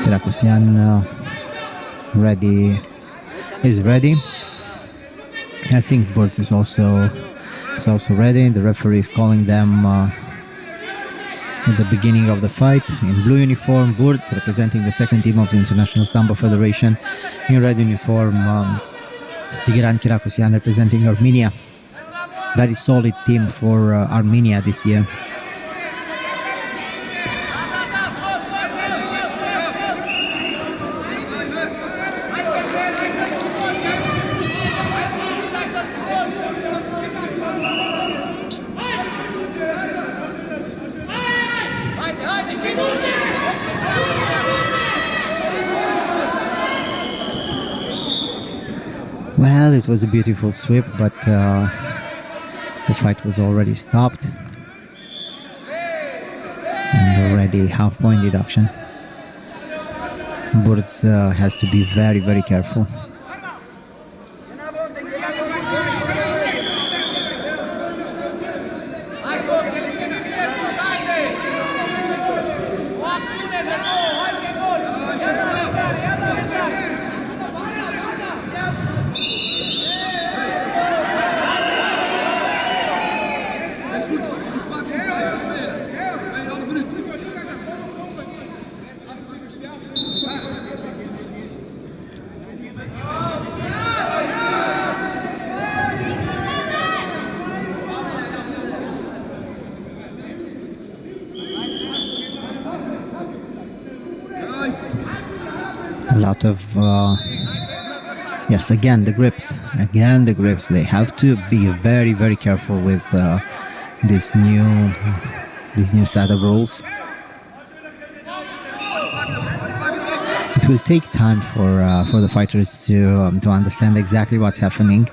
Kirakosyan is ready. I think Burz is also ready. The referee is calling them at the beginning of the fight. In blue uniform, Burz, representing the second team of the International Sambo Federation. In red uniform, Tigran Kirakosyan, representing Armenia. Very solid team for Armenia this year. Well, it was a beautiful sweep, but the fight was already stopped and already half-point deduction. Burz has to be very careful. A lot of yes, again the grips. They have to be very careful with this new set of rules. It will take time for the fighters to understand exactly what's happening,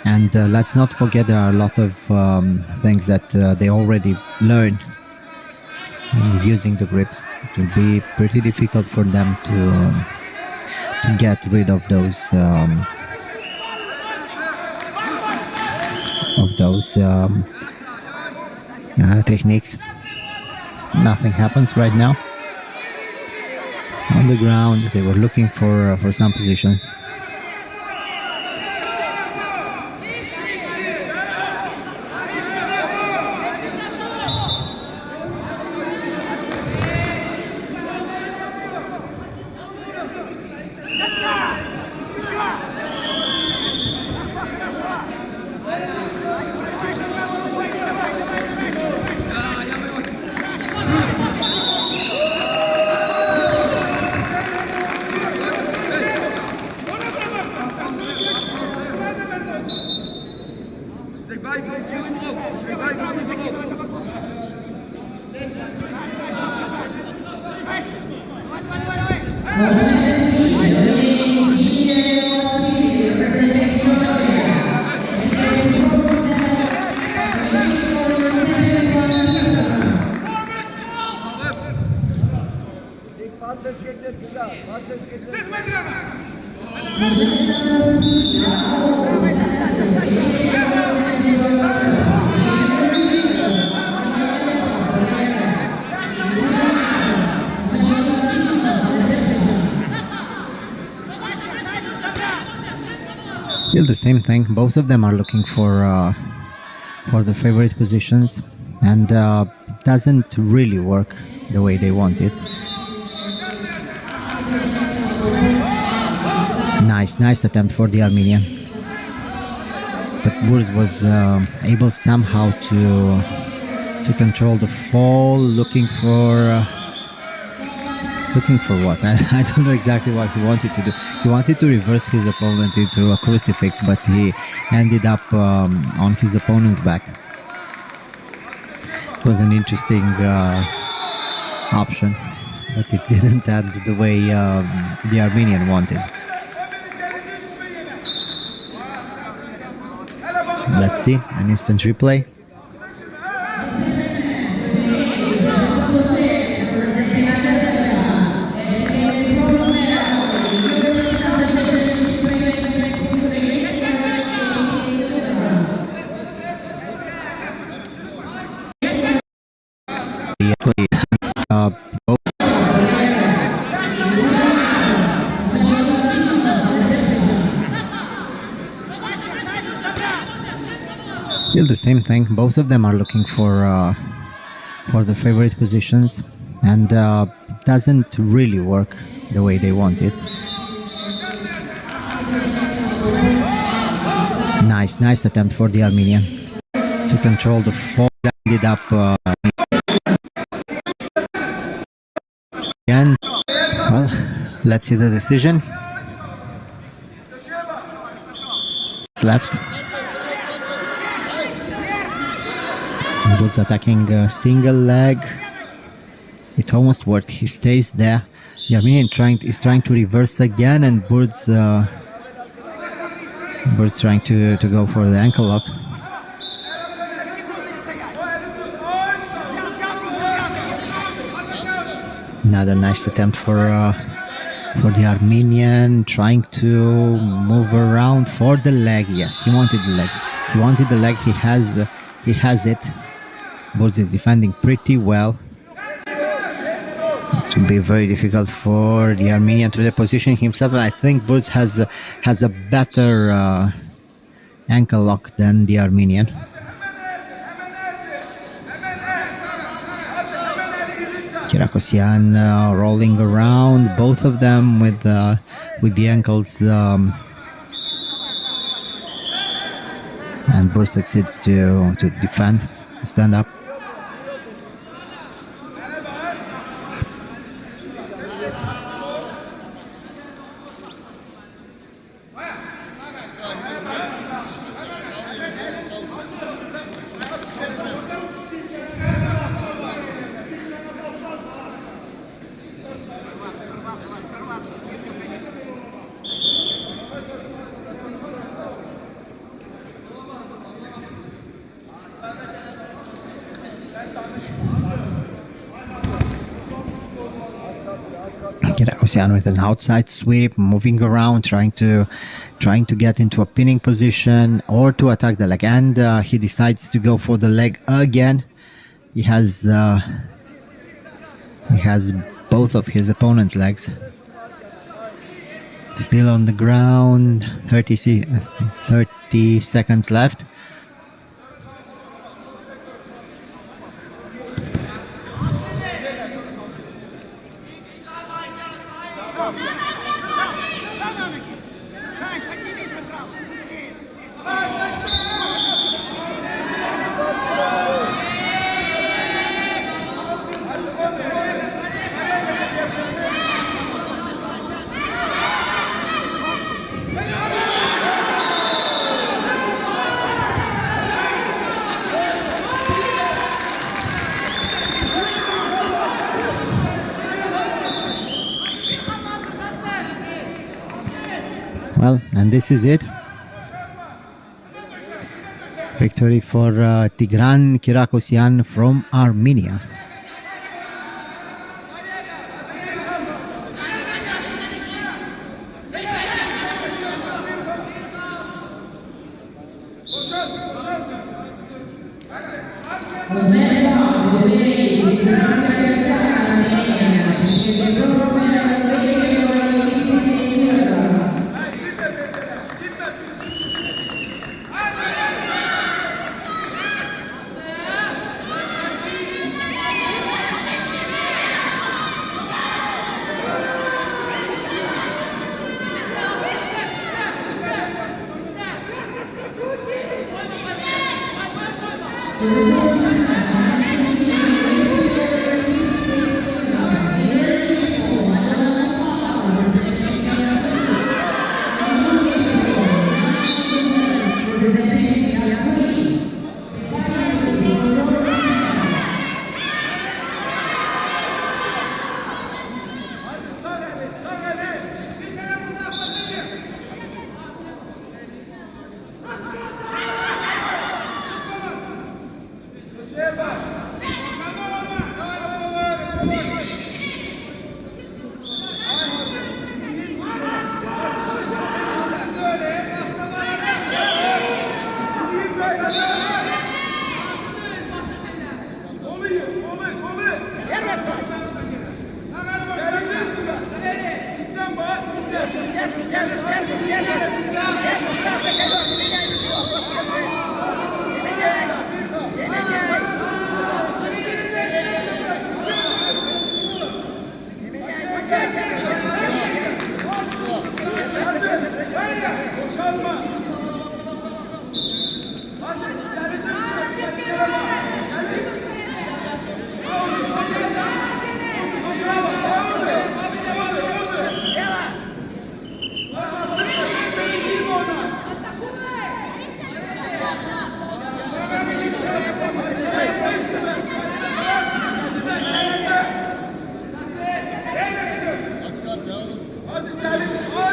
and let's not forget there are a lot of things that they already learned using the grips. It will be pretty difficult for them to get rid of those techniques. Nothing happens right now. On the ground, they were looking for some positions. Still the same thing. Both of them are looking for the favorite positions, and doesn't really work the way they want it. Nice attempt for the Armenian, but Burz was able somehow to control the fall, looking for what? I don't know exactly what he wanted to do. He wanted to reverse his opponent into a crucifix, but he ended up on his opponent's back. It was an interesting option, but it didn't end the way the Armenian wanted. Let's see, an instant replay. Still the same thing. Both of them are looking for the favorite positions, and doesn't really work the way they want it. Nice attempt for the Armenian to control the fall. Ended up again. Well, let's see the decision. It's left. Burz attacking a single leg. It almost worked. He stays there. The Armenian is trying to reverse again, and Burz trying to go for the ankle lock. Another nice attempt for the Armenian, trying to move around for the leg. Yes, he wanted the leg. He wanted the leg. He has it. Burz is defending pretty well. It will be very difficult for the Armenian to reposition himself. I think Burz has a better ankle lock than the Armenian. Kirakosyan rolling around, both of them with the ankles, and Burz succeeds to defend, to stand up. Kirakosyan with an outside sweep, moving around, trying to get into a pinning position or to attack the leg, and he decides to go for the leg again. He has both of his opponent's legs. Still on the ground. 30 seconds left. Well, and this is it. Victory for Tigran Kirakosyan from Armenia.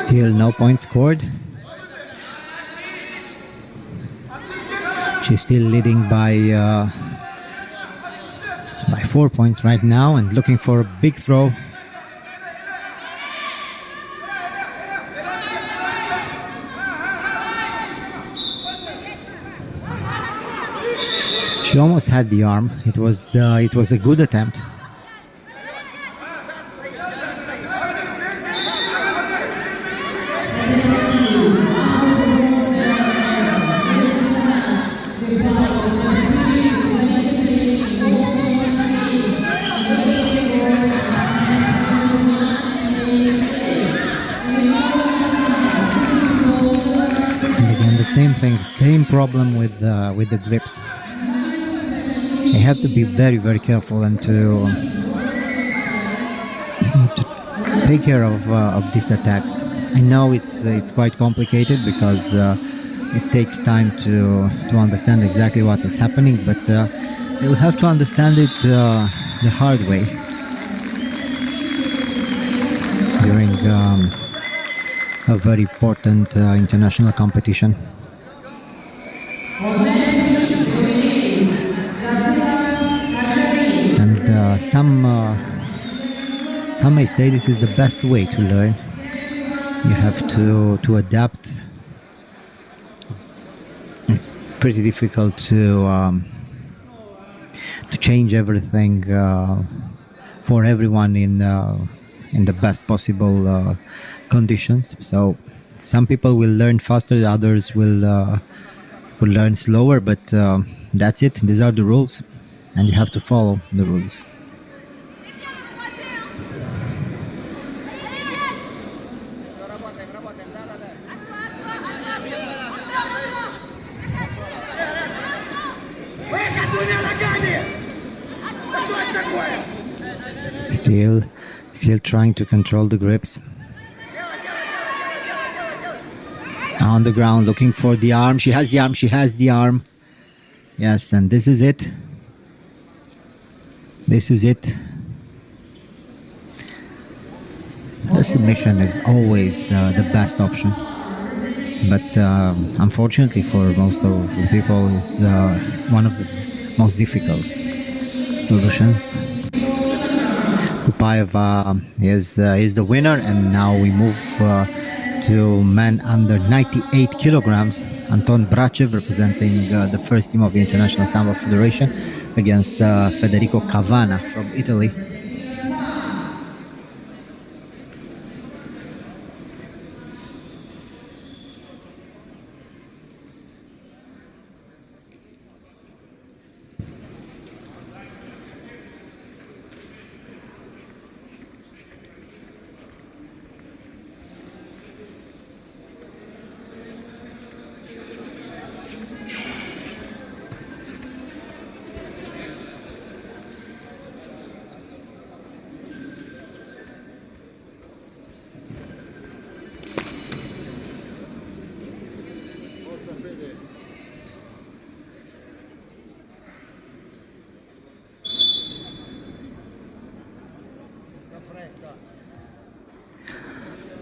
Still no points scored. She's still leading by 4 points right now and looking for a big throw. She almost had the arm. It was a good attempt. Same problem with the grips. You have to be very, very careful and to take care of these attacks. I know it's quite complicated because it takes time to understand exactly what is happening, but you will have to understand it the hard way during a very important international competition. And some may say this is the best way to learn. You have to adapt. It's pretty difficult to change everything for everyone in the best possible conditions. So some people will learn faster, others will learn slower, but that's it. These are the rules, and you have to follow the rules. Still trying to control the grips. On the ground, looking for the arm. She has the arm. Yes, and this is it. The submission is always the best option. But unfortunately for most of the people, it's one of the most difficult solutions. Kupaeva is the winner, and now we move to men under 98 kilograms. Anton Brachev representing the first team of the International Sambo Federation against Federico Cavana from Italy.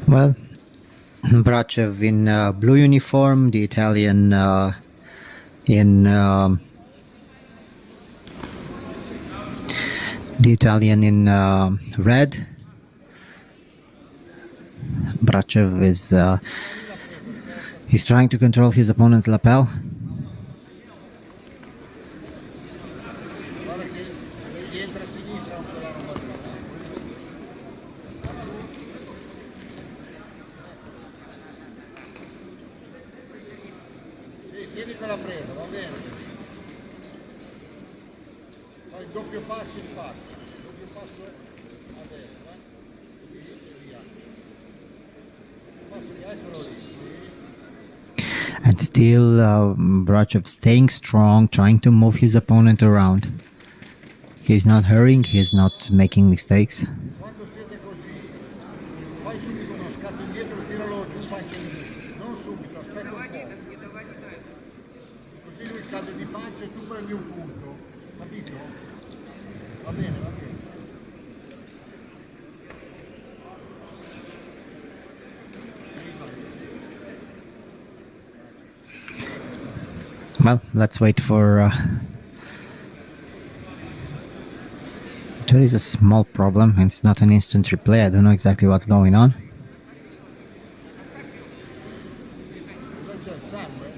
Well, Brachev in blue uniform, the Italian in red. Brachev is he's trying to control his opponent's lapel. Tieni quella presa, va bene. Poi doppio passo spazio. Doppio passo a destra. Sì, e via. Passo via, eccolo lì. And still Brachev staying strong, trying to move his opponent around. He's not hurrying, he's not making mistakes. Quando siete così, fai subito uno scatto indietro e tiralo giù un pancia in giù. Non subito, aspetta un po'. Così lui cade di pancia e tu prendi un punto, capito? Va bene, va bene. Well, let's wait for... There is a small problem, and it's not an instant replay. I don't know exactly what's going on. Cosa c'è, il sangue?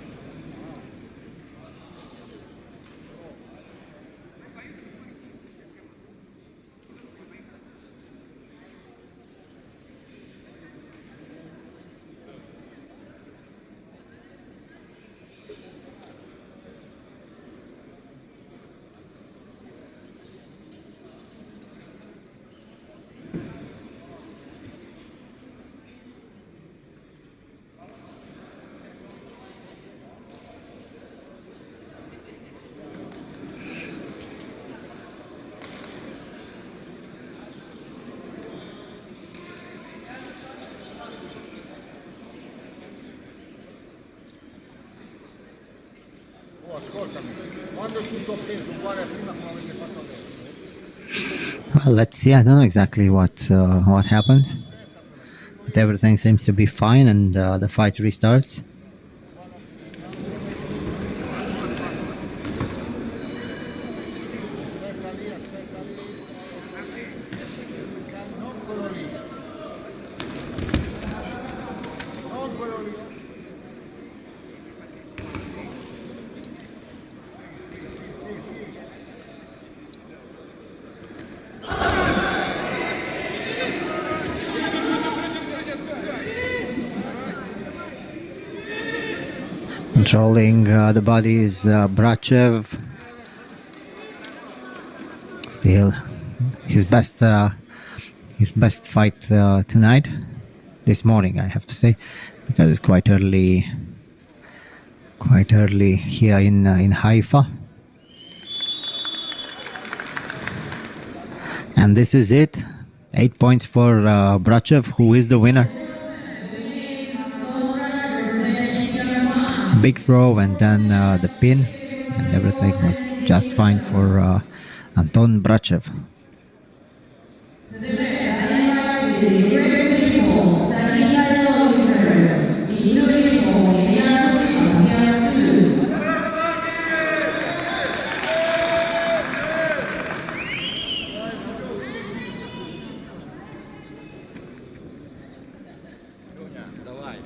Oh, ascoltami, quando è tutto appeso uguale a prima come avete fatto adesso? Well, let's see. I don't know exactly what happened, but everything seems to be fine, and the fight restarts. Aspetta lì, aspetta lì. Non quello lì. Non quello lì. Controlling the body is Brachev. Still his best fight tonight, this morning, I have to say, because it's quite early here in Haifa. And this is it. 8 points for Brachev, who is the winner. Big throw and then the pin, and everything was just fine for Anton Brachev. Давай.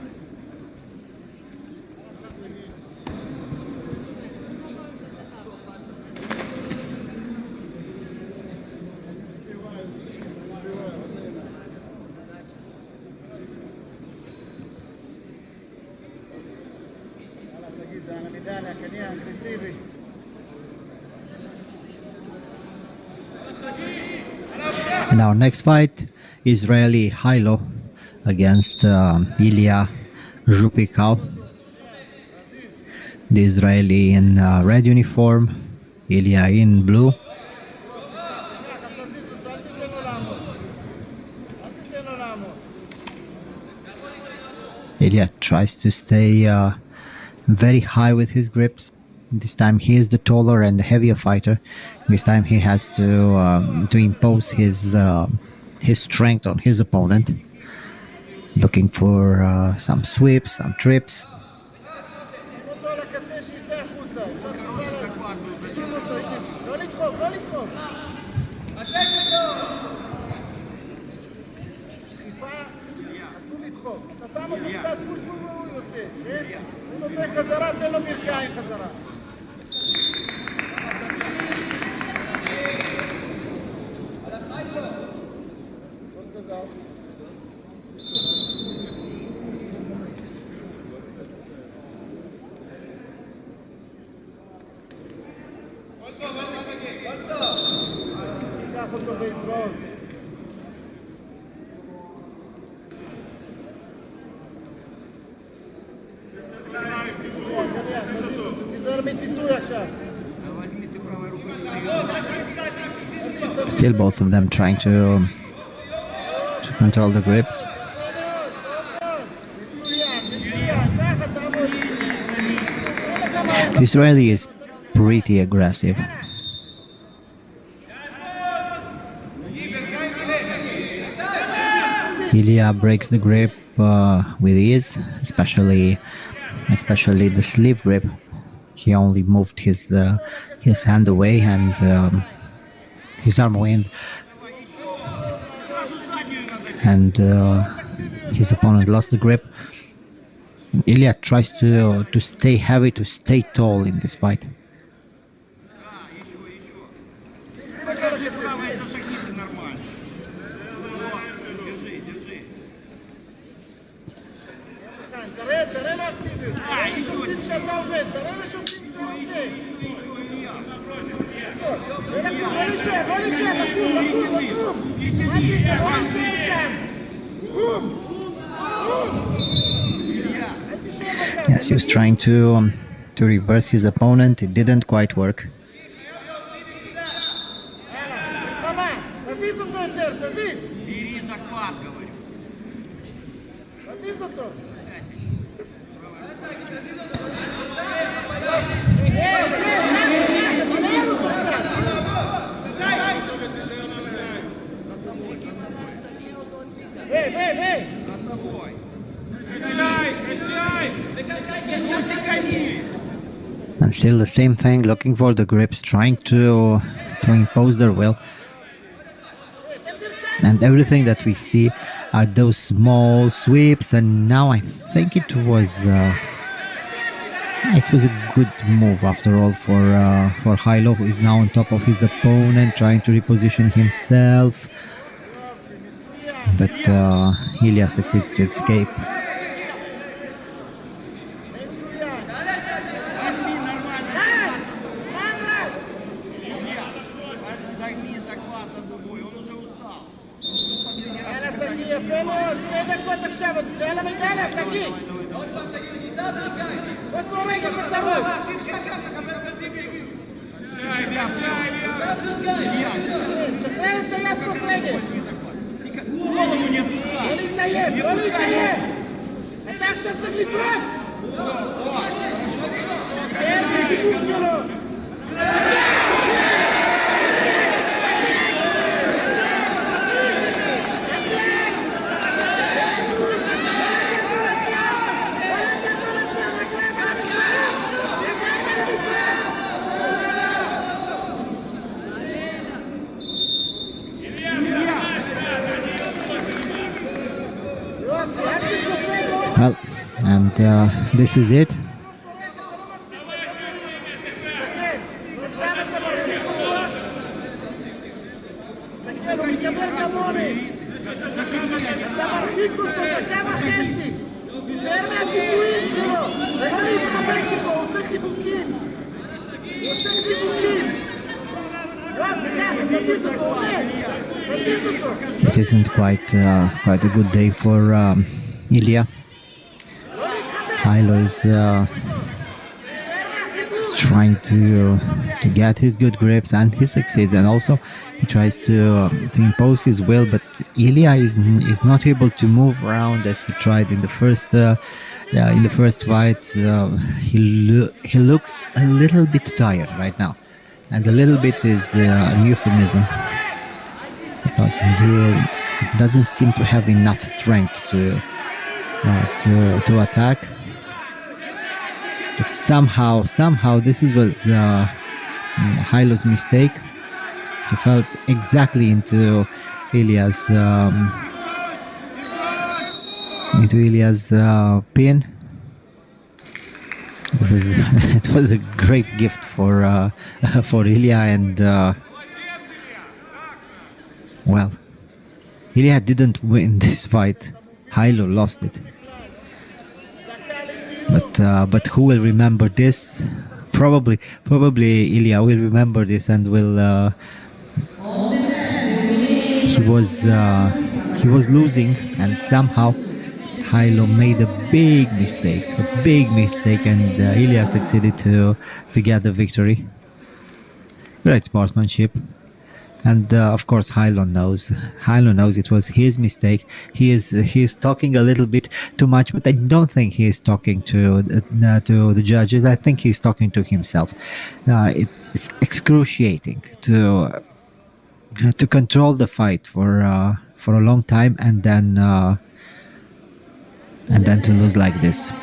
And our next fight, Israeli high-low against Ilya Zhupikov. The Israeli in red uniform, Ilya in blue. Ilya tries to stay very high with his grips. This time he is the taller and the heavier fighter. This time he has to impose his strength on his opponent, looking for some sweeps, some trips. Still both of them trying to control the grips. The Israeli is pretty aggressive. Ilya breaks the grip with ease, especially the sleeve grip. He only moved his hand away and his arm away, and his opponent lost the grip. Ilya tries to stay heavy, to stay tall in this fight. Yes, he was trying to reverse his opponent. It didn't quite work. And still the same thing, looking for the grips, trying to impose their will. And everything that we see are those small sweeps, and now I think it was a good move after all for Hailo, who is now on top of his opponent, trying to reposition himself. But Ilya succeeds to escape. Well, and this is it. It isn't quite a good day for Ilya. Hailo is trying to get his good grips, and he succeeds, and also he tries to impose his will, but Ilya is not able to move around as he tried in the first fight. He looks a little bit tired right now, and a little bit is a euphemism, because he doesn't seem to have enough strength to attack. But somehow this was Hailo's mistake. He fell exactly into Ilya's pin. It was a great gift for Ilya, and well, Ilya didn't win this fight. Hailo lost it. But who will remember this? Probably Ilya will remember this, and will. He was losing, and somehow Hailo made a big mistake, and Ilya succeeded to get the victory. Great sportsmanship. And of course, Hailo knows it was his mistake. He is talking a little bit too much, but I don't think he is talking to the judges. I think he's talking to himself. It's excruciating to control the fight for a long time, and then to lose like this.